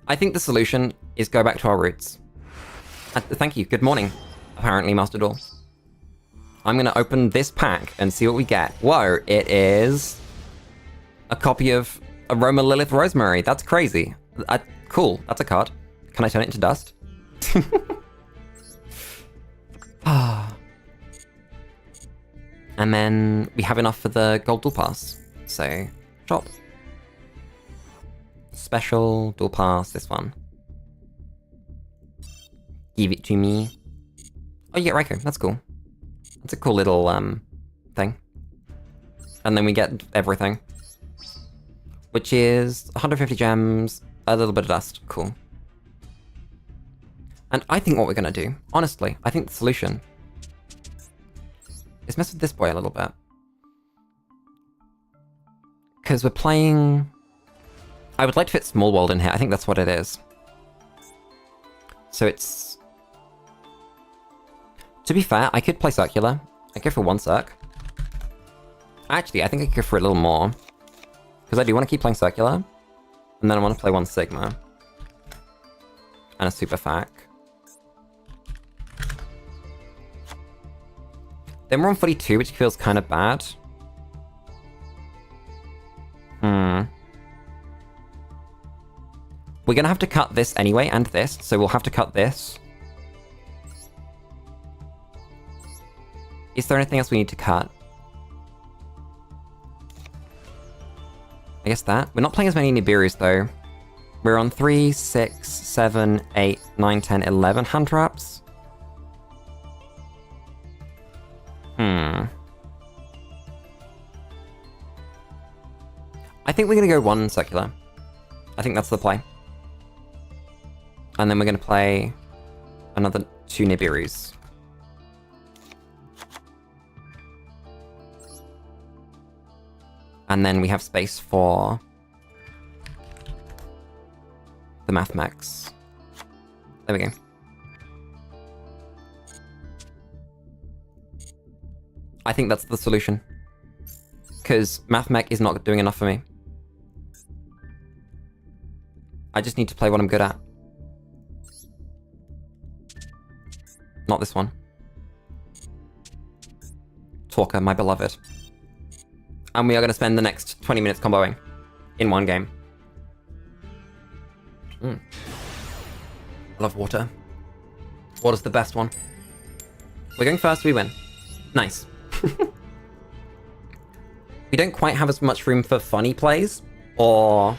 I think the solution is go back to our roots. Thank you. Good morning, apparently, Master Duel. I'm going to open this pack and see what we get. Whoa, it is a copy of Aroma Lilith Rosemary. That's crazy. Cool, that's a card. Can I turn it into dust? And then we have enough for the gold dual pass. So, shop. Special dual pass, this one. Give it to me. Oh, you get Raiko, that's cool. That's a cool little, thing. And then we get everything. Which is 150 gems, a little bit of dust. Cool. And I think what we're gonna do, honestly, I think the solution is mess with this boy a little bit. Because we're playing... I would like to fit Small World in here. I think that's what it is. So it's... To be fair, I could play Circular. I go for 1 Circ. Actually, I think I could go for a little more. Because I do want to keep playing Circular. And then I want to play 1 Sigma. And a Super Fac. Then we're on 42, which feels kind of bad. We're gonna have to cut this anyway, and this, so we'll have to cut this. Is there anything else we need to cut? I guess that. We're not playing as many Nibiru's, though. We're on 3, 6, 7, 8, 9, 10, 11 hand traps. I think we're gonna go 1 Circular. I think that's the play. And then we're gonna play another 2 Nibiru's. And then we have space for the Math Max. There we go. I think that's the solution. Because Math Mech is not doing enough for me. I just need to play what I'm good at. Not this one. Talker, my beloved. And we are going to spend the next 20 minutes comboing. In one game. I love water. Water's the best one. We're going first, we win. Nice. We don't quite have as much room for funny plays, or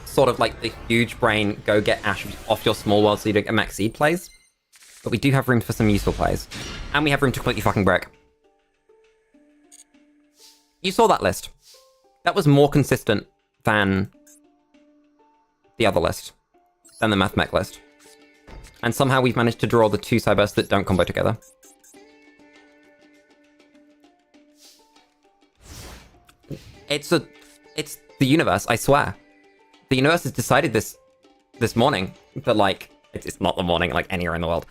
sort of like the huge brain go get Ash off your small world so you don't get max seed plays. But we do have room for some useful plays. And we have room to completely fucking brick. You saw that list. That was more consistent than the other list. Than the Math Mech list. And somehow we've managed to draw the 2 cybersts that don't combo together. It's the universe, I swear. The universe has decided this morning that, like, it's not the morning, like, anywhere in the world.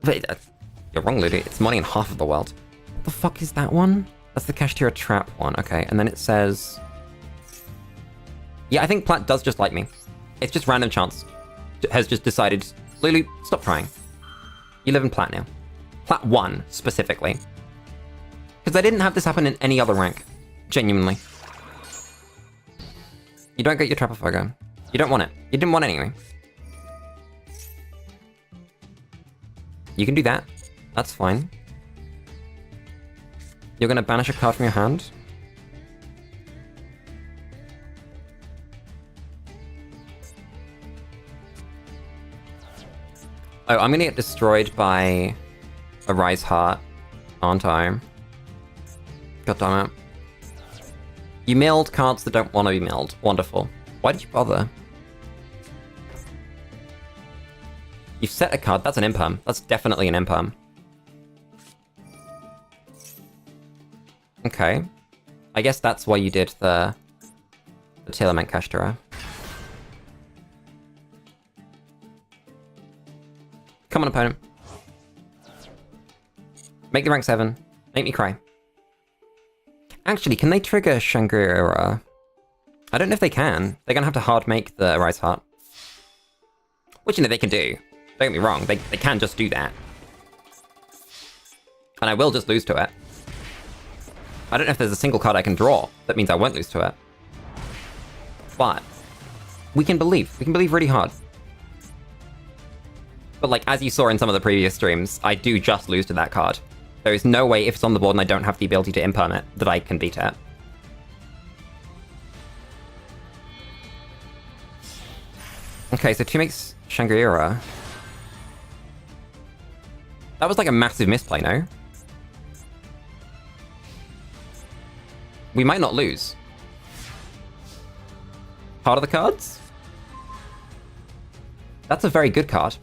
But you're wrong, Lulu. It's morning in half of the world. What the fuck is that one? That's the Kashtira Trap one. Okay, and then it says... Yeah, I think Plat does just like me. It's just random chance. Has just decided, Lulu, stop trying. You live in Plat now. Plat 1, specifically. Because I didn't have this happen in any other rank. Genuinely. You don't get your Trapafogo. You don't want it. You didn't want it anyway. You can do that. That's fine. You're gonna banish a card from your hand. Oh, I'm gonna get destroyed by a Rise Heart, aren't I? God damn it. You milled cards that don't want to be milled. Wonderful. Why did you bother? You've set a card. That's an imperm. That's definitely an imperm. Okay. I guess that's why you did the Tailorment Kashtira. Come on, opponent. Make the rank 7. Make me cry. Actually, can they trigger Shangri-La? I don't know if they can. They're gonna have to hard make the Rise Heart. Which, you know, they can do. Don't get me wrong, they can just do that. And I will just lose to it. I don't know if there's a single card I can draw that means I won't lose to it. But we can believe. We can believe really hard. But like, as you saw in some of the previous streams, I do just lose to that card. There is no way, if it's on the board and I don't have the ability to imperm it, that I can beat it. Okay, so 2 makes Shangri-La. That was like a massive misplay, no? We might not lose. Part of the cards? That's a very good card.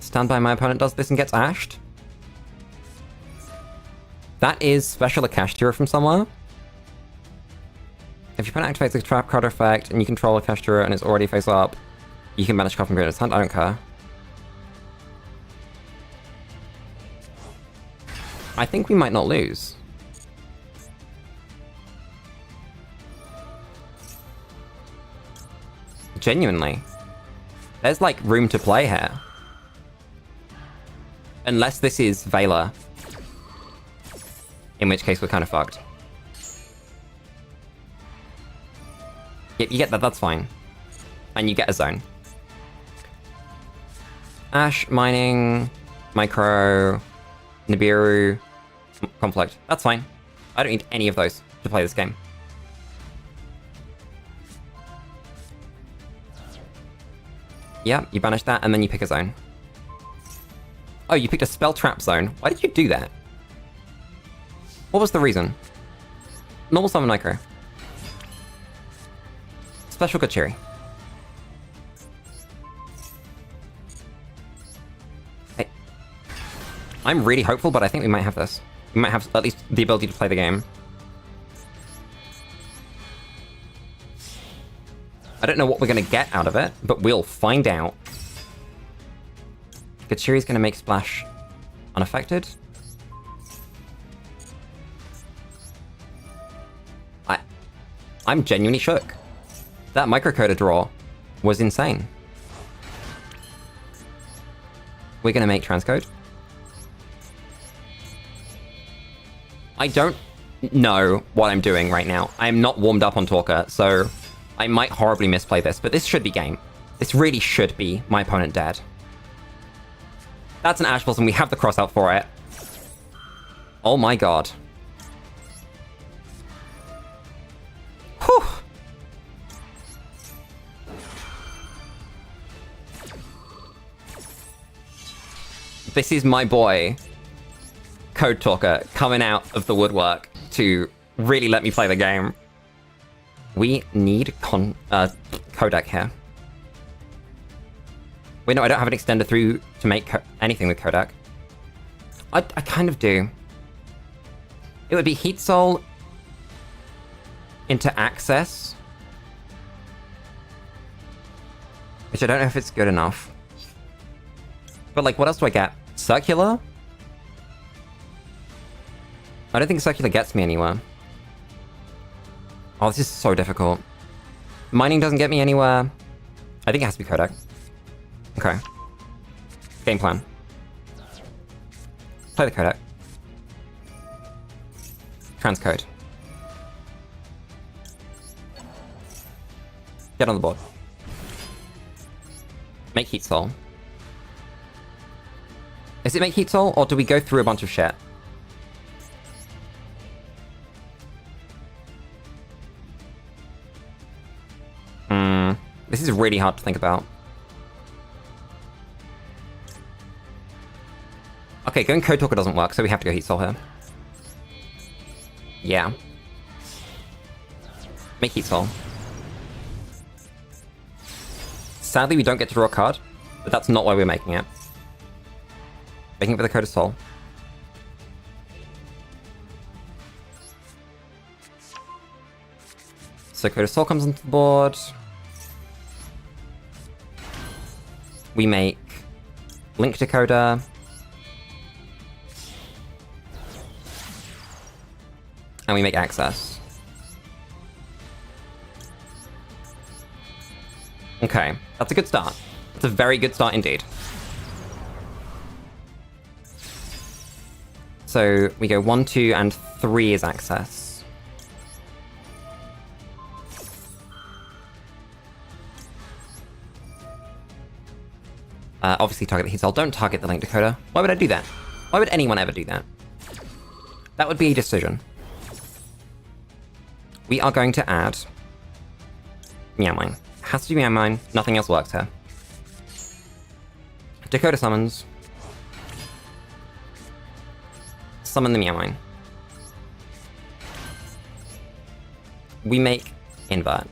Stand by, my opponent does this and gets ashed. That is special Akashtura from somewhere. If your opponent activates a trap card effect and you control Akashtura and it's already face up, you can banish card from Grid hand. I don't care. I think we might not lose. Genuinely. There's like room to play here. Unless this is Vela. In which case we're kind of fucked. Yep, you get that, that's fine. And you get a zone. Ash, Mining, Micro, Nibiru, Conflict. That's fine. I don't need any of those to play this game. Yeah, you banish that and then you pick a zone. Oh, you picked a spell trap zone. Why did you do that? What was the reason? Normal summon micro. Special Gachiri. Hey. I'm really hopeful, but I think we might have this. We might have at least the ability to play the game. I don't know what we're going to get out of it, but we'll find out. Gachiri's going to make Splash unaffected. I'm genuinely shook. That microcoder draw was insane. We're going to make transcode. I don't know what I'm doing right now. I am not warmed up on Talker, so I might horribly misplay this, but this should be game. This really should be my opponent dead. That's an Ash Blossom. We have the cross out for it. Oh my god. Whew. This is my boy, Code Talker, coming out of the woodwork to really let me play the game. We need Kodak here. Wait, no, I don't have an extender through to make anything with Kodak. I kind of do. It would be Heat Soul into Access, which I don't know if it's good enough. But like, what else do I get? Circular? I don't think Circular gets me anywhere. Oh, this is so difficult. Mining doesn't get me anywhere. I think it has to be Kodak. Okay. Game plan. Play the Kodak. Transcode. Get on the board. Make Heat Soul. Is it make Heat Soul, or do we go through a bunch of shit? This is really hard to think about. Okay, going Code Talker doesn't work, so we have to go Heat Soul here. Yeah. Make Heat Soul. Sadly, we don't get to draw a card, but that's not why we're making it. Making it with the Code of Soul. So Code of Soul comes onto the board. We make link decoder. And we make access. Okay, that's a good start. It's a very good start indeed. So we go 1, 2, and 3 is access. Obviously target the heat cell. Don't target the link decoder. Why would I do that? Why would anyone ever do that? That would be a decision. We are going to add Meow Mine. Has to be Meow Mine. Nothing else works here. Decoder summons. Summon the Meow Mine. We make invert.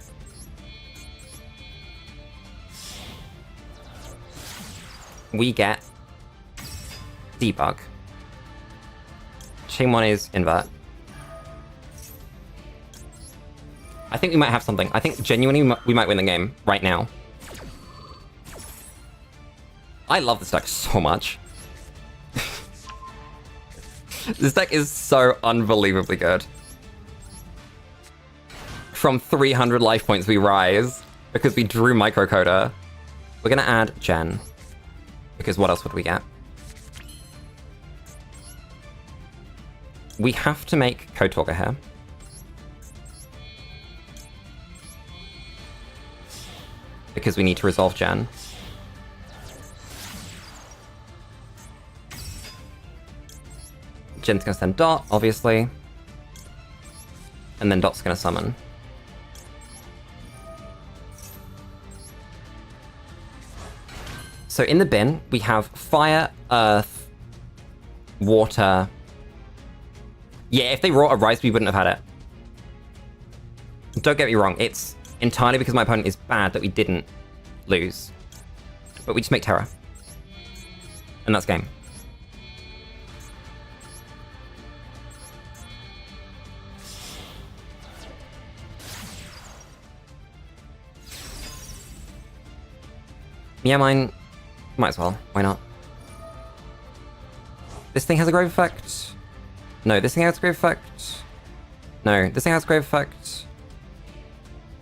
We get debug. Chain 1 is invert. I think we might have something. I think genuinely we might win the game right now. I love this deck so much. This deck is so unbelievably good. From 300 life points we rise because we drew microcoder. We're gonna add Gen. Because what else would we get? We have to make Code Talker here. Because we need to resolve Gen. Gen's gonna send Dot, obviously. And then Dot's gonna summon. So in the bin, we have Fire, Earth, Water. Yeah, if they wrought a Rise, we wouldn't have had it. Don't get me wrong, it's entirely because my opponent is bad that we didn't lose. But we just make Terror. And that's game. Yeah, mine. Might as well. Why not? This thing has a grave effect. No, this thing has a grave effect. No, this thing has a grave effect.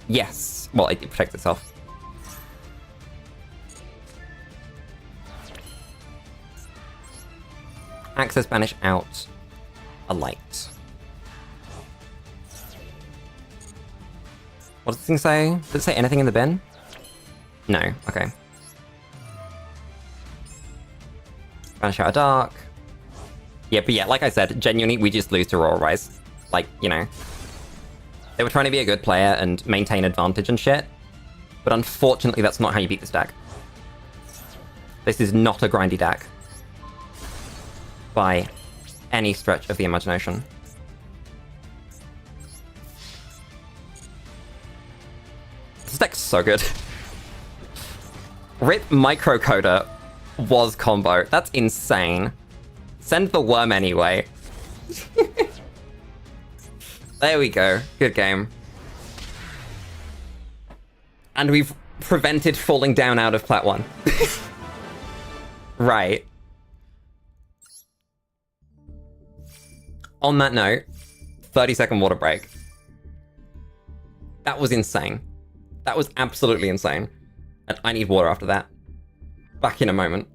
Yes. Well, it protects itself. Access, banish out a light. What does this thing say? Does it say anything in the bin? No. Okay. Banish out a dark. Yeah, but yeah, like I said, genuinely, we just lose to Royal Rise. Like, you know. They were trying to be a good player and maintain advantage and shit. But unfortunately, that's not how you beat this deck. This is not a grindy deck. By any stretch of the imagination. This deck's so good. Rip Microcoder was combo. That's insane. Send the worm anyway. There we go. Good game. And we've prevented falling down out of Plat 1. Right. On that note, 30-second water break. That was insane. That was absolutely insane. And I need water after that. Back in a moment.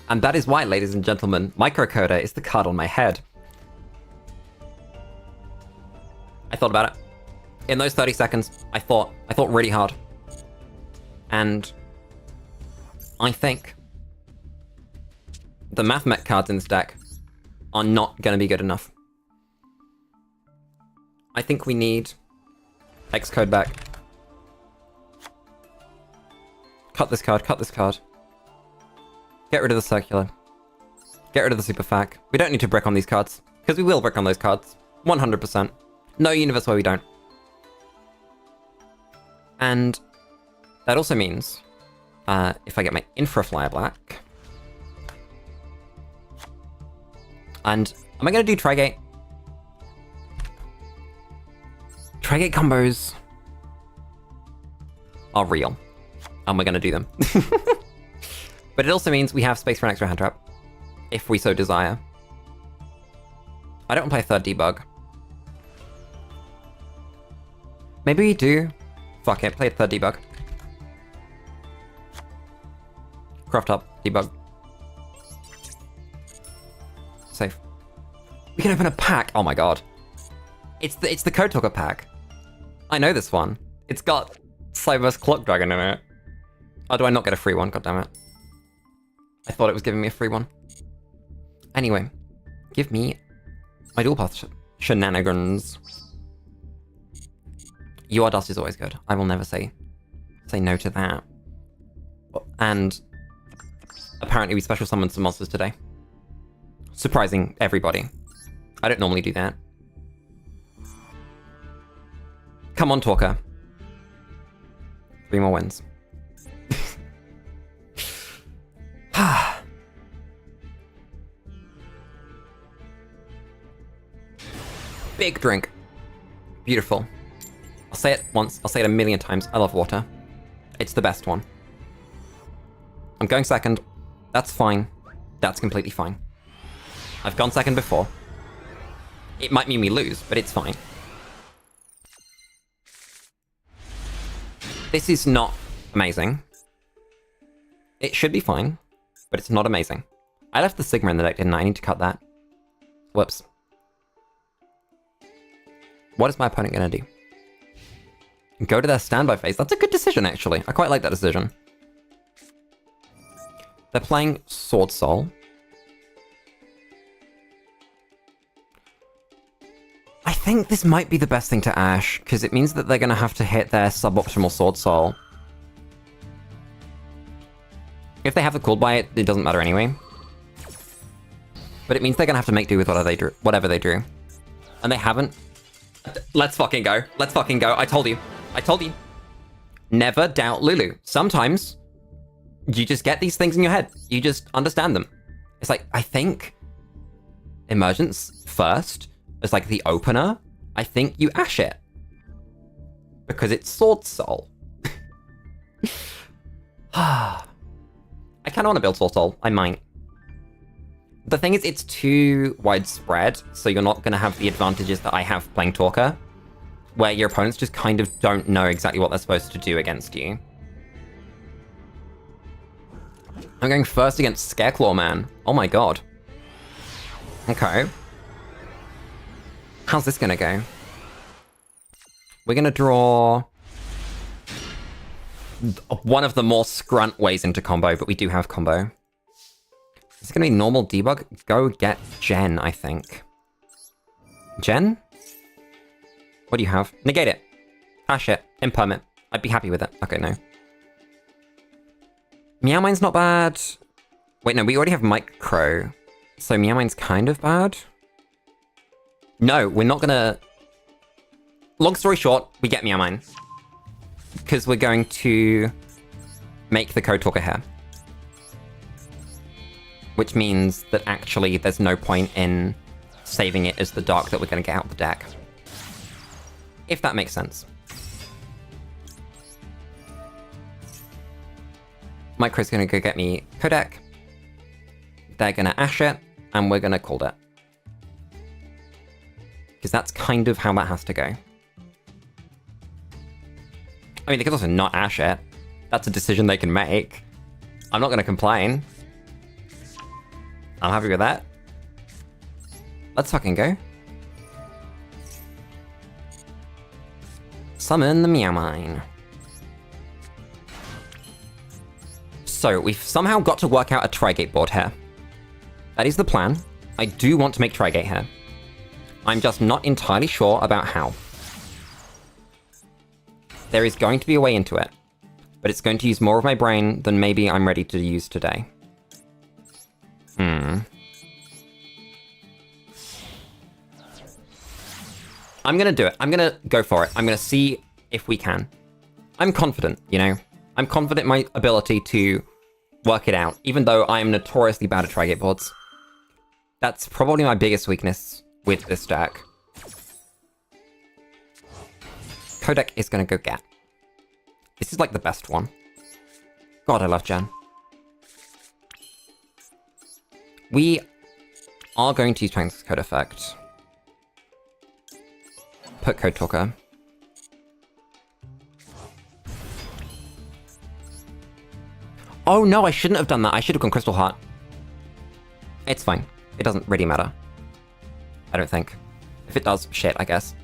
And that is why, ladies and gentlemen, Microcoder is the card on my head. I thought about it. In those 30 seconds, I thought really hard. And I think the Math Mech cards in this deck are not going to be good enough. I think we need Xcode back. Cut this card, cut this card. Get rid of the circular. Get rid of the super fac. We don't need to brick on these cards, because we will brick on those cards. 100%. No universe where we don't. And that also means, if I get my Infra Flyer black, and am I going to do Trigate? Trigate combos are real, and we're going to do them. But it also means we have space for an extra hand trap, if we so desire. I don't want to play a third debug. Maybe we do. Fuck it, play a third debug. Craft up, debug. Safe. We can open a pack. Oh my god. It's the Code Talker pack. I know this one. It's got Cyber's Clock Dragon in it. Oh, do I not get a free one? God damn it. I thought it was giving me a free one. Anyway, give me my dual path shenanigans. UR Dust is always good. I will never say no to that. And apparently we special summoned some monsters today. Surprising everybody. I don't normally do that. Come on, Talker. 3 more wins. Big drink. Beautiful. I'll say it once, I'll say it a million times. I love water. It's the best one. I'm going second. That's fine. That's completely fine. I've gone second before. It might mean we lose, but it's fine. This is not amazing. It should be fine, but it's not amazing. I left the Sigma in the deck, didn't I? I need to cut that. Whoops. What is my opponent going to do? Go to their standby phase. That's a good decision, actually. I quite like that decision. They're playing Sword Soul. I think this might be the best thing to Ash, because it means that they're going to have to hit their suboptimal Sword Soul. If they have the cooled by it, it doesn't matter anyway. But it means they're going to have to make do with whatever they drew. And they haven't. Let's fucking go. Let's fucking go. I told you. I told you. Never doubt Lulu. Sometimes you just get these things in your head. You just understand them. It's like, I think Emergence first is like the opener. I think you Ash it. Because it's Sword Soul. I kind of want to build Sword Soul. I might. The thing is, it's too widespread, so you're not going to have the advantages that I have playing Talker, where your opponents just kind of don't know exactly what they're supposed to do against you. I'm going first against Scareclaw Man. Oh my god. Okay. How's this going to go? We're going to draw one of the more scrunt ways into combo, but we do have combo. Is it going to be normal debug? Go get Jen, I think. Jen? What do you have? Negate it. Hash it. Impermit. I'd be happy with it. Okay, no. Meow Mine's not bad. Wait, no, we already have Micro. So Meow Mine's kind of bad. No, we're not going to... Long story short, we get Meow Mine. Because we're going to make the Code Talker here. Which means that actually there's no point in saving it as the dark that we're going to get out of the deck. If that makes sense. Micro's going to go get me Codec. They're going to Ash it, and we're going to Cold it. Because that's kind of how that has to go. I mean, they could also not Ash it. That's a decision they can make. I'm not going to complain. I'm happy with that. Let's fucking go. Summon the Meow Mine. So, we've somehow got to work out a Trigate board here. That is the plan. I do want to make Trigate here. I'm just not entirely sure about how. There is going to be a way into it, but it's going to use more of my brain than maybe I'm ready to use today. I'm gonna do it. I'm gonna go for it. I'm gonna see if we can. I'm confident, you know? I'm confident in my ability to work it out, even though I am notoriously bad at Trigate boards. That's probably my biggest weakness with this deck. Codec is gonna go get. This is like the best one. God, I love Jen. We are going to use Transcode Effect. Put Code Talker. Oh no, I shouldn't have done that. I should have gone Crystal Heart. It's fine. It doesn't really matter. I don't think. If it does, shit, I guess.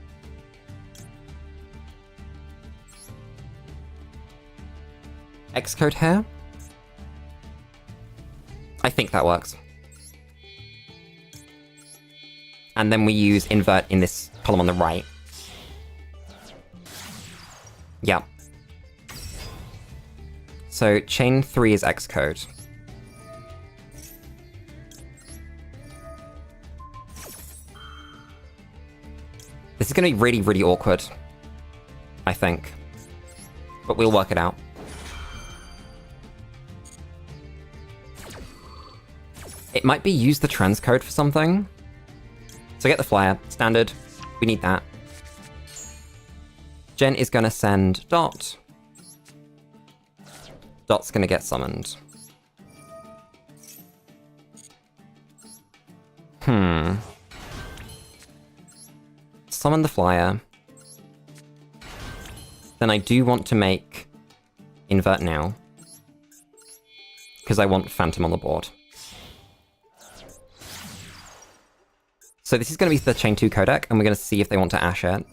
Xcode here? I think that works. And then we use invert in this column on the right. Yeah. So chain 3 is Xcode. This is going to be really, really awkward, I think. But we'll work it out. It might be use the transcode for something. So get the flyer. Standard. We need that. Jen is going to send Dot. Dot's going to get summoned. Summon the flyer. Then I do want to make invert now. Because I want Phantom on the board. So this is going to be the Chain 2 codec, and we're going to see if they want to Ash it.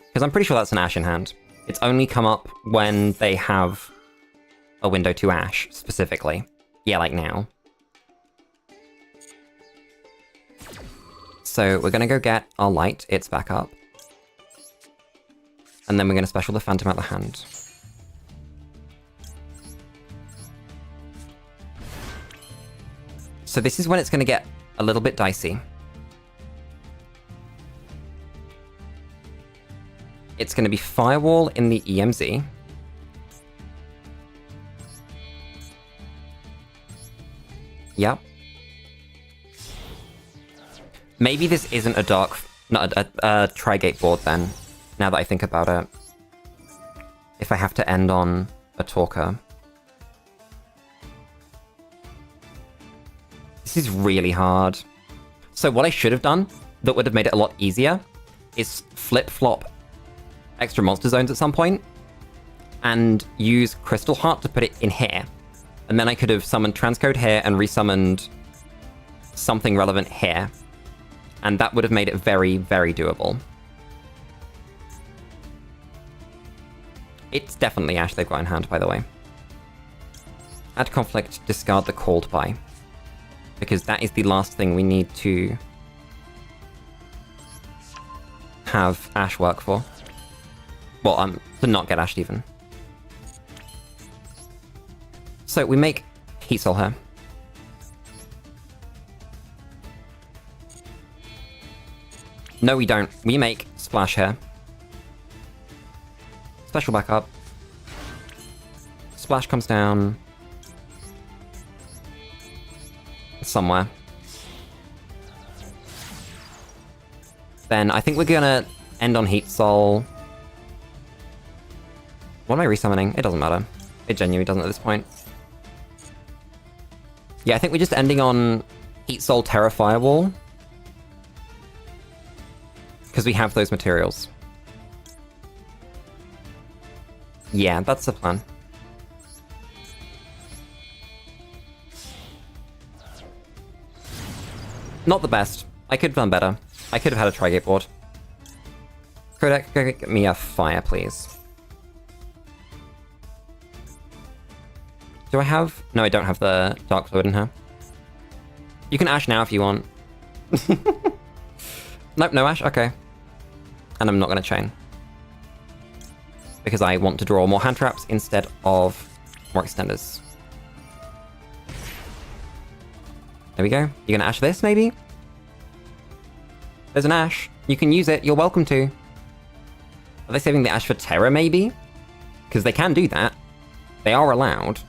Because I'm pretty sure that's an Ash in hand. It's only come up when they have a window to Ash, specifically. Yeah, like now. So we're going to go get our light, it's back up. And then we're going to special the Phantom out of the hand. So this is when it's going to get a little bit dicey. It's going to be Firewall in the EMZ. Yep. Maybe this isn't a Trigate board then, now that I think about it. If I have to end on a Talker. This is really hard. So what I should have done, that would have made it a lot easier, is flip-flop extra monster zones at some point, and use Crystal Heart to put it in here. And then I could have summoned Transcode here and resummoned something relevant here. And that would have made it very, very doable. It's definitely Ash they've got in hand, by the way. Add conflict, discard the called by. Because that is the last thing we need to have Ash work for. Well, to not get Ashed even. So we make Heat Soul here. No, we don't. We make Splash here. Special backup. Splash comes down somewhere. Then I think we're gonna end on Heat Soul. What am I resummoning? It doesn't matter. It genuinely doesn't at this point. Yeah, I think we're just ending on Heat Soul Terra Firewall. Because we have those materials. Yeah, that's the plan. Not the best. I could have done better. I could have had a Tri-Gate board. Kodak, go get me a fire, please. Do I have... No, I don't have the Dark Fluid in here. You can Ash now if you want. Nope, no Ash? Okay. And I'm not going to chain. Because I want to draw more hand traps instead of more extenders. There we go. You're going to Ash this, maybe? There's an Ash. You can use it. You're welcome to. Are they saving the Ash for Terra, maybe? Because they can do that. They are allowed.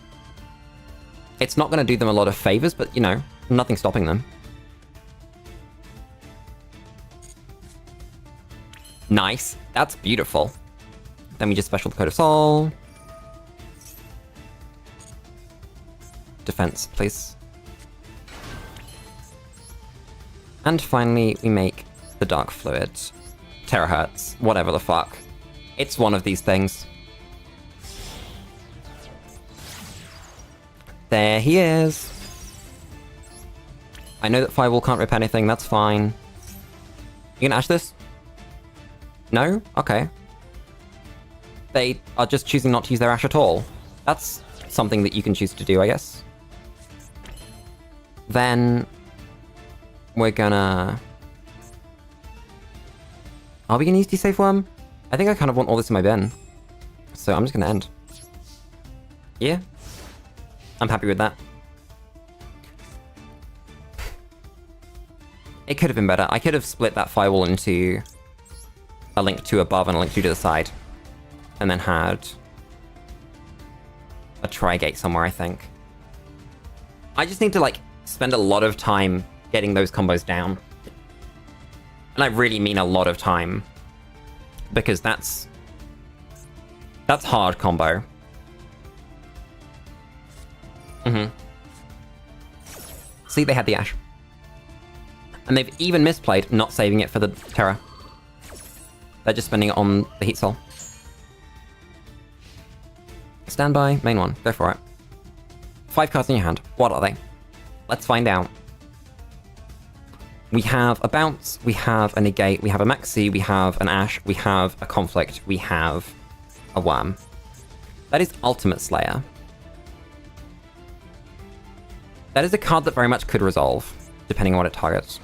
It's not going to do them a lot of favors, but, you know, nothing stopping them. Nice. That's beautiful. Then we just special the Code of Soul. Defense, please. And finally, we make the Dark Fluid. Terahertz. Whatever the fuck. It's one of these things. There he is. I know that Firewall can't rip anything, that's fine. You gonna Ash this? No? Okay. They are just choosing not to use their Ash at all. That's something that you can choose to do, I guess. Then... we're gonna... Are we gonna use D-Safe Worm? I think I kind of want all this in my bin. So I'm just gonna end. Yeah. I'm happy with that. It could have been better. I could have split that Firewall into a link 2 above and a link 2 to the side. And then had a Tri-Gate somewhere, I think. I just need to, like, spend a lot of time getting those combos down. And I really mean a lot of time. Because that's hard combo. See, they had the Ash. And they've even misplayed not saving it for the Terra. They're just spending it on the Heat Soul. Standby, main one. Go for it. 5 cards in your hand. What are they? Let's find out. We have a Bounce, we have a Negate, we have a Maxi, we have an Ash, we have a Conflict, we have a Worm. That is Ultimate Slayer. That is a card that very much could resolve, depending on what it targets.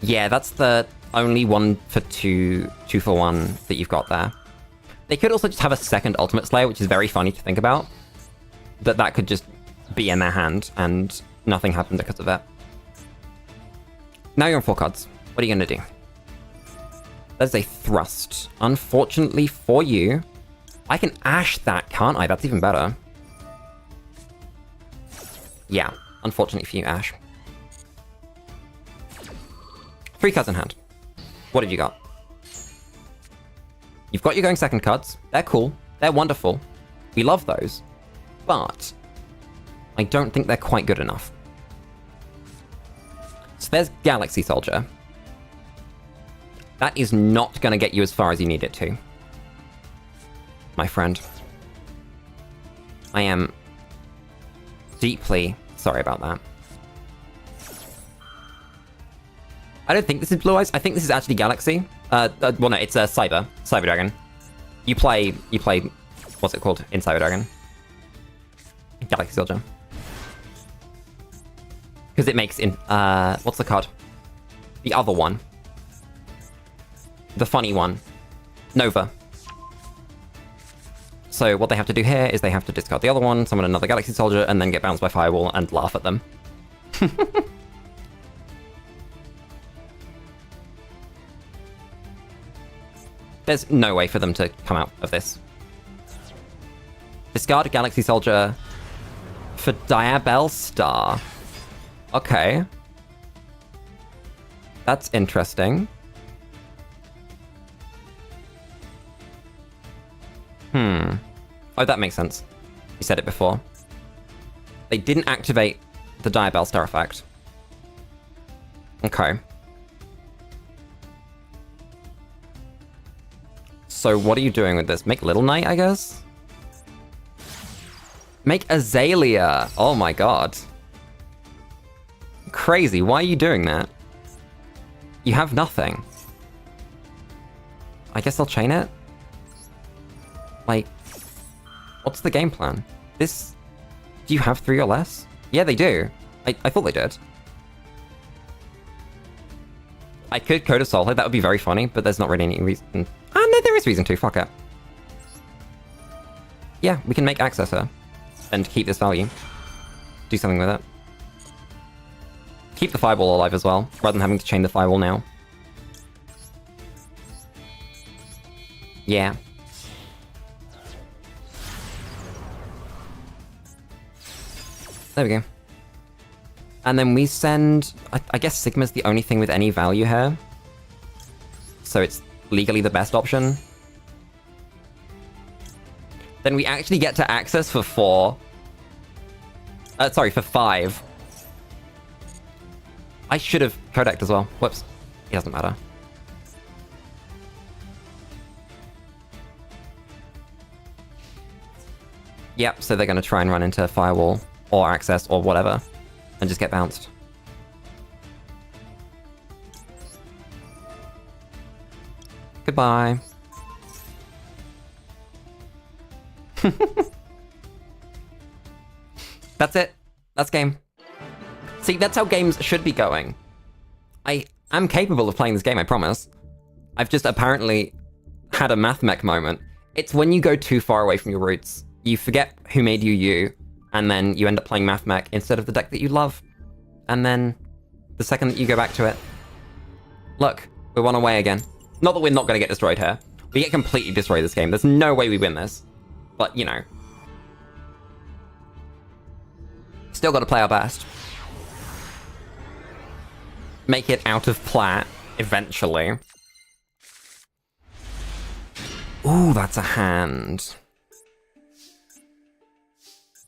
Yeah, that's the only 1 for 2, 2 for 1 that you've got there. They could also just have a second Ultimate Slayer, which is very funny to think about. That could just be in their hand, and nothing happened because of it. Now you're on 4 cards. What are you going to do? There's a Thrust. Unfortunately for you, I can Ash that, can't I? That's even better. Yeah, unfortunately for you, Ash. 3 cards in hand. What have you got? You've got your going second cards. They're cool. They're wonderful. We love those. But I don't think they're quite good enough. So there's Galaxy Soldier. That is not going to get you as far as you need it to, my friend. I am deeply sorry about that. I don't think this is Blue Eyes. I think this is actually Galaxy. Well, no, it's a Cyber Dragon. You play, what's it called in Cyber Dragon? Galaxy Soldier. Because it makes in, what's the card? The other one. The funny one. Nova. So what they have to do here is they have to discard the other one, summon another Galaxy Soldier, and then get bounced by Firewall and laugh at them. There's no way for them to come out of this. Discard a Galaxy Soldier for Diabell Star. Okay. That's interesting. Oh, that makes sense. You said it before. They didn't activate the Diabell Star effect. Okay. So what are you doing with this? Make Little Knight, I guess? Make Azalea. Oh my god. Crazy. Why are you doing that? You have nothing. I guess I'll chain it. Like, what's the game plan? This... Do you have 3 or less? Yeah, they do. I thought they did. I could code a Soul Head, that would be very funny, but there's not really any reason... Ah, no, there is reason to, fuck it. Yeah, we can make access her. And keep this value. Do something with it. Keep the Fireball alive as well, rather than having to chain the Fireball now. Yeah. There we go. And then we send... I guess Sigma's the only thing with any value here. So it's legally the best option. Then we actually get to access for 4. Sorry, for 5. I should have codected as well. Whoops. It doesn't matter. Yep, so they're going to try and run into Firewall, or Access, or whatever, and just get bounced. Goodbye. That's it. That's game. See, that's how games should be going. I am capable of playing this game, I promise. I've just apparently had a math mech moment. It's when you go too far away from your roots. You forget who made you, and then you end up playing math mech instead of the deck that you love. And then, the second that you go back to it... Look, we're 1 away again. Not that we're not going to get destroyed here. We get completely destroyed this game. There's no way we win this. But, you know. Still got to play our best. Make it out of plat, eventually. Ooh, that's a hand.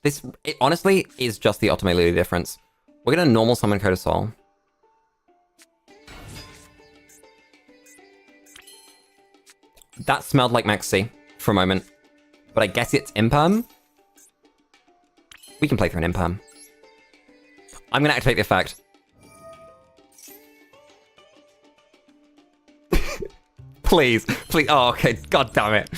This, it honestly is just the Otome Lulu difference. We're gonna normal summon Code of Soul. That smelled like Maxi for a moment. But I guess it's Imperm? We can play through an Imperm. I'm gonna activate the effect. Please, please. Oh, okay. God damn it.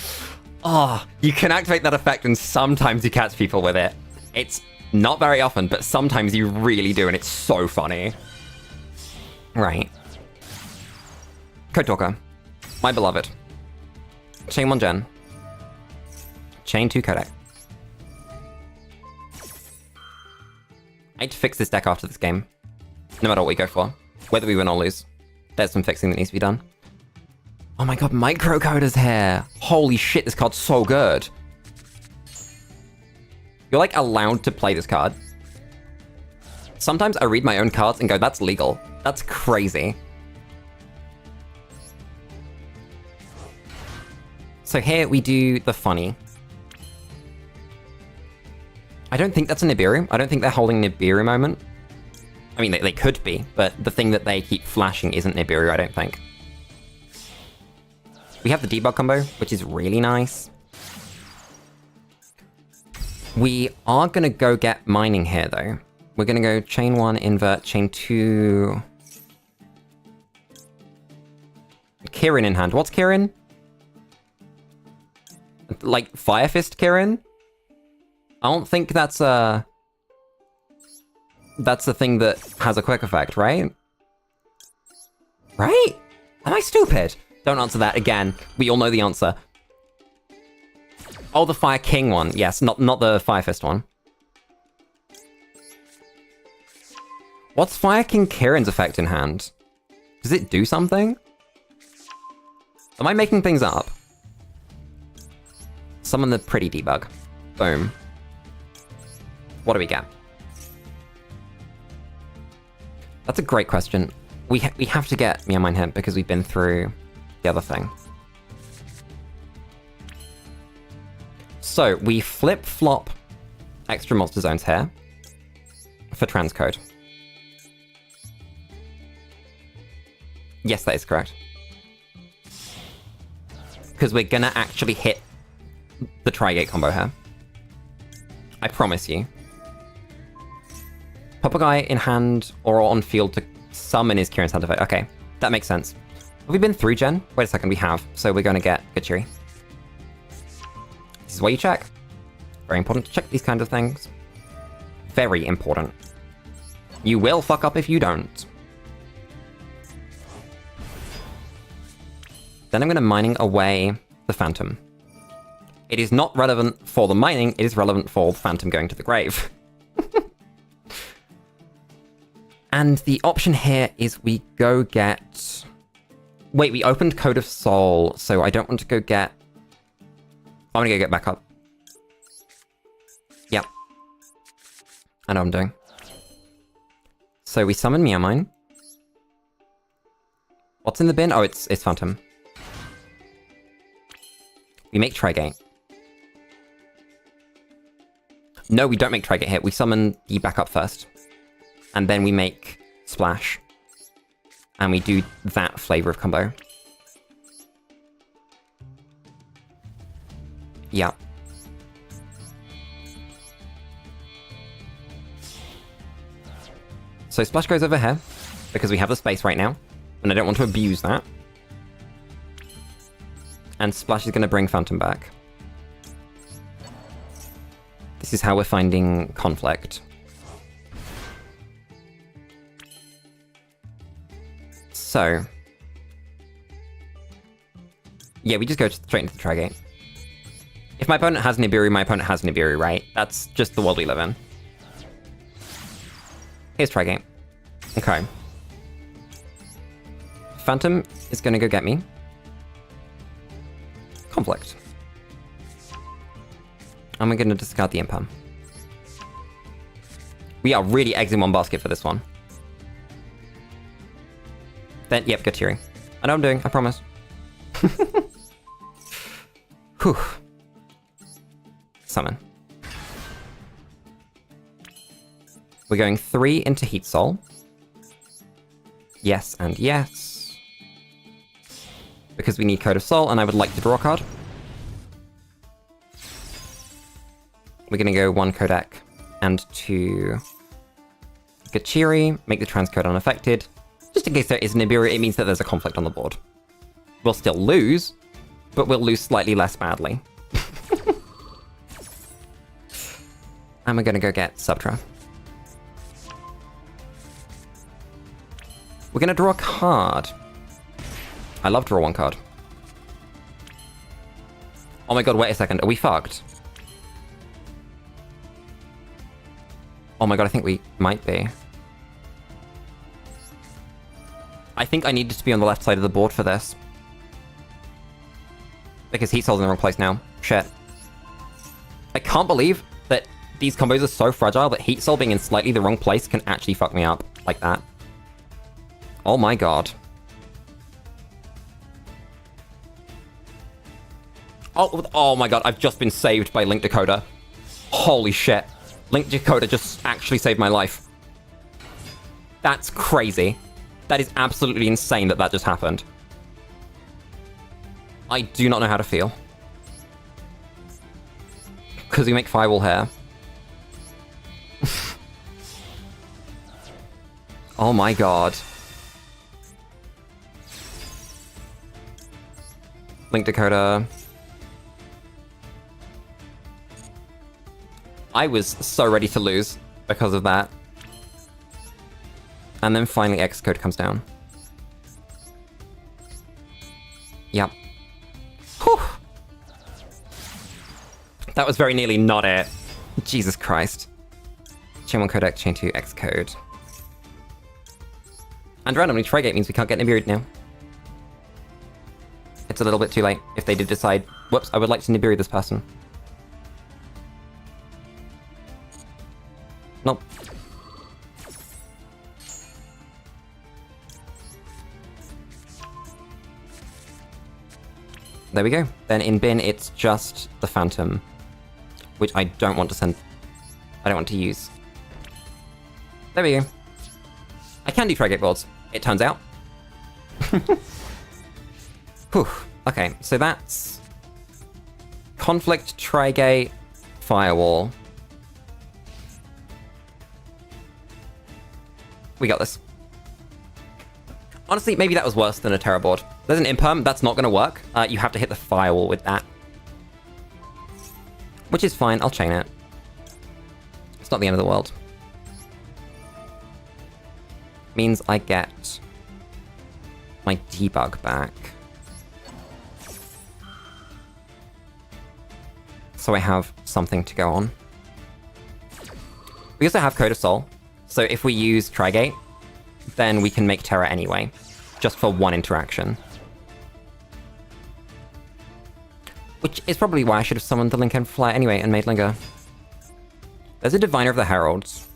Oh, you can activate that effect and sometimes you catch people with it. It's not very often, but sometimes you really do, and it's so funny. Right. Code Talker. My beloved. Chain 1 gen. Chain 2 codec. I need to fix this deck after this game. No matter what we go for. Whether we win or lose. There's some fixing that needs to be done. Oh my god, Microcoder's here! Holy shit, this card's so good! You're like allowed to play this card. Sometimes I read my own cards and go, that's legal. That's crazy. So here we do the funny. I don't think that's a Nibiru. I don't think they're holding Nibiru moment. I mean, they could be, but the thing that they keep flashing isn't Nibiru, I don't think. We have the debug combo, which is really nice. We are going to go get mining here, though. We're going to go chain 1, invert, chain 2... Kirin in hand. What's Kirin? Like, Fire Fist Kirin? I don't think that's a... That's the thing that has a quick effect, right? Right? Am I stupid? Don't answer that again. We all know the answer. Oh, the Fire King one. Yes, not the Fire Fist one. What's Fire King Kirin's effect in hand? Does it do something? Am I making things up? Summon the pretty debug. Boom. What do we get? That's a great question. We have to get Meow Mine Hemp because we've been through the other thing. So we flip-flop extra monster zones here for transcode. Yes, that is correct. Because we're gonna actually hit the Tri-Gate combo here. I promise you. Pop a guy in hand or on field to summon his Kieran sound effect. Okay, that makes sense. Have we been through Gen? Wait a second, we have. So we're going to get Gachiri. This is why you check. Very important to check these kinds of things. Very important. You will fuck up if you don't. Then I'm going to mining away the Phantom. It is not relevant for the mining, it is relevant for the Phantom going to the grave. And the option here is we go get... Wait, we opened Code of Soul, so I don't want to go get... I want to go get back up. Yep. I know what I'm doing. So we summon Meowmine. What's in the bin? Oh, it's Phantom. We make Trigate. No, we don't make Trigate here. We summon the backup first. And then we make Splash. And we do that flavor of combo. Yeah. So Splash goes over here, because we have the space right now, and I don't want to abuse that. And Splash is going to bring Phantom back. This is how we're finding conflict. So... yeah, we just go straight into the Trigate. If my opponent has Nibiru, my opponent has Nibiru, right? That's just the world we live in. Here's Trigate. Okay. Phantom is going to go get me. Conflict. And we're going to discard the Imperm. We are really eggs in one basket for this one. Then, yep, Gachiri. I know what I'm doing, I promise. Whew. Summon. We're going 3 into Heat Soul. Yes and yes. Because we need Code of Soul, and I would like to draw a card. We're going to go 1 Codec and 2 Gachiri, make the transcode unaffected. Just in case there is Nibiru, it means that there's a conflict on the board. We'll still lose, but we'll lose slightly less badly. And we're going to go get Subtra. We're going to draw a card. I love draw 1 card. Oh my god, wait a second. Are we fucked? Oh my god, I think we might be. I think I needed to be on the left side of the board for this. Because Heat Soul's in the wrong place now. Shit. I can't believe that these combos are so fragile that Heat Soul being in slightly the wrong place can actually fuck me up like that. Oh my god. Oh my god, I've just been saved by Link Decoder. Holy shit. Link Decoder just actually saved my life. That's crazy. That is absolutely insane that that just happened. I do not know how to feel. Because we make Firewall here. Oh my god. Link Decoder. I was so ready to lose because of that. And then finally Xcode comes down. Yep. Whew. That was very nearly not it. Jesus Christ. Chain 1 codec, chain 2 Xcode. And randomly, Trigate means we can't get Nibiru now. It's a little bit too late if they did decide, whoops, I would like to Nibiru this person. Nope. There we go. Then in bin, it's just the Phantom, which I don't want to send. I don't want to use. There we go. I can do Trigate boards, it turns out. Whew. Okay, so that's Conflict, Trigate, Firewall. We got this. Honestly, maybe that was worse than a Terra board. There's an imperm, that's not going to work. You have to hit the firewall with that. Which is fine, I'll chain it. It's not the end of the world. Means I get my debug back. So I have something to go on. We also have Code of Soul. So if we use Trigate, then we can make Terra anyway. Just for one interaction. Which is probably why I should have summoned the Link and Flare anyway and made Linger. There's a Diviner of the Heralds.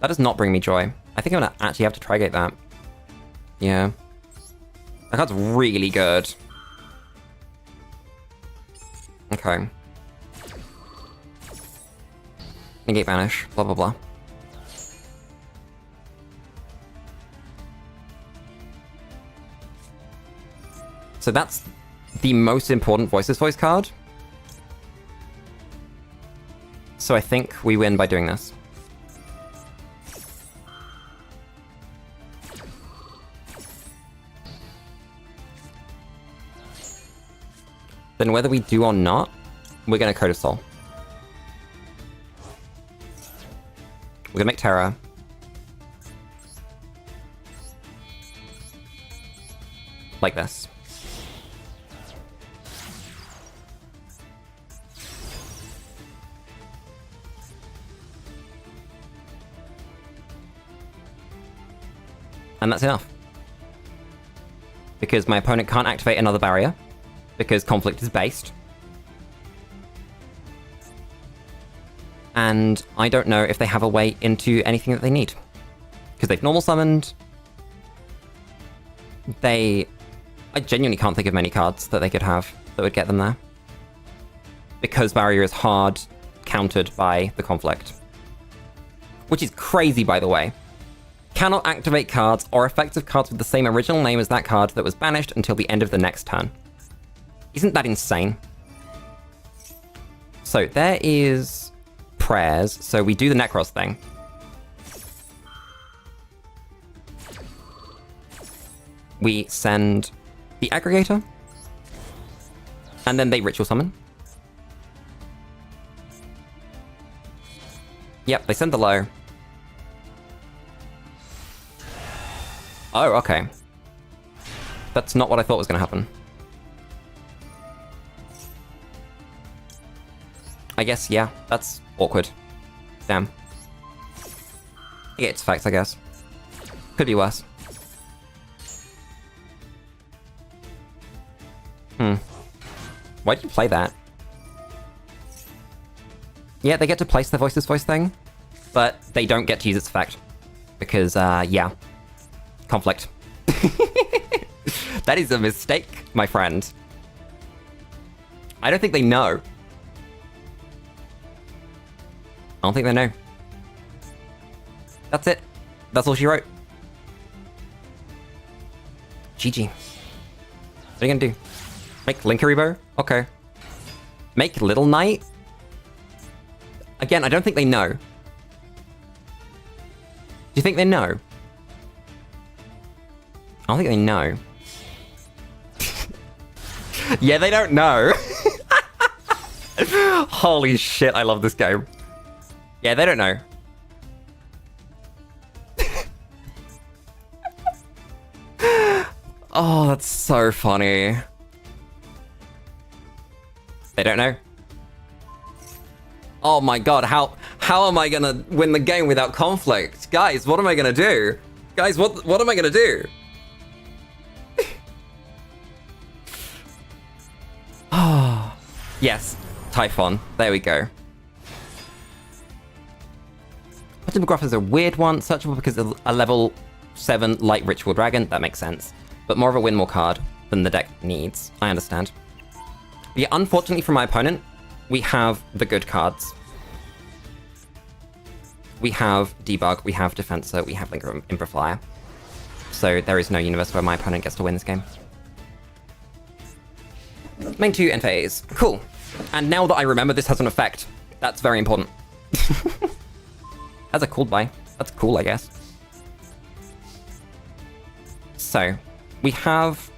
That does not bring me joy. I think I'm gonna actually have to Trigate that. Yeah. That card's really good. Okay. Negate Banish, blah blah blah. So that's the most important Voices Voice card. So I think we win by doing this. Then whether we do or not, we're gonna Code of Soul. We're gonna make Terra. Like this. And that's enough. Because my opponent can't activate another barrier. Because Conflict is based. And I don't know if they have a way into anything that they need. Because they've normal summoned. I genuinely can't think of many cards that they could have that would get them there. Because barrier is hard countered by the Conflict. Which is crazy, by the way. Cannot activate cards or effects of cards with the same original name as that card that was banished until the end of the next turn. Isn't that insane? So there is prayers. So we do the Necros thing. We send the Aggregator. And then they Ritual Summon. Yep, they send the low. Oh, okay. That's not what I thought was going to happen. I guess, yeah, that's awkward. Damn. Yeah, it's facts, I guess. Could be worse. Why did you play that? Yeah, they get to place the Voices Voice thing, but they don't get to use its effect. Because, yeah. Conflict. That is a mistake, my friend. I don't think they know. I don't think they know. That's it. That's all she wrote. GG. What are you gonna do? Make Linkaribo? Okay. Make Little Knight? Again, I don't think they know. Do you think they know? I don't think they know. Yeah, they don't know. Holy shit, I love this game. Yeah, they don't know. Oh, that's so funny. They don't know. Oh my god, how am I gonna win the game without Conflict? Guys, what am I gonna do? Guys, what am I gonna do? Ah, yes, Typhon. There we go. Bottom Graph is a weird one, searchable because of a level 7 light Ritual Dragon. That makes sense. But more of a win more card than the deck needs. I understand. But yeah, unfortunately for my opponent, we have the good cards. We have Debug, we have Defensor, we have Linker Imperflyer. So there is no universe where my opponent gets to win this game. Main 2 end phase. Cool. And now that I remember this has an effect, that's very important. As a cooled by. That's cool, I guess. So, we have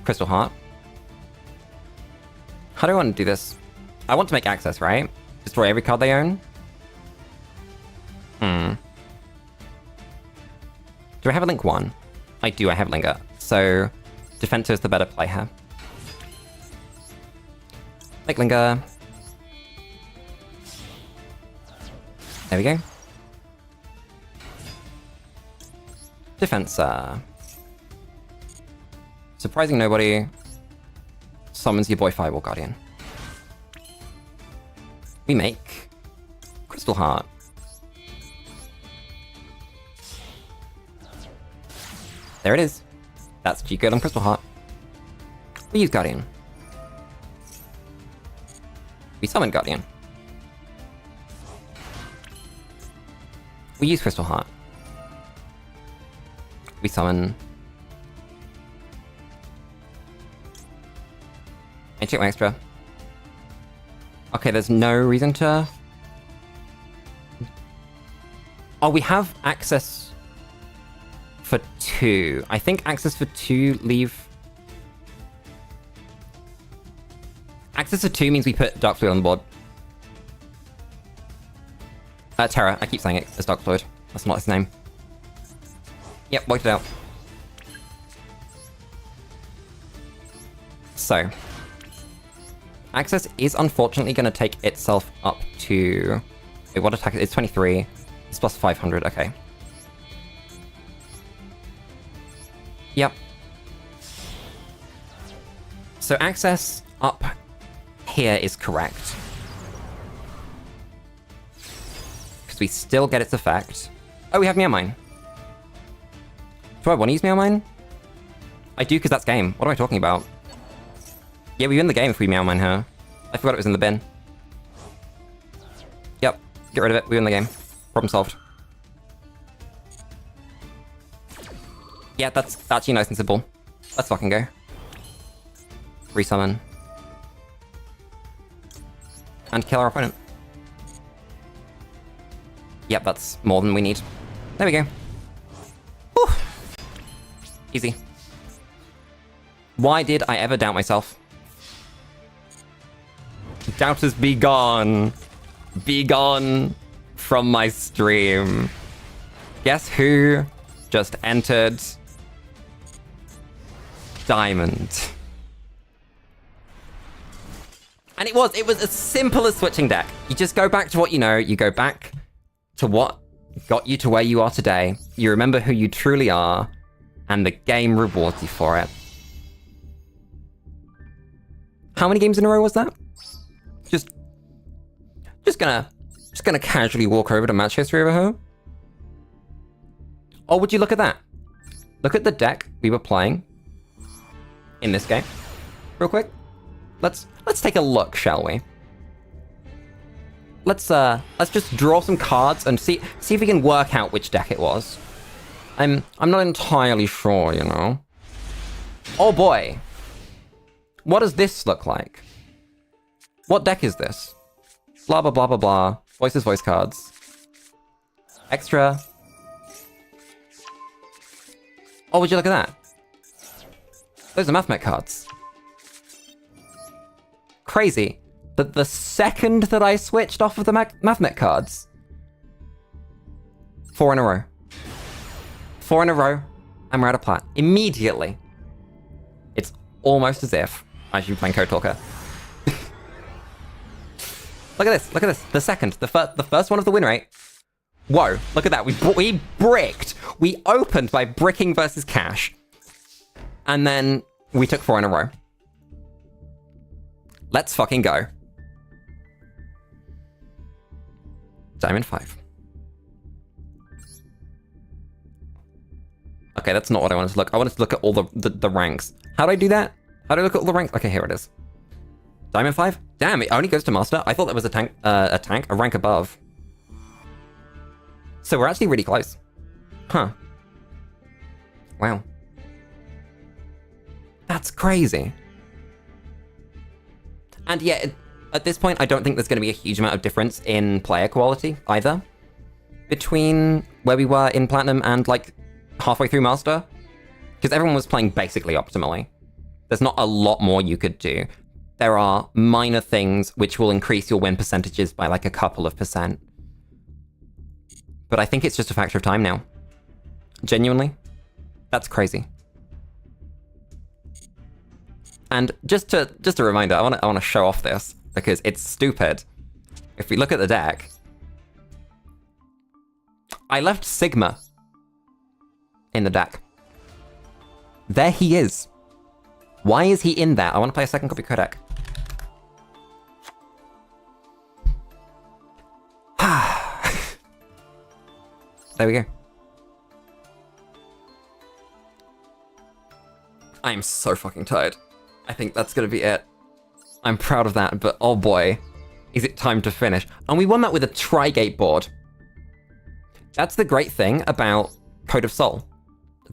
Crystal Heart. How do I want to do this? I want to make access, right? Destroy every card they own? Do I have a Link 1? I do, I have Linger. So, Defensive is the better play here. Make Linger. There we go. Defensa. Surprising nobody. Summons your boy Fireball Guardian. We make Crystal Heart. There it is. That's G-Code on Crystal Heart. We use Guardian. We summon Guardian. We use Crystal Heart. We summon. I check my extra. Okay, there's no reason to... Oh, we have access for 2. I think access for 2 leave... Access for 2 means we put Dark Fluid on the board. Terra. I keep saying it as Dark Fluid. That's not his name. Yep, worked it out. So... Access is unfortunately going to take itself up to... Wait, what attack? It's 23. It's plus 500, okay. Yep. So access up here is correct. Because we still get its effect. Oh, we have Meow Mine. Do I want to use Meow Mine? I do, because that's game. What am I talking about? Yeah, we win the game if we Meow Mine her. I forgot it was in the bin. Yep, get rid of it. We win the game. Problem solved. Yeah, that's actually nice and simple. Let's fucking go. Resummon. And kill our opponent. Yep, that's more than we need. There we go. Whew. Easy. Why did I ever doubt myself? Doubters be gone. Be gone from my stream. Guess who just entered Diamond? And it was as simple as switching deck. You just go back to what you know. You go back to what got you to where you are today. You remember who you truly are, and the game rewards you for it. How many games in a row was that? Just gonna casually walk over to match history over here. Oh, would you look at that? Look at the deck we were playing in this game, real quick. Let's take a look, shall we? Let's just draw some cards and see if we can work out which deck it was. I'm not entirely sure, you know. Oh boy. What does this look like? What deck is this? Blah, blah, blah, blah, blah. Voice cards. Extra. Oh, would you look at that? Those are Mathmech cards. Crazy. That the second that I switched off of the Mathmech cards. 4 in a row. 4 in a row. And we're out of plat. Immediately. It's almost as if I should be playing Code Talker. Look at this. The second. The first one of the win rate. Whoa, look at that. We bricked. We opened by bricking versus cash. And then we took 4 in a row. Let's fucking go. Diamond 5. Okay, that's not what I wanted to look. I wanted to look at all the ranks. How do I do that? How do I look at all the ranks? Okay, here it is. Diamond 5? Damn, it only goes to Master. I thought that was a rank above. So we're actually really close. Huh. Wow. That's crazy. And yeah, at this point, I don't think there's going to be a huge amount of difference in player quality either. between where we were in Platinum and like halfway through Master. Because everyone was playing basically optimally. There's not a lot more you could do. There are minor things which will increase your win percentages by like a couple of %. But I think it's just a factor of time now. Genuinely. That's crazy. And just a reminder, I want to show off this because it's stupid. If we look at the deck, I left Sigma in the deck. There he is. Why is he in there? I want to play a second copy codec. There we go. I am so fucking tired. I think that's gonna be it. I'm proud of that, but oh boy, is it time to finish. And we won that with a Tri-Gate board. That's the great thing about Code of Soul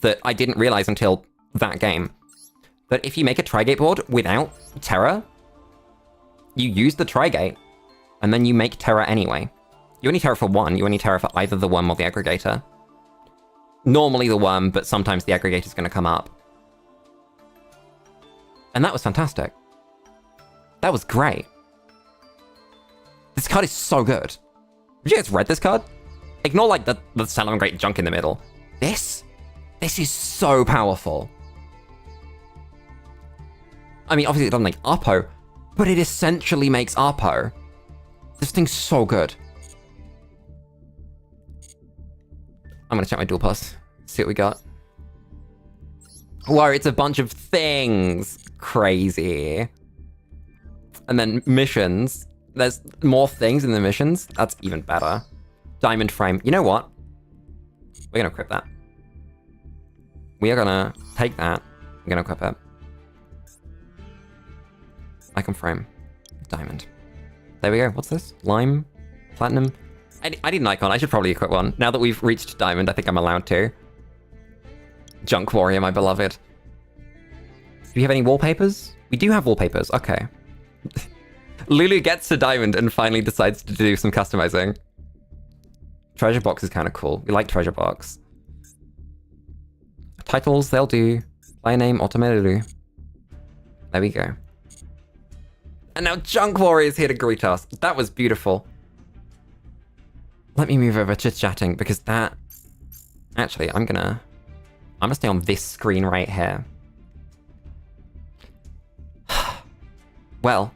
that I didn't realize until that game. That if you make a Tri-Gate board without Terra, you use the Tri-Gate, and then you make Terra anyway. You only Terra for one, you only Terra for either the Worm or the Aggregator. Normally the Worm, but sometimes the Aggregator's gonna come up. And that was fantastic. That was great. This card is so good. Have you guys read this card? Ignore like the Salomon Great junk in the middle. This is so powerful. I mean, obviously it doesn't make Arpo, but it essentially makes Arpo. This thing's so good. I'm gonna check my dual pass, see what we got. Whoa, it's a bunch of things. Crazy. And then missions. There's more things in the missions. That's even better. Diamond frame. You know what? We're gonna equip that. We are gonna take that. We're gonna equip it. Icon frame. Diamond. There we go. What's this? Lime? Platinum? I need an icon. I should probably equip one. Now that we've reached diamond, I think I'm allowed to. Junk Warrior, my beloved. Do we have any wallpapers? We do have wallpapers. Okay. Lulu gets to diamond and finally decides to do some customizing. Treasure box is kind of cool. We like treasure box. Titles, they'll do. Player name, Lulu. There we go. And now Junk Warrior is here to greet us. That was beautiful. Let me move over to chatting because that... Actually, I'm gonna stay on this screen right here. Well,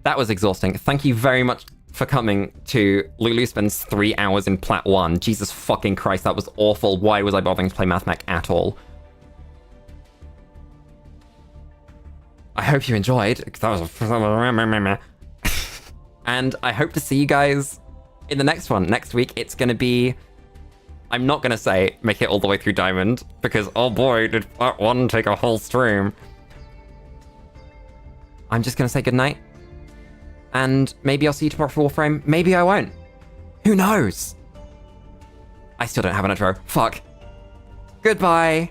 that was exhausting. Thank you very much for coming to Lulu Spends 3 hours in Plat 1. Jesus fucking Christ, that was awful. Why was I bothering to play MathMech at all? I hope you enjoyed. That was and I hope to see you guys in the next one. Next week, it's going to be... I'm not going to say make it all the way through Diamond, because oh boy, did Plat 1 take a whole stream. I'm just going to say goodnight. And maybe I'll see you tomorrow for Warframe. Maybe I won't. Who knows? I still don't have an intro. Fuck. Goodbye.